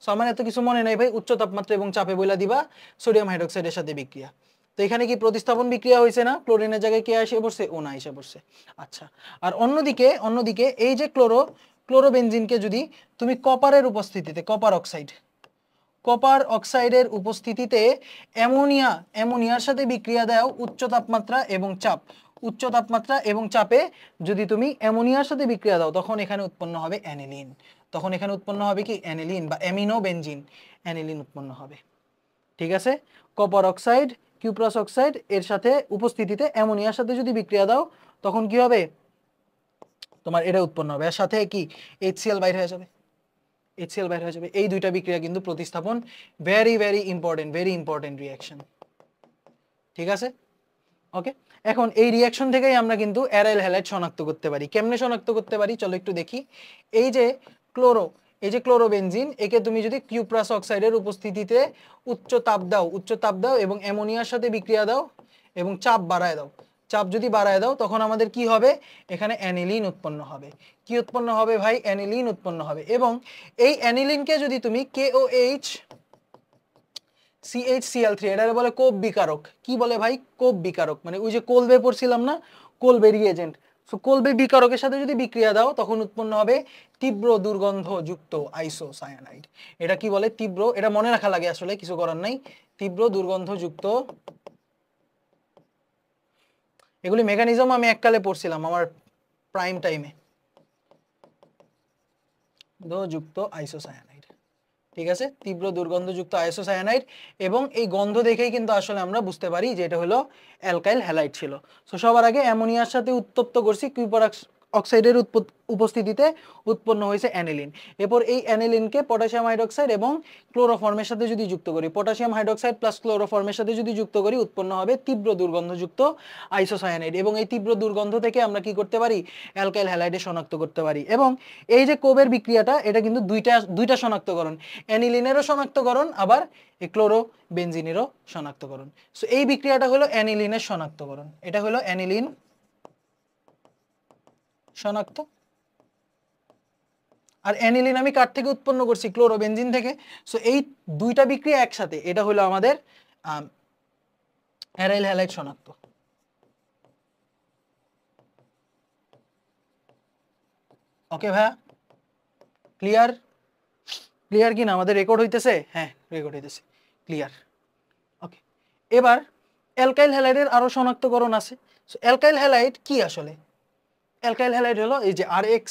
সো আমার এত কিছু মনে নাই ভাই, উচ্চ তাপমাত্রা এবং চাপে বইলা দিবা সোডিয়াম হাইড্রোক্সাইডের সাথে বিক্রিয়া। তো এখানে কি প্রতিস্থাপন বিক্রিয়া হয়েছে না, ক্লোরিনের জায়গায় কে এসে পড়ছে, ও না এসে পড়ছে। আচ্ছা, আর অন্যদিকে এই যে ক্লোরোবেনজিনকে যদি তুমি কপারের উপস্থিতিতে, কপার অক্সাইডের উপস্থিতিতে অ্যামোনিয়ার সাথে বিক্রিয়া দাও উচ্চ তাপমাত্রা এবং চাপে যদি তুমি অ্যামোনিয়ার সাথে বিক্রিয়া দাও, তখন এখানে উৎপন্ন হবে অ্যানিলিন। তখন এখানে উৎপন্ন হবে কি, অ্যানিলিন বা অ্যামিনোবেনজিন, অ্যানিলিন উৎপন্ন হবে। ঠিক আছে, কপার অক্সাইড, কিউপ্রাস অক্সাইড এর সাথে উপস্থিতিতে অ্যামোনিয়ার সাথে যদি বিক্রিয়া দাও, তখন কি হবে, তোমার এটা উৎপন্ন হবে, এর সাথে কি HCl বাইর হয়ে যাবে, এই দুইটা বিক্রিয়া কিন্তু প্রতিস্থাপন, ভেরি ইম্পর্টেন্ট রিঅ্যাকশন। ঠিক আছে, ওকে। এখন এই রিঅ্যাকশন থেকেই আমরা কিন্তু অ্যারাইল হ্যালাইড শনাক্ত করতে পারি। কেমনে শনাক্ত করতে পারি, চলো একটু দেখি। এই যে ক্লোরোবেনজিন, একে তুমি যদি কিউপ্রাস অক্সাইডের উপস্থিতিতে উচ্চ তাপ দাও এবং অ্যামোনিয়ার সাথে বিক্রিয়া দাও এবং চাপ যদি বাড়ায় দাও, তখন আমাদের কি হবে, এখানে অ্যানিলিন উৎপন্ন হবে। কি উৎপন্ন হবে ভাই, অ্যানিলিন উৎপন্ন হবে। এবং এই অ্যানিলিনকে যদি তুমি KOH CHCl3, এটারে বলে কোব বিকারক। কি বলে ভাই, কোব বিকারক, মানে ওই যে কোলবে পড়ছিলাম না, কোলবে রিএজেন্ট। সো কোলবে বিকারকের সাথে যদি বিক্রিয়া দাও, তখন উৎপন্ন হবে তীব্র দুর্গন্ধযুক্ত আইসোসায়ানাইড। এটা কি বলে, তীব্র, এটা মনে রাখা লাগে, আসলে কিছু করার নাই, তীব্র দুর্গন্ধযুক্ত। এগুলি মেকানিজম আমি এককালে পড়ছিলাম আমার প্রাইম টাইমে, যুক্ত আইসোসায়ানাইড। ঠিক আছে, তীব্র দুর্গন্ধযুক্ত আইসোসায়ানাইড। এবং এই গন্ধ দেখেই কিন্তু আসলে আমরা বুঝতে পারি যে এটা হলো অ্যালকাইল হ্যালাইড ছিল। সো সবার আগে অ্যামোনিয়ার সাথে উত্তপ্ত করছি, কিউপার অক্সাইডের উপস্থিতিতে উৎপন্ন হয়েছে অ্যানিলিন। এরপর এই অ্যানিলিনকে পটাশিয়াম হাইড্রোক্সাইড এবং ক্লোরোফর্মের সাথে যদি যুক্ত করি, পটাশিয়াম হাইড্রোক্সাইড প্লাস ক্লোরোফর্মের সাথে যদি যুক্ত করি, উৎপন্ন হবে তীব্র দুর্গন্ধযুক্ত আইসোসায়ানাইড। এবং এই তীব্র দুর্গন্ধ থেকে আমরা কি করতে পারি, অ্যালকাইল হ্যালাইডে শনাক্ত করতে পারি। এবং এই যে কোবের বিক্রিয়াটা, এটা কিন্তু দুইটা শনাক্তকরণ, অ্যানিলিনেরও শনাক্তকরণ, আবার এই ক্লোরোবেনজিনেরও শনাক্তকরণ। সো এই বিক্রিয়াটা হলো অ্যানিলিনের শনাক্তকরণ, এটা হলো অ্যানিলিন শনাক্ত। আর অ্যানিলিন আমি কার থেকে উৎপন্ন করছি, ক্লোরোবেনজিন থেকে। সো এই দুইটা বিক্রিয়া একসাথে, এটা হলো আমাদের অ্যারাইল হ্যালাইড শনাক্ত। ওকে ভাইয়া, ক্লিয়ার কি না, আমাদের রেকর্ড হইতেছে? হ্যাঁ, রেকর্ড হইতেছে, ক্লিয়ার। ওকে, এবার অ্যালকাইল হ্যালাইডের আরো শনাক্তকরণ আছে। সো অ্যালকাইল হ্যালাইড কি আসলে, অ্যালকাইল হ্যালাইড হলো এই যে RX।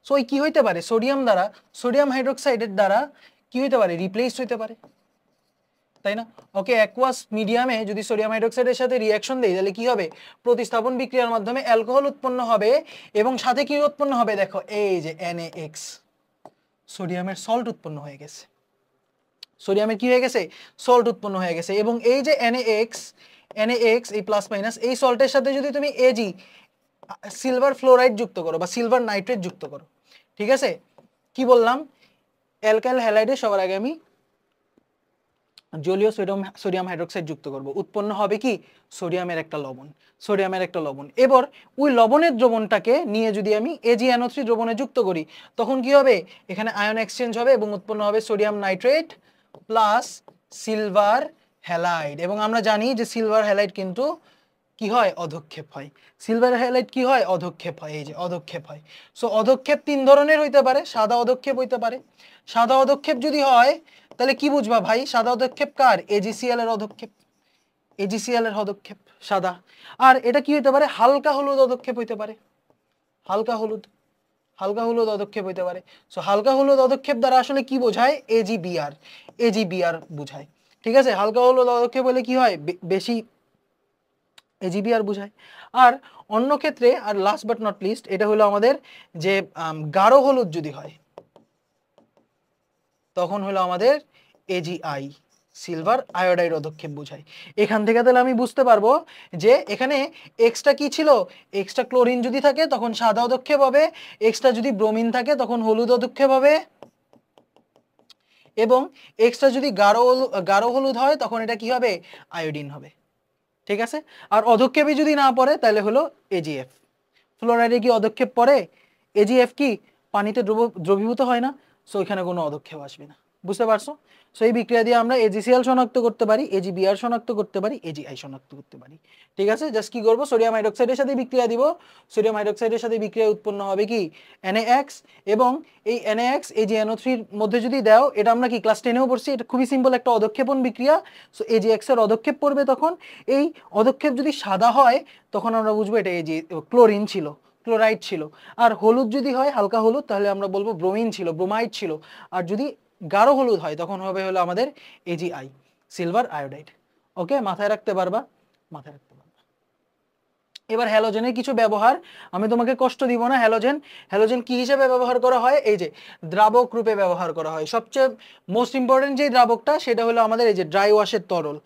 সো কি হইতে পারে, সোডিয়াম হাইড্রোক্সাইডের দ্বারা কি হইতে পারে, রিপ্লেস হইতে পারে, তাই না? ওকে, অ্যাকুয়াস মিডিয়ামে যদি সোডিয়াম হাইড্রোক্সাইডের সাথে রিঅ্যাকশন দেই, তাহলে কি হবে, প্রতিস্থাপন বিক্রিয়ার মাধ্যমে অ্যালকোহল উৎপন্ন হবে। এবং সাথে কি উৎপন্ন হবে, দেখো এই যে NaX, সোডিয়ামের সল্ট উৎপন্ন হয়ে গেছে, সোডিয়ামের কি হয়ে গেছে, সল্ট উৎপন্ন হয়ে গেছে। এবং এই যে NaX এই প্লাস মাইনাস, এই সল্টের সাথে যদি তুমি Ag সিলভার ফ্লোরাইড যুক্ত করো বা সিলভার নাইট্রেট যুক্ত করো, ঠিক আছে, কি বললাম, অ্যালকাইল হ্যালাইডে সবার আগে আমি জলীয় সোডিয়াম হাইড্রোক্সাইড যুক্ত করব, উৎপন্ন হবে কি, সোডিয়ামের একটা লবণ। এবার ওই লবণের দ্রবণটাকে নিয়ে যদি আমি AgNO3 দ্রবণে যুক্ত করি, তখন কি হবে, এখানে আয়ন এক্সচেঞ্জ হবে এবং উৎপন্ন হবে sodium nitrate plus silver halide. এবং আমরা জানি যে সিলভার হ্যালাইড কিন্তু কি হয়, অধক্ষেপ হয়। সিলভার হ্যালাইড কি হয়, অধক্ষেপ হয়, এই যে অধক্ষেপ হয়। সো অধক্ষেপ তিন ধরনের হইতে পারে, সাদা অধক্ষেপ হইতে পারে। সাদা অধক্ষেপ যদি হয়, তাহলে কি বুঝবা ভাই, সাদা অধক্ষেপ কার, AgCl এর অধক্ষেপ, AgCl এর অধক্ষেপ সাদা। আর এটা কি হইতে পারে, হালকা হলুদ অধক্ষেপ হইতে পারে, হালকা হলুদ অধক্ষেপ হইতে পারে। সো হালকা হলুদ অধক্ষেপ দ্বারা আসলে কি বোঝায়, AgBr বোঝায়। ঠিক আছে, হালকা হলুদ অধক্ষেপ হলে কি হয়, বেশি AgBr বোঝায়। আর অন্য ক্ষেত্রে, আর লাস্ট বাট নট লিস্ট, এটা হলো আমাদের যে গাঢ় হলুদ যদি হয়, তখন হলো আমাদের AgI, সিলভার আয়োডাইড অধক্ষেপ বোঝায়। এখান থেকে তাহলে আমি বুঝতে পারবো যে এখানে এক্সট্রা কি ছিল, এক্সট্রা ক্লোরিন যদি থাকে তখন সাদা অধক্ষেপ হবে, এক্সট্রা যদি ব্রোমিন থাকে তখন হলুদ অধক্ষেপ হবে, এবং এক্সটা যদি গাঢ় হলুদ হয় তখন এটা কি হবে, আয়োডিন হবে। ঠিক আছে, আর অধক্ষেপে যদি না পড়ে তাহলে হলো এজিএফ। ফ্লোরাইডে কি অধক্ষেপ পড়ে? এজিএফ কি পানিতে দ্রবীভূত হয় না, সো এখানে কোনো অধক্ষেপ আসবে না। বুঝতে পারছো? সো এই বিক্রিয়া দিয়ে আমরা এজিসিএল শনাক্ত করতে পারি, এজিবিআর শনাক্ত করতে পারি, এজিআই শনাক্ত করতে পারি। ঠিক আছে, জাস্ট কি করবো, সোডিয়াম হাইড্রোক্সাইডের সাথে বিক্রিয়া দিব, সোডিয়াম হাইড্রোক্সাইডের সাথে বিক্রিয়া উৎপন্ন হবে কি NaX, এবং এই NaX AgNO3 এর মধ্যে যদি দাও, এটা আমরা কি ক্লাস 10এও পড়ছি, এটা খুবই সিম্পল একটা অধক্ষেপণ বিক্রিয়া। সো AgX এর অধক্ষেপ পড়বে, তখন এই অধক্ষেপ যদি সাদা হয় তখন আমরা বুঝবো এটা ক্লোরিন ছিল, ক্লোরাইড ছিল। আর হলুদ যদি হয় হালকা হলুদ, তাহলে আমরা বলবো ব্রোমিন ছিল, ব্রোমাইড ছিল। আর যদি গাঢ় হলুদ হয় তখন হবে হলো আমাদের AgI, সিলভার আয়োডাইড। ওকে, মাথায় রাখতে পারবা, মাথায় রাখতে পারবা। এবার হ্যালোজেনের কিছু ব্যবহার, আমি তোমাকে কষ্ট দিব না। হ্যালোজেন কি হিসেবে ব্যবহার করা হয়, এই যে দ্রাবক রূপে ব্যবহার করা হয়। সবচেয়ে মোস্ট ইম্পর্টেন্ট যে দ্রাবকটা সেটা হলো আমাদের এই যে ড্রাই ওয়াশের তরল,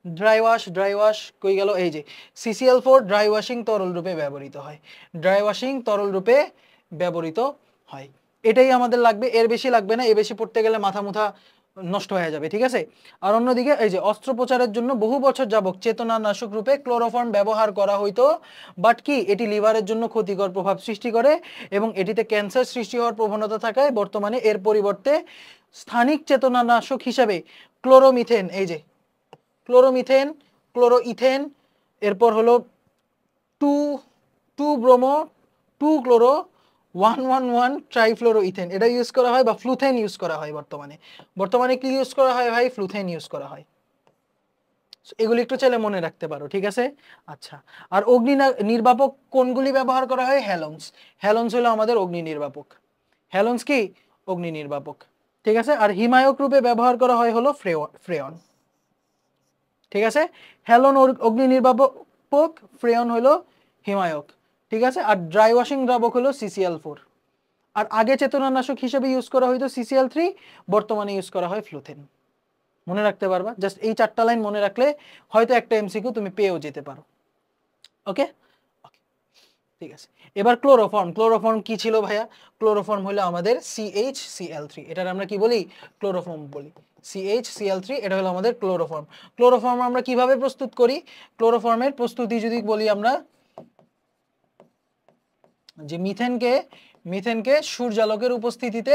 ড্রাই ওয়াশ কই গেল, এই যে CCl4 ড্রাই ওয়াশিং তরল রূপে ব্যবহৃত হয়, ড্রাই ওয়াশিং তরল রূপে ব্যবহৃত হয়। এটাই আমাদের লাগবে, এর বেশি লাগবে না, এর বেশি পড়তে গেলে মাথা মুথা নষ্ট হয়ে যাবে। ঠিক আছে, আর অন্যদিকে এই যে অস্ত্রোপচারের জন্য বহু বছর যাবত চেতনানাশক রূপে ক্লোরোফর্ম ব্যবহার করা হইতো, বাট কি এটি লিভারের জন্য ক্ষতিকর প্রভাব সৃষ্টি করে এবং এটিতে ক্যান্সার সৃষ্টি হওয়ার প্রবণতা থাকায় বর্তমানে এর পরিবর্তে স্থানিক চেতনানাশক হিসাবে ক্লোরোমিথেন, এই যে ক্লোরোমিথেন, ক্লোরোইথেন, এরপর হলো 2 ব্রোমো 2 ক্লোরো 111 ট্রাইফ্লোরোইথেন, এটা ইউজ করা হয়, বা ফ্লুথেন ইউজ করা হয়। বর্তমানে কি ইউজ করা হয় ভাই, ফ্লুথেন ইউজ করা হয়। এগুলি একটু চাইলে মনে রাখতে পারো। ঠিক আছে, আচ্ছা। আর অগ্নি নির্বাপক কোনগুলি ব্যবহার করা হয়, হ্যালোনস হলো আমাদের অগ্নি নির্বাপক, হ্যালোনস কি অগ্নি নির্বাপক। ঠিক আছে, আর হিমায়ক রূপে ব্যবহার করা হয় হলো ফ্রেয়ন। ঠিক আছে, হ্যালোন অগ্নি নির্বাপক, ফ্রেয়ন হলো হিমায়ক। ঠিক আছে, আর ড্রাই ওয়াশিং দ্রাবক হলো CCl4। আর আগে চেতনানাশক হিসেবে ইউজ করা হয়তো CCl3, বর্তমানে ইউজ করা হয় ফ্লুথেন। মনে রাখতে পারবা, জাস্ট এই 4টা লাইন মনে রাখলে হয়তো একটা MCQ তুমি পেয়েও যেতে পারো। ওকে, ঠিক আছে। এবার ক্লোরোফর্ম কি ছিল ভাইয়া, ক্লোরোফর্ম হলো আমাদের CHCl3, এটার আমরা কি বলি, ক্লোরোফর্ম বলি। CHCl3 এটা হলো আমাদের ক্লোরোফর্ম আমরা কিভাবে প্রস্তুত করি, ক্লোরোফর্মের প্রস্তুতি যদি বলি আমরা, যে মিথেনকে সূর্যালোকের উপস্থিতিতে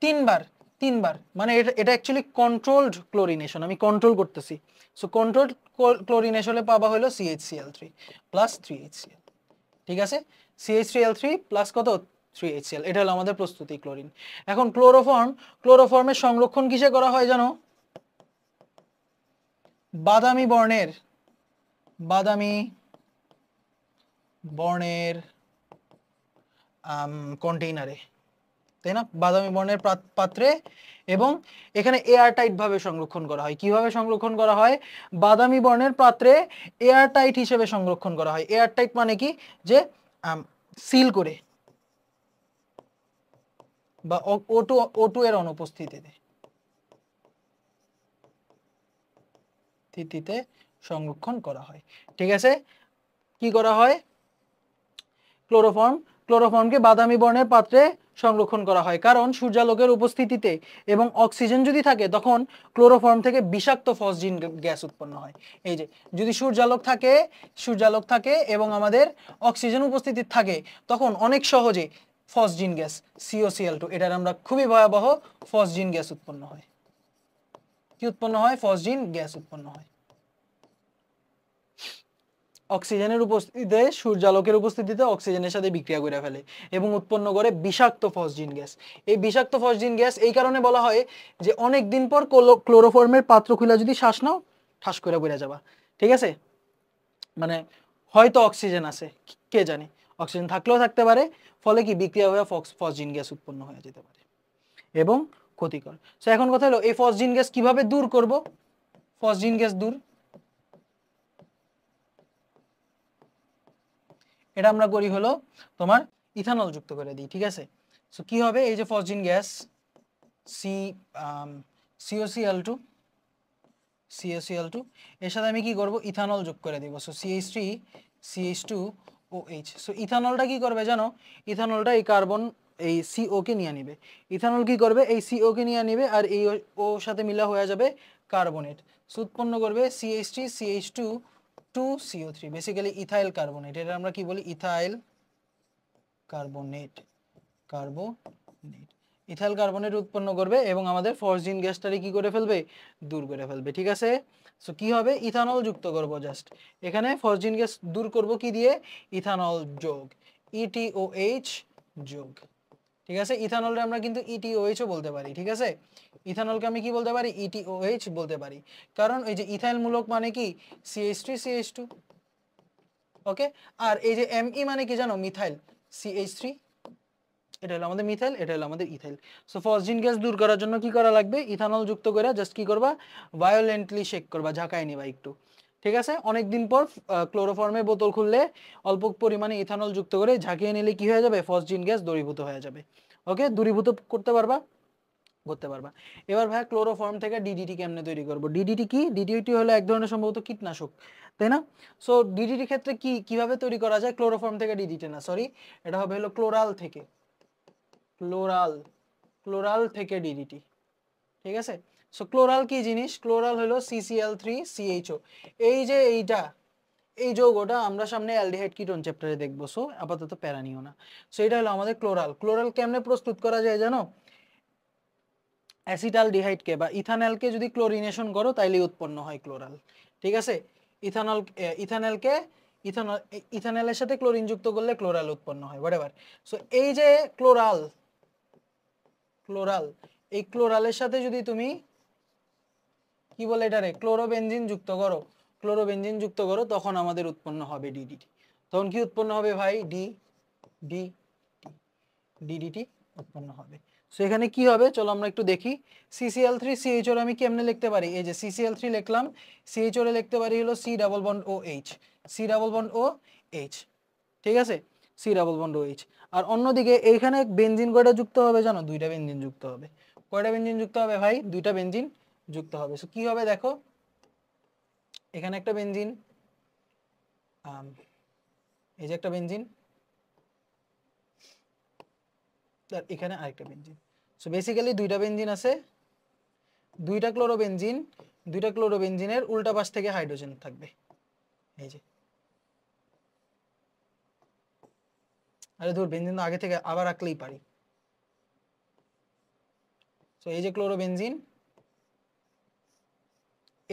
তিনবার মানে এটা অ্যাকচুয়ালি কন্ট্রোলড ক্লোরিনেশন, আমি কন্ট্রোল করতেছি। সো কন্ট্রোলড ক্লোরিনেশনে পাবা হলো CHCl3 প্লাস 3HCl। ঠিক আছে, CH3L3 প্লাস কত 3HCl, এটা হলো আমাদের প্রস্তুতি ক্লোরিন। এখন ক্লোরোফর্মের সংরক্ষণ কিসে করা হয় জানো, বাদামি বর্ণের কন্টেইনারে, তাই না, বাদামি বর্ণের পাত্রে, এবং এখানে এয়ার টাইট ভাবে সংরক্ষণ করা হয়। কিভাবে সংরক্ষণ করা হয়, বাদামি বর্ণের পাত্রে এয়ার টাইট হিসেবে সংরক্ষণ করা হয়। এয়ার টাইট মানে কি, যে সিল করে, বা O2 এর অনুপস্থিতিতে সংরক্ষণ করা হয়। ঠিক আছে, কি করা হয়, ক্লোরোফর্মকে বাদামি বর্ণের পাত্রে সংরক্ষণ করা হয়, কারণ সূর্যালোকের উপস্থিতিতে এবং অক্সিজেন যদি থাকে তখন ক্লোরোফর্ম থেকে বিষাক্ত ফসজিন গ্যাস উৎপন্ন হয়। এই যে যদি সূর্যালোক থাকে এবং আমাদের অক্সিজেন উপস্থিতি থাকে, তখন অনেক সহজে ফসজিন গ্যাস COCl2, এটার আমরা খুবই ভয়াবহ ফসজিন গ্যাস উৎপন্ন হয়। কি উৎপন্ন হয়, ফসজিন গ্যাস উৎপন্ন হয়। অক্সিজেনের উপস্থিতিতে, সূর্যালোকের উপস্থিতিতে অক্সিজেনের সাথে বিক্রিয়া করে ফেলে এবং উৎপন্ন করে বিষাক্ত ফসজিন গ্যাস। এই বিষাক্ত ফসজিন গ্যাস এই কারণে বলা হয় যে অনেক দিন পর ক্লোরোফর্মের পাত্র খুলে যদি শ্বাস নাও, ঠাস করে পড়ে যাবা। ঠিক আছে, মানে হয়তো অক্সিজেন আছে, কে জানে, অক্সিজেন থাকলেও থাকতে পারে, ফলে কি বিক্রিয়া হয়ে ফসজিন গ্যাস উৎপন্ন হয়ে যেতে পারে এবং ক্ষতিকর। সো এখন কথা হলো এই ফসজিন গ্যাস কিভাবে দূর করব, ফসজিন গ্যাস দূর, এটা আমরা করি হলো তোমার ইথানল যুক্ত করে দিই। ঠিক আছে, সো কি হবে, এই যে ফসজিন গ্যাস COCl2 এর সাথে আমি কি করব, ইথানল যোগ করে দিব। So CH3 CH2OH। সো ইথানলটা কি করবে জানো, ইথানলটা এই কার্বন এই CO কে নিয়ে নিবে, ইথানল কি করবে এই CO কে নিয়ে নিবে আর এই ও সাথে মিলা হয়ে যাবে কার্বনেট, উৎপন্ন করবে CH3 CH2 2CO3, basically ethyl carbonate, এটা আমরা কি বলি ethyl carbonate, carbonate ethyl carbonate উৎপন্ন করবে এবং আমাদের ফসজিন গ্যাসটারে কি করে ফেলবে দূর করে ফেলবে, ঠিক আছে। সো কি হবে ইথানল যুক্ত করব, জাস্ট এখানে ফসজিন গ্যাস দূর করব কি দিয়ে ইথানল যোগ ETOH যোগ, ঠিক আছে। ইথানলটা আমরা কিন্তু ETOH ও বলতে পারি, ঠিক আছে, ইথানলকে আমি কি বলতে পারি ETOH বলতে পারি, কারণ এই যে ইথাইল মূলক মানে কি CH3 CH2, ওকে। আর এই যে Me মানে কি জানো মিথাইল CH3, এটা হলো আমাদের মিথাইল, এটা হলো আমাদের ইথাইল। সো ফসজিন গ্যাস দূর করার জন্য কি করা লাগবে ইথানল যুক্ত করে জাস্ট কি করবা ভায়োলেন্টলি শেক করবা, ঝাঁকায় নিবা একটু, ঠিক আছে। অনেকদিন পর ক্লোরোফর্মের বোতল খুললে অল্প পরিমাণে ইথানল যুক্ত করে ঝাঁকিয়ে নিলে কি হয়ে যাবে ফসজিন গ্যাস দূরীভূত হয়ে যাবে, ওকে। দূরীভূত করতে পারবা, করতে পারবা। এবার ভাই ক্লোরোফর্ম থেকে DDT কেমনে তৈরি করব, DDT কি, DDT হলো এক ধরনের সম্ভবত কীটনাশক, তাই না। সো DDT ক্ষেত্রে কি কিভাবে তৈরি করা যায়, ক্লোরোফর্ম থেকে DDT না, সরি, এটা হবে হলো ক্লোরাল থেকে, ক্লোরাল, ক্লোরাল থেকে DDT, ঠিক আছে। সো ক্লোরাল কি জিনিস, ক্লোরাল হলো CCl3CHO, এই যে এইটা এই যৌগটা আমরা সামনে অ্যালডিহাইড কিটোন চ্যাপ্টারে দেখবো, সো আপাতত প্যারা নিও না। সো এটা হলো আমাদের ক্লোরাল। ক্লোরাল কেমনে প্রস্তুত করা যায় জানো, অ্যাসিটালডিহাইডকে বা ইথানলকে যদি ক্লোরিনেশন করো তাইলে উৎপন্ন হয় ক্লোরাল, ঠিক আছে। ইথানল ইথানলকে ইথানল ইথানলের সাথে ক্লোরিন যুক্ত করলে ক্লোরাল উৎপন্ন হয়, হোয়াটএভার। সো এই যে ক্লোরাল, ক্লোরাল এই ক্লোরালের সাথে যদি তুমি কি বলে এটারে ক্লোরোবেনজিন যুক্ত করো, ক্লোরোবেনজিন যুক্ত করো তখন আমাদের উৎপন্ন হবে DDT, তখন কি উৎপন্ন হবে ভাই DDT উৎপন্ন হবে। সো এখানে কি হবে চলো আমরা একটু দেখি, CCl3CHO আমি কেমনে লিখতে পারি, এই যে CCl3 লিখলাম, CHO এ লিখতে পারি হলো C double bond OH, C double bond OH, ঠিক আছে, C ডাবল বন্ড OH। আর অন্যদিকে এইখানে বেনজিন কয়টা যুক্ত হবে জানো, দুইটা বেনজিন যুক্ত হবে। কয়টা বেনজিন যুক্ত হবে ভাই, দুইটা বেনজিন যুক্ত হবে। সো কি হবে দেখো, এখানে একটা বেনজিন, এই যে একটা বেনজিন, আর এখানে আরেকটা বেনজিন। সো বেসিক্যালি দুইটা বেনজিন আছে, দুইটা ক্লোরোবেনজিন, দুইটা ক্লোরোবেনজিনের উল্টা পাশ থেকে হাইড্রোজেন থাকবে, এই যে, আরে ধর বেনজিন তো আগে থেকে আবার আঁকলেই পারি। সো এই যে ক্লোরোবেনজিন,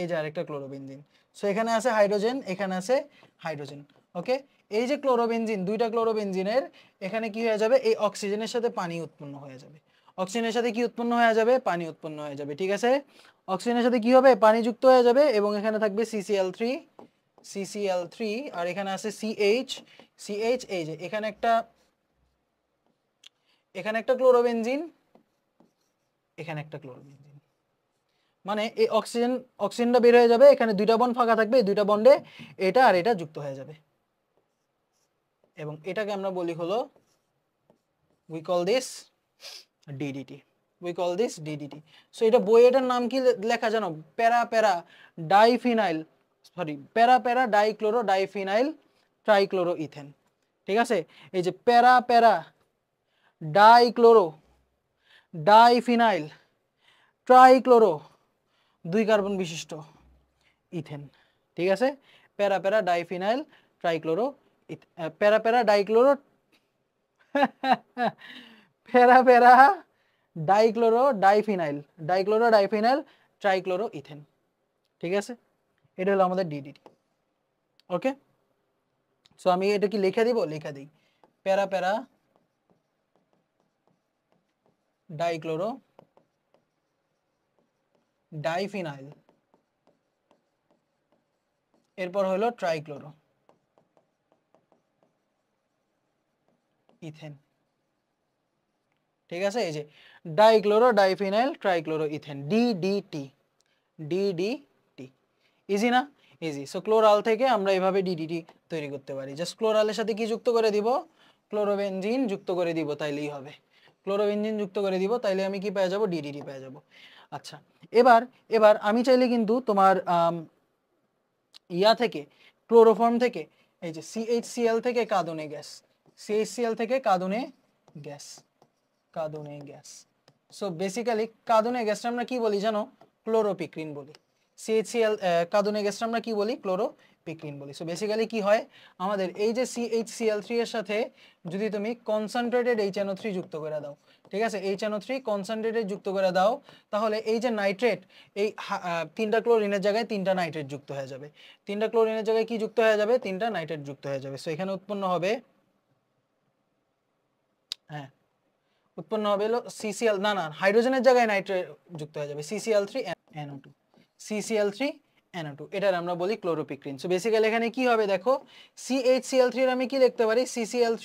এই যে আরেকটা ক্লোরোবেনজিন। সো এখানে আছে হাইড্রোজেন, এখানে আছে হাইড্রোজেন, ওকে। এই যে ক্লোরোবেনজিন, দুইটা ক্লোরোবেনজিনের এখানে কি হয়ে যাবে এই অক্সিজেনের সাথে পানি উৎপন্ন হয়ে যাবে, অক্সিজেনের সাথে কি উৎপন্ন হয়ে যাবে পানি উৎপন্ন হয়ে যাবে, ঠিক আছে। অক্সিজেনের সাথে কি হবে পানি যুক্ত হয়ে যাবে এবং এখানে থাকবে CCl3 আর এখানে আছে CH, এই যে এখানে একটা ক্লোরোবেনজিন, এখানে একটা ক্লোরোবেনজিন, মানে এই অক্সিজেনটা বের হয়ে যাবে, এখানে দুইটা বন্ড ফাঁকা থাকবে, এই দুইটা বন্ডে এটা আর এটা যুক্ত হয়ে যাবে এবং এটাকে আমরা বলি হলো we call this DDT। So এটা বইয়েটার নাম কি লেখা জানো, প্যারা প্যারা ডাইফিনাইল, সরি প্যারা প্যারা ডাইক্লোরো ডাইফিনাইল ট্রাইক্লোরো ইথেন, ঠিক আছে। এই যে প্যারা প্যারা ডাইক্লোরো ডাইফিনাইল ট্রাইক্লোরো, দুই কার্বন বিশিষ্ট ইথেন, ঠিক আছে। প্যারা প্যারা ডাইফিনাইল ট্রাইক্লোরো, প্যারা প্যারা ডাইক্লোরো প্যারা প্যারা ডাইক্লোরো ডাইফিনাইল ট্রাইক্লোরো ইথেন, ঠিক আছে। এটা হলো আমাদের DDT, ওকে। সো আমি এটা কি লিখে দিব, লিখে দিই, প্যারা প্যারা ডাইক্লোরো ডাইফিনাইল, এরপর হলো ট্রাইক্লোরো ইথেন, ঠিক আছে। এই যে dichloro diphenyl trichloro ethane DDT, easy না, ইজি। সো ক্লোরাল থেকে আমরা এভাবে DDT তৈরি করতে পারি, জাস্ট ক্লোরালের সাথে কি যুক্ত করে দিব, ক্লোরোবেনজিন যুক্ত করে দিব, তাইলেই হবে, ক্লোরোবেনজিন যুক্ত করে দিব, তাইলে আমি কি পেয়ে যাব DDT পেয়ে যাব। আচ্ছা, এবার এবার আমি চাইলে কিন্তু তোমার ইয়া থেকে ক্লোরোফর্ম থেকে এই যে CHCl থেকে কাঁদনে গ্যাস, CHCl থেকে কাঁদনে গ্যাস, কাঁদুনে গ্যাস। সো বেসিক্যালি কাঁদুনে গ্যাসটা আমরা কি বলি জানো? ক্লোরোপিক্রিন বলি। CHCl কাঁদুনে গ্যাসটা আমরা কি বলি? ক্লোরোপিক্রিন বলি। সো বেসিক্যালি কি হয় আমাদের এই যে CHCl3 এর সাথে যদি তুমি কনসেন্ট্রেটেড HNO3 যুক্ত করে দাও, ঠিক আছে, HNO3 কনসেন্ট্রেটেড যুক্ত করে দাও, তাহলে এই যে নাইট্রেট, এই তিনটা ক্লোরিনের জায়গায় তিনটা নাইট্রেট যুক্ত হয়ে যাবে। তিনটা ক্লোরিনের জায়গায় কি যুক্ত হয়ে যাবে? তিনটা নাইট্রেট যুক্ত হয়ে যাবে। সো এখানে উৎপন্ন হবে, হ্যাঁ উৎপন্ন হবে হলো CCl, না না হাইড্রোজেনের জায়গায় নাইট্রেট যুক্ত হয়ে যাবে, CCl3NO2, CCl3NO2, এটার আমরা বলি ক্লোরোপিক্রিন। সো বেসিক্যালি এখানে কি হবে দেখো, CHCl3 এর আমি কি লিখতে পারি? CCl3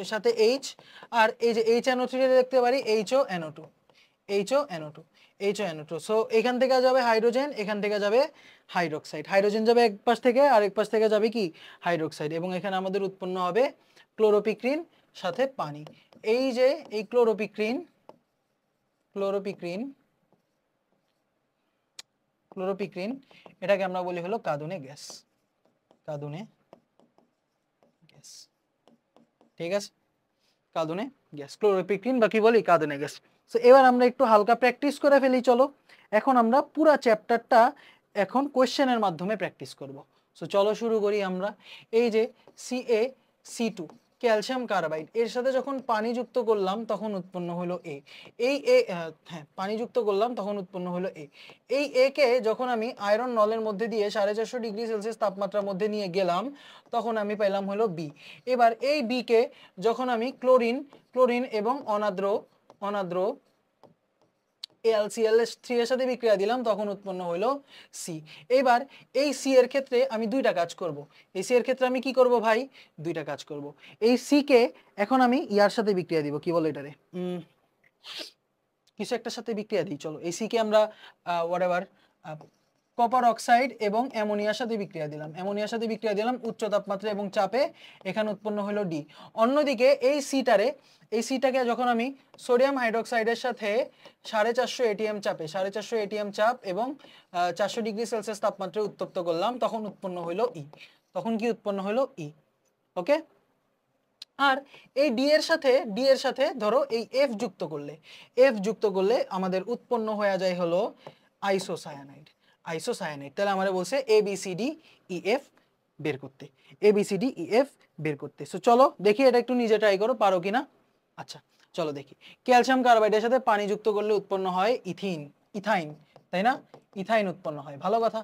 এর সাথে H, আর এই যে HNO3 এর লিখতে পারি HONO2, HONO2, HONO2। সো এখান থেকে যাবে হাইড্রোজেন, এখান থেকে যাবে হাইড্রোক্সাইড, হাইড্রোজেন যাবে এক পাশ থেকে আর এক পাশ থেকে যাবে কি হাইড্রোক্সাইড, এবং এখানে আমাদের উৎপন্ন হবে ক্লোরোপিক্রিন সাথে পানি। এই যে এই ক্লোরোপিক্রিন এটাকে আমরা বলি হলো কাঁদুনে গ্যাস, কাঁদুনে গ্যাস, ঠিক আছে, কাঁদুনে গ্যাস, ক্লোরোপিক্রিন বা কি বলি কাঁদুনে গ্যাস। সো এবার আমরা একটু হালকা প্র্যাকটিস করে ফেলি, চলো এখন আমরা পুরো চ্যাপ্টারটা এখন কোয়েশ্চেনের মাধ্যমে প্র্যাকটিস করব। সো চলো শুরু করি আমরা। এই যে CaC2 ক্যালসিয়াম কার্বাইড এর সাথে যখন পানি যুক্ত করলাম তখন উৎপন্ন হলো A, এই হ্যাঁ পানি যুক্ত করলাম তখন উৎপন্ন হলো A। এই A কে যখন আমি আয়রন নলের মধ্যে দিয়ে 450 ডিগ্রি সেলসিয়াস তাপমাত্রার মধ্যে নিয়ে গেলাম তখন আমি পেলাম হলো B। এবার এই B কে যখন আমি ক্লোরিন এবং অনাদ্র AlCl3 এর সাথে বিক্রিয়া দিলাম তখন উৎপন্ন হলো C। এবার এই C এর ক্ষেত্রে আমি দুইটা কাজ করব। এই C এর ক্ষেত্রে আমি কি করব ভাই? দুইটা কাজ করব। এই C কে এখন আমি ইয়ার সাথে বিক্রিয়া দিব, কি বলে এটারে, কিছু একটা সাথে বিক্রিয়া দিই। চলো এই C কে আমরা হোয়াটএভার কপার অক্সাইড এবং অ্যামোনিয়ার সাথে বিক্রিয়া দিলাম, উচ্চ তাপমাত্রা এবং চাপে, এখানে উৎপন্ন হলো D। অন্যদিকে এই সিটাকে যখন আমি সোডিয়াম হাইড্রোক্সাইডের সাথে 450 ATM চাপ এবং 400 ডিগ্রি সেলসিয়াস তাপমাত্রায় উত্তপ্ত করলাম তখন উৎপন্ন হলো E। তখন কি উৎপন্ন হলো E, ওকে। আর এই ডি এর সাথে ধরো এই F যুক্ত করলে আমাদের উৎপন্ন হয়ে যায় হলো আইসোসায়ানাইড। তাহলে আমরা বলছে ABCDEF বের করতে, ABCDEF বের করতে। সো চলো দেখি এটা একটু নিজে ট্রাই করো, পারো কিনা। আচ্ছা চলো দেখি, ক্যালসিয়াম কার্বাইডের সাথে পানি যুক্ত করলে উৎপন্ন হয় ইথাইন, তাই না? ইথাইন উৎপন্ন হয়, ভালো কথা।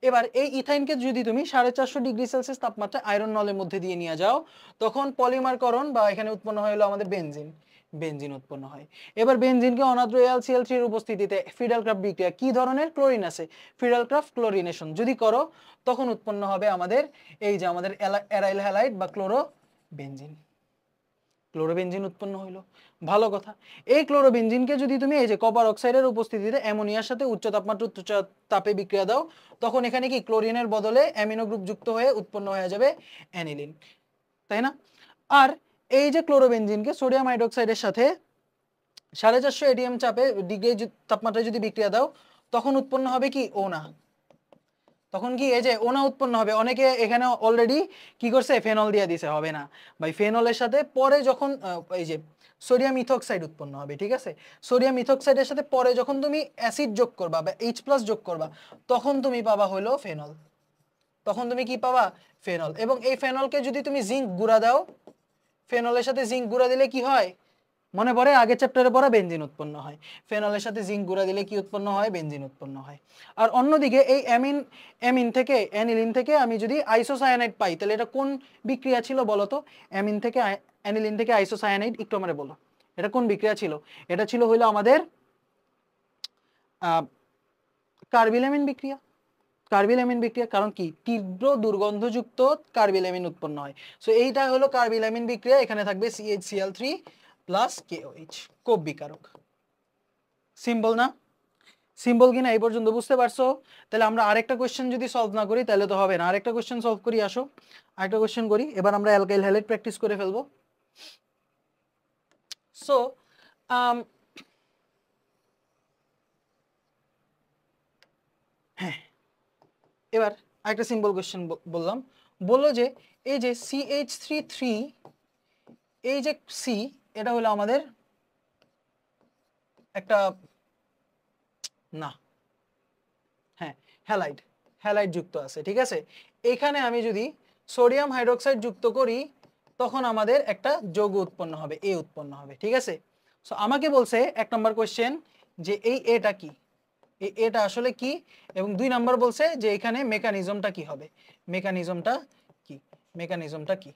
এবার এই ইথাইনকে যদি তুমি 450 ডিগ্রি সেলসিয়াস তাপমাত্রায় আয়রন নলের মধ্যে দিয়ে নিয়ে যাও তখন পলিমারকরণ বা এখানে উৎপন্ন হলো আমাদের বেনজিন উৎপন্ন হয়। এবার বেনজিনকে অনাদ্র AlCl3 এর উপস্থিতিতে ফিডালক্রাফট বিক্রিয়া, কি ধরনের ক্লোরিন আছে, ফিডালক্রাফট ক্লোরিনেশন যদি করো তখন উৎপন্ন হবে আমাদের এই যে আমাদের অ্যারাইল হ্যালাইড বা ক্লোরোবেনজিন উৎপন্ন হইলো, ভালো কথা। এই ক্লোরোবেনজিনকে যদি তুমি এই যে কপার অক্সাইডের উপস্থিতিতে অ্যামোনিয়ার সাথে উচ্চ তাপে বিক্রিয়া দাও তখন এখানে কি ক্লোরিনের বদলে অ্যামিনো গ্রুপ যুক্ত হয়ে উৎপন্ন হয়ে যাবে অ্যানিলিন, তাই না? আর এই যে ক্লোরোবেনজিনকে সোডিয়াম হাইড্রোক্সাইডের সাথে 450 ATM চাপে ডিগ্রি তাপমাত্রায় যদি বিক্রিয়া দাও তখন উৎপন্ন হবে কি ওনা, তখন কি এই যে ওনা উৎপন্ন হবে। অনেকে এখানে অলরেডি কি করছে, ফেনল দিয়ে দিছে, হবে না ভাই, ফেনলের সাথে পরে যখন এই যে সোডিয়াম ইথক্সাইড উৎপন্ন হবে, ঠিক আছে, সোডিয়াম ইথক্সাইডের সাথে পরে যখন তুমি অ্যাসিড যোগ করবা বা H+ যোগ করবা তখন তুমি পাবা হলো ফেনল, তখন তুমি কি পাবা, ফেনল। এবং এই ফেনলকে যদি তুমি জিঙ্ক গুঁড়া দাও, ফেনলের সাথে জিঙ্ক গুঁড়া দিলে কি হয় মনে পড়ে, আগের চ্যাপ্টারে পড়া, বেনজিন উৎপন্ন হয়। ফেনলের সাথে জিঙ্ক গুঁড়া দিলে কি উৎপন্ন হয়, বেনজিন উৎপন্ন হয়। আর অন্যদিকে এই অ্যানিলিন থেকে আমি যদি আইসোসায়ানাইড পাই তাহলে এটা কোন বিক্রিয়া ছিল বলো তো? অ্যানিলিন থেকে আইসোসায়ানাইড, একটু আমারে বলো এটা কোন বিক্রিয়া ছিল? এটা ছিল হইলো আমাদের কার্বিলামিন বিক্রিয়া। কারণ কি, তীব্র দুর্গন্ধযুক্ত কার্বিলামিন উৎপন্ন হয়। সো এইটা হলো কার্বিলামিন বিক্রিয়া, এখানে থাকবে CHCl3 প্লাস KOH, কোপ বিকারক। সিম্পল না? সিম্পল কিনা এই পর্যন্ত বুঝতে পারছো? তাহলে আমরা আরেকটা কোশ্চেন যদি সলভ না করি তাহলে তো হবে না, আরেকটা কোশ্চেন সলভ করি, আসো আরেকটা কোশ্চেন করি। এবার আমরা অ্যালকাইল হ্যালাইড প্র্যাকটিস করে ফেলবো। সো হ্যাঁ এবার আরেকটা সিম্পল কোশ্চেন বললাম, বললো যে এই যে CH3 এই যে C, এটা হলো আমাদের একটা না, হ্যাঁ হ্যালাইড, হ্যালাইড যুক্ত আছে, ঠিক আছে। এখানে আমি যদি সোডিয়াম হাইড্রোক্সাইড যুক্ত করি তখন আমাদের একটা যৌগ উৎপন্ন হবে, এ উৎপন্ন হবে, ঠিক আছে। সো আমাকে বলছে 1 নম্বর কোশ্চেন যে এই এটা কি, এই এটা আসলে কি, এবং 2 নম্বর বলছে যে এখানে মেকানিজমটা কি হবে, মেকানিজমটা কি, মেকানিজমটা কি।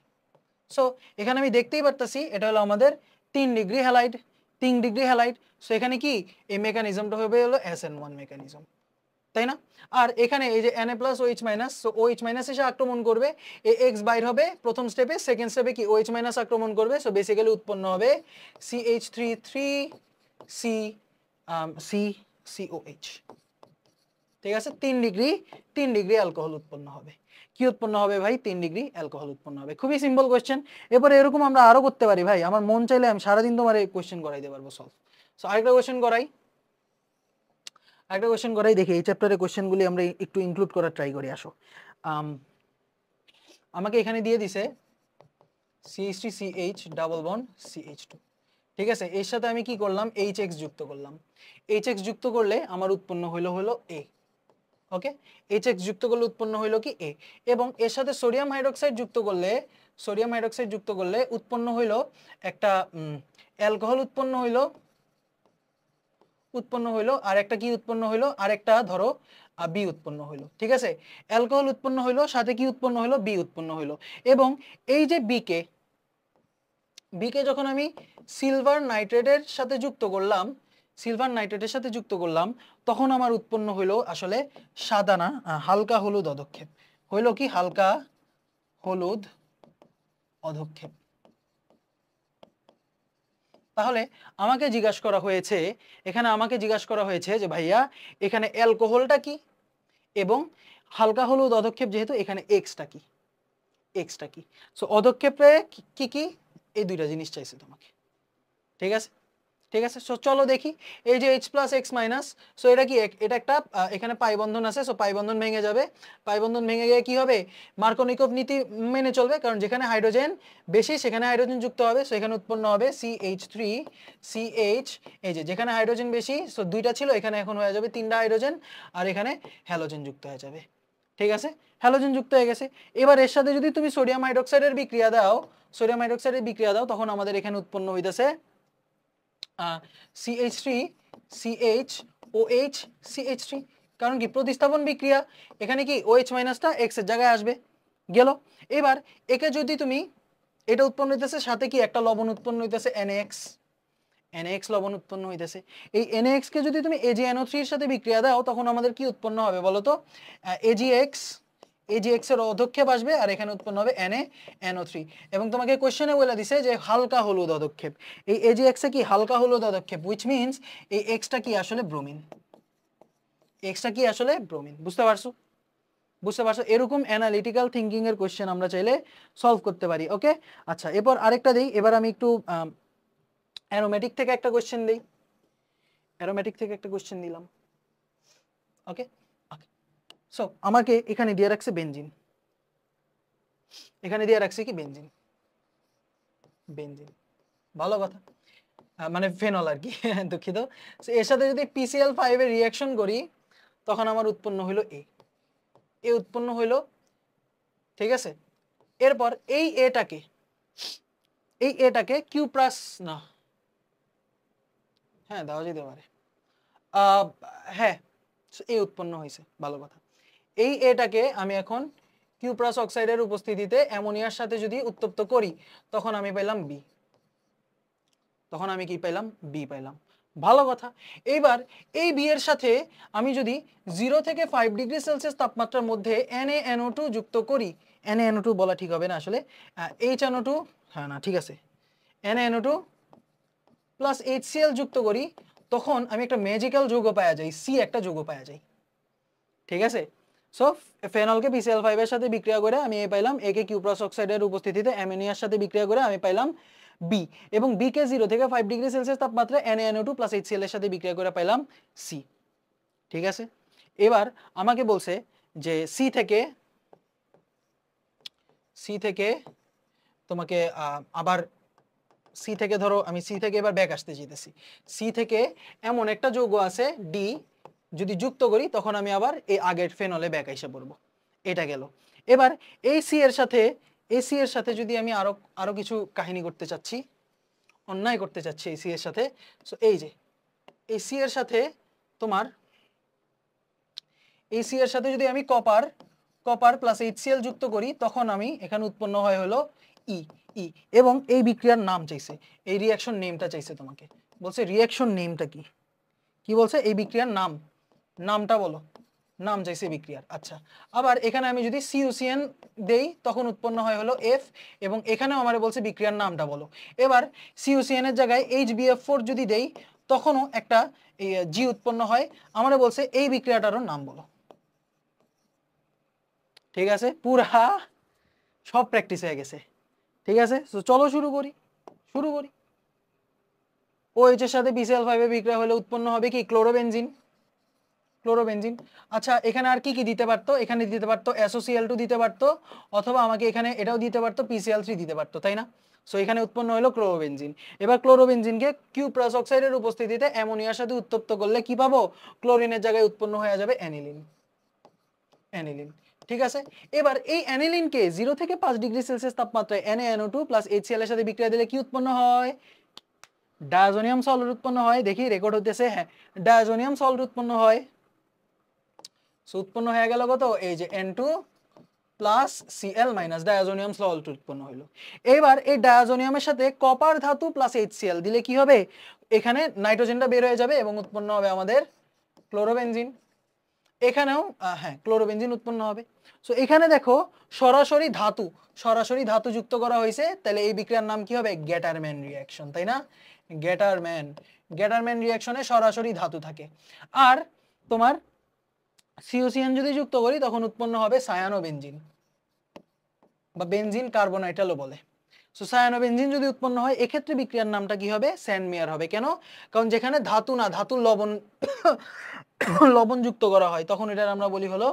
সো এখানে আমি দেখতেই পারতাছি এটা হলো আমাদের 3 degree halide, 3 degree halide. So এখানে কি এই মেকানিজমটা হবে হলো SN1 মেকানিজম, তাই না। আর এখানে এই যে Na plus OH minus, so OH minus এসে আক্রমণ করবে, এই X বাইর হবে প্রথম স্টেপে, সেকেন্ড স্টেপে কি OH মাইনাস আক্রমণ করবে, সো বেসিক্যালি উৎপন্ন হবে CH3 C COH, ঠিক আছে। 3 ডিগ্রি অ্যালকোহল উৎপন্ন হবে। কি উৎপন্ন হবে ভাই? 3 ডিগ্রি অ্যালকোহল উৎপন্ন হবে। খুবই সিম্পল কোশ্চেন। এরপরে এরকম আমরা আরো করতে পারি ভাই, আমার মন চাইলে আমি সারাদিন তোমার এই কোশ্চেন করাইতে পারবো সলভ। সো আরেকটা কোশ্চেন করাই, দেখি এই চ্যাপ্টারের কোশ্চেনগুলি আমরা একটু ইনক্লুড করার ট্রাই করি। আসো, আমাকে এখানে দিয়ে দিছে CH3CH ডাবল বন্ড CH2, ঠিক আছে। এর সাথে আমি কি করলাম, HX যুক্ত করলাম। HX যুক্ত করলে আমার উৎপন্ন হলো A, ওকে। HX যুক্ত করলে উৎপন্ন হইলো কি A, এবং এর সাথে সোডিয়াম হাইড্রোক্সাইড যুক্ত করলে উৎপন্ন হইলো একটা অ্যালকোহল উৎপন্ন হইলো আর একটা কি উৎপন্ন হইলো, আর একটা ধরো বি উৎপন্ন হইলো, ঠিক আছে। অ্যালকোহল উৎপন্ন হইলো, সাথে কি উৎপন্ন হইলো, বি উৎপন্ন হইলো। এবং এই যে বিকে যখন আমি সিলভার নাইট্রেটের সাথে যুক্ত করলাম, তখন আমার উৎপন্ন হইলো আসলে সাদা না, হালকা হলুদ অধক্ষেপ। হইলো কি হালকা হলুদ অধক্ষেপ। তাহলে আমাকে জিজ্ঞাসা করা হয়েছে যে ভাইয়া এখানে অ্যালকোহলটা কি এবং হালকা হলুদ অধক্ষেপ, যেহেতু এখানে এক্সটা কি। সো অধক্ষেপে কি কি, এই দুইটা জিনিস চাইছে তোমাকে, ঠিক আছে। সো চলো দেখি, এই যে H plus X minus, so এটা কি, এটা একটা এখানে পাই বন্ধন আছে, সো পাই বন্ধন ভেঙে যাবে। পাই বন্ধন ভেঙে গিয়ে কি হবে, মার্কোনিকভ নীতি মেনে চলবে, কারণ যেখানে হাইড্রোজেন বেশি সেখানে হাইড্রোজেন যুক্ত হবে, সো এখানে উৎপন্ন হবে CH3CH। এই যে যেখানে হাইড্রোজেন বেশি, সো দুইটা ছিল, এখানে এখন হয়ে যাবে 3টা হাইড্রোজেন, আর এখানে হ্যালোজেন যুক্ত হয়ে যাবে, ঠিক আছে। হ্যালোজেন যুক্ত হয়ে গেছে। এবার এর সাথে যদি তুমি সোডিয়াম হাইড্রোক্সাইডের বিক্রিয়া দাও, তখন আমাদের এখানে উৎপন্ন হইতেছে CH3CHOH CH3, কারণ কি প্রতিস্থাপন বিক্রিয়া, এখানে কি OH মাইনাসটা X এর জায়গায় আসবে, গেল। এবার একে যদি তুমি, এটা উৎপন্ন হইতেছে, সাথে কি একটা লবণ উৎপন্ন হইতেছে NaX লবণ উৎপন্ন হইতেছে। এই NaX কে যদি তুমি AgNO3 এর সাথে বিক্রিয়া দাও, তখন আমাদের কি উৎপন্ন হবে বলো তো, AgX এর অধক্ষেপ আসবে, আর এখানে উৎপন্ন হবে NaNO3। এবং তোমাকে কোশ্চেনে বলে দিছে যে হালকা হলুদ অধক্ষেপ, এই AgX এ কি হালকা হলুদ অধক্ষেপ, হুইচ মিন্স এই Xটা কি আসলে ব্রোমিন, বুঝতে পারছো? এরকম অ্যানালিটিক্যাল থিঙ্কিং এর কোশ্চেন আমরা চাইলে সলভ করতে পারি, ওকে। আচ্ছা, এরপর আরেকটা দেই, এবার আমি একটু অ্যারোমেটিক থেকে একটা কোশ্চেন দিলাম, ওকে। সো আমাকে এখানে দিয়ে রাখছে বেনজিন, ভালো কথা, মানে ফেনল আর কি দুঃখিত। এর সাথে যদি PCl5 এর রিঅ্যাকশন করি, তখন আমার উৎপন্ন হইলো এ উৎপন্ন হইলো, ঠিক আছে। এরপর এই এটাকে কিউ প্লাস না, হ্যাঁ দেওয়া যেতে পারে, হ্যাঁ এ উৎপন্ন হয়েছে, ভালো কথা। এই এটাকে আমি এখন কিউপ্রাস অক্সাইডের উপস্থিতিতে অ্যামোনিয়ার সাথে যদি উত্তপ্ত করি, তখন আমি পাইলাম বি, বি পাইলাম, ভালো কথা। এইবার এই বি এর সাথে আমি যদি 0 থেকে 5 ডিগ্রি সেলসিয়াস তাপমাত্রার মধ্যে NaNO2 যুক্ত করি, NaNO2 বলা ঠিক হবে না আসলে, HNO2, হ্যাঁ না ঠিক আছে, NaNO2 প্লাস HCl যুক্ত করি, তখন আমি একটা ম্যাজিক্যাল যৌগ পাওয়া যায়, সি একটা যৌগ পাওয়া যায়, ঠিক আছে। সো ফেনলকে PCl5 এর সাথে বিক্রিয়া করে আমি পাইলাম এ কে কিউপ্রাস অক্সাইডের উপস্থিতিতে অ্যামোনিয়ার সাথে বিক্রিয়া করে আমি পাইলাম বি, এবং বি কে 0 থেকে 5 ডিগ্রি সেলসিয়াস তাপমাত্রায় NaNO2 প্লাস HCl এর সাথে বিক্রিয়া করে পাইলাম সি, ঠিক আছে। এবার আমাকে বলছে যে সি থেকে তোমাকে আবার সি থেকে ধরো আমি সি থেকে এবার ব্যাক আসতে চাইতেছি, সি থেকে এমন একটা যৌগ আছে ডি, যদি যুক্ত করি তখন আমি আবার এই আগের ফেনলে ব্যাক এসে পড়বো। এটা গেল। এবার এই সি এর সাথে যদি আমি আরো আরো কিছু কাহিনী করতে চাচ্ছি, অন্যায় করতে চাচ্ছি এই সি এর সাথে, সো এই যে এই সি এর সাথে তোমার এই সি এর সাথে যদি আমি কপার প্লাস HCl যুক্ত করি তখন আমি এখানে উৎপন্ন হয় হলো ই ই, এবং এই বিক্রিয়ার নাম চাইছে, এই রিঅ্যাকশন নেমটা চাইছে তোমাকে, বলছে রিঅ্যাকশন নেমটা কি, কি বলছে এই বিক্রিয়ার নামটা বলো, নাম চাইছে বিক্রিয়ার। আচ্ছা, আবার এখানে আমি যদি CuCN দেই তখন উৎপন্ন হয় হলো F, এবং এখানেও আমারে বলছে বিক্রিয়ার নামটা বলো। এবার CuCN এর জায়গায় HbF4 যদি দেই তখনও একটা G উৎপন্ন হয়, আমারে বলছে এই বিক্রিয়াটারও নাম বলো। ঠিক আছে, পুরা সব প্র্যাকটিস হয়ে গেছে। ঠিক আছে, তো চলো শুরু করি। OH এর সাথে BCl5 এর বিক্রিয়া হলে উৎপন্ন হবে কি ক্লোরোবেনজিন। আচ্ছা, এখানে আর কি কি দিতে পারতো, এখানে দিতে পারতো SOCl2 দিতে পারতো, অথবা আমাকে এখানে এটাও দিতে পারতো PCl3 দিতে পারতো, তাই না? সো এখানে উৎপন্ন হলো ক্লোরোবেনজিন। এবার ক্লোরোবেনজিনকে কিউ প্লাস অক্সাইডের উপস্থিতিতে অ্যামোনিয়ার সাথে উত্তপ্ত করলে কি পাবো, ক্লোরিনের জায়গায় উৎপন্ন হয়ে যাবে অ্যানিলিন। ঠিক আছে, এবার এই অ্যানিলিনকে 0 থেকে 5 ডিগ্রি সেলসিয়াস তাপমাত্রায় NaNO2 প্লাস HCl এর সাথে বিক্রিয়া দিলে কি উৎপন্ন হয়, ডায়াজোনিয়াম সল্ট উৎপন্ন হয়। দেখি রেকর্ড হতেছে, হ্যাঁ ডায়াজোনিয়াম সল্ট উৎপন্ন হয়। সো উৎপন্ন হয়ে গেল কত, এই যে N2 plus Cl minus diazonium salt উৎপন্ন হলো। এবার এই ডায়াজোনিয়ামের সাথে কপার ধাতু প্লাস HCl দিলে কি হবে, এখানে নাইট্রোজেনটা বের হয়ে যাবে এবং উৎপন্ন হবে আমাদের ক্লোরোবেনজিন। এখানেও হ্যাঁ ক্লোরোবেনজিন উৎপন্ন হবে। সো এখানে দেখো সরাসরি ধাতু যুক্ত করা হয়েছে, তাহলে এই বিক্রিয়ার নাম কি হবে, গ্যাটারম্যান রিঅ্যাকশন, তাই না? গ্যাটারম্যান রিঅ্যাকশনে সরাসরি ধাতু থাকে। আর তোমার CuCN যদি যুক্ত করি তখন উৎপন্ন হবে সায়ানোবেনজিন বা বেনজিন কার্বোনাইট্রালও বলে। সো সায়ানোবেনজিন যদি উৎপন্ন হয় এক্ষেত্রে বিক্রিয়ার নামটা কি হবে, স্যান্ডমেয়ার হবে। কেন? কারণ যেখানে ধাতু না, ধাতুর লবণ যুক্ত করা হয় তখন এটার আমরা বলি হলো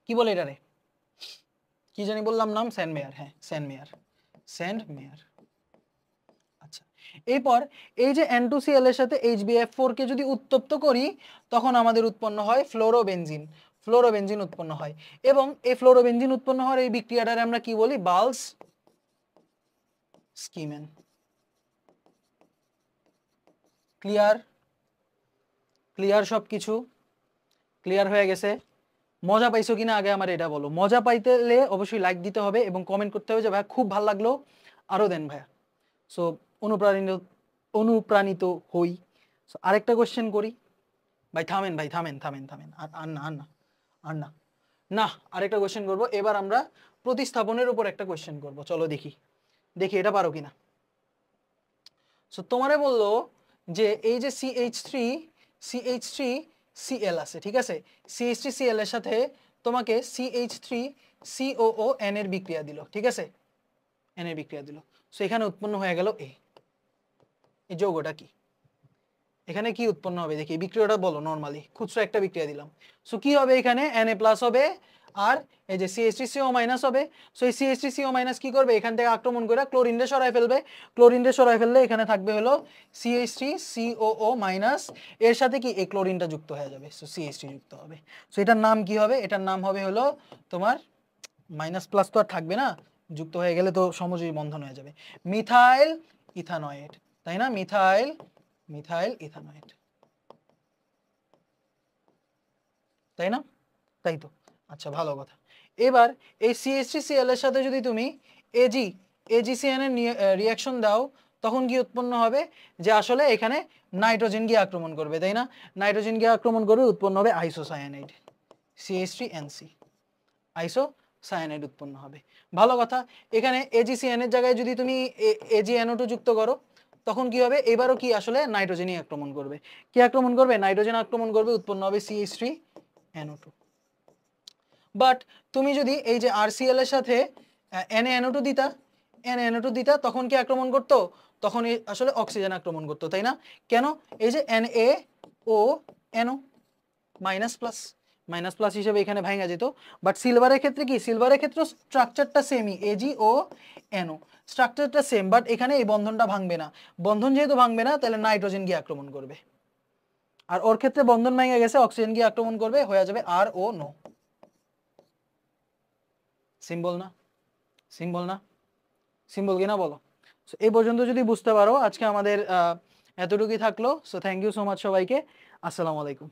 কি বলে, এটারে কি জানি বললাম নাম, স্যান্ডমেয়ার। হ্যাঁ স্যান্ডমেয়ার। আচ্ছা, এরপর এই যে N2Cl এর সাথে HbF4 কে যদি উত্তপ্ত করি তখন আমাদের উৎপন্ন হয় ফ্লোরোবেনজিন উৎপন্ন হয়। এবং এই ফ্লোরোবেনজিন উৎপন্ন হওয়ার এই বিক্রিয়াটারে আমরা কি বলি, বালস স্কিমেন। ক্লিয়ার সবকিছু ক্লিয়ার হয়ে গেছে? মজা পাইছো কিনা আগে আমার এটা বলো। মজা পাইতে হলে অবশ্যই লাইক দিতে হবে এবং কমেন্ট করতে হবে যে ভাইয়া খুব ভালো লাগলো, আরো দেন ভাইয়া। সো অনুপ্রাণিত হই। সো আরেকটা কোশ্চেন করি ভাই, থামেন আর না আরেকটা কোশ্চেন করবো। এবার আমরা প্রতিস্থাপনের উপর একটা কোশ্চেন করব, চলো দেখি এটা পারো কিনা। সো তোমারে বললো যে এই যে CH3Cl আছে, ঠিক আছে, CH3Cl এর সাথে তোমাকে CH3COON এর বিক্রিয়া দিল, ঠিক আছে, সো এখানে উৎপন্ন হয়ে গেল এই যৌগটা কি, এখানে কি উৎপন্ন হবে দেখি, বিক্রিয়াটা বলো। নরমালি খুচরা একটা বিক্রিয়া দিলাম, সো কি হবে, এখানে Na+ হবে আর এই যে CH3CO- হবে। সো এই CH3CO- কি করবে, এখান থেকে আক্রমণ করে ক্লোরিনরে সরায় ফেললে এখানে থাকবে হলো CH3COO-, এর সাথে কি এই ক্লোরিনটা যুক্ত হয়ে যাবে, সো CH3 যুক্ত হবে। সো এটার নাম কি হবে, এটার নাম হবে হলো তোমার মাইনাস+ তো আর থাকবে না, যুক্ত হয়ে গেলে তো সমযোজী বন্ধন হয়ে যাবে, মিথাইল ইথানয়েড, তাই না? মিথাইল ইথানয়েড, তাই না? তাই তো। আচ্ছা, ভালো কথা। এবার এই CH3Cl এর সাথে যদি তুমি AgCN এর রিঅ্যাকশন দাও তখন কি উৎপন্ন হবে, যে আসলে এখানে নাইট্রোজেন গিয়ে আক্রমণ করবে, তাই না? নাইট্রোজেন গিয়ে আক্রমণ করবে, উৎপন্ন হবে আইসোসায়ানাইড, CH3NC, আইসোসায়ানাইড উৎপন্ন হবে। ভালো কথা। এখানে AgCN এর জায়গায় যদি তুমি AgNO2 যুক্ত করো তখন কি হবে, এবারও কি আসলে নাইট্রোজেনই আক্রমণ করবে। কি আক্রমণ করবে, নাইট্রোজেন আক্রমণ করবে, উৎপন্ন হবে CH3NO2। বাট তুমি যদি এই যে RCl এর সাথে NaNO2 দিতা তখন কি আক্রমণ করতো, তখন আসলে অক্সিজেন আক্রমণ করতো, তাই না? কেন, এই যে NaONO মাইনাস প্লাস হিসেবে এখানে ভাঙা যেত, বাট সিলভারের ক্ষেত্রে কি, সিলভারের ক্ষেত্রে স্ট্রাকচারটা সেমই, AgO NO স্ট্রাকচারটা সেম, বাট এখানে এই বন্ধনটা ভাঙবে না। বন্ধন যেহেতু ভাঙবে না, তাহলে নাইট্রোজেন গিয়ে আক্রমণ করবে, আর ওর ক্ষেত্রে বন্ধন ভেঙে গেছে, অক্সিজেন গিয়ে আক্রমণ করবে, হয়ে যাবে RO NO। সিম্বল না, সিম্বল না, সিম্বল কিনা বলো? সো এই পর্যন্ত যদি বুঝতে পারো, আজকে আমাদের এতটুকুই থাকলো। So thank you so much সবাইকে, আসসালামু আলাইকুম।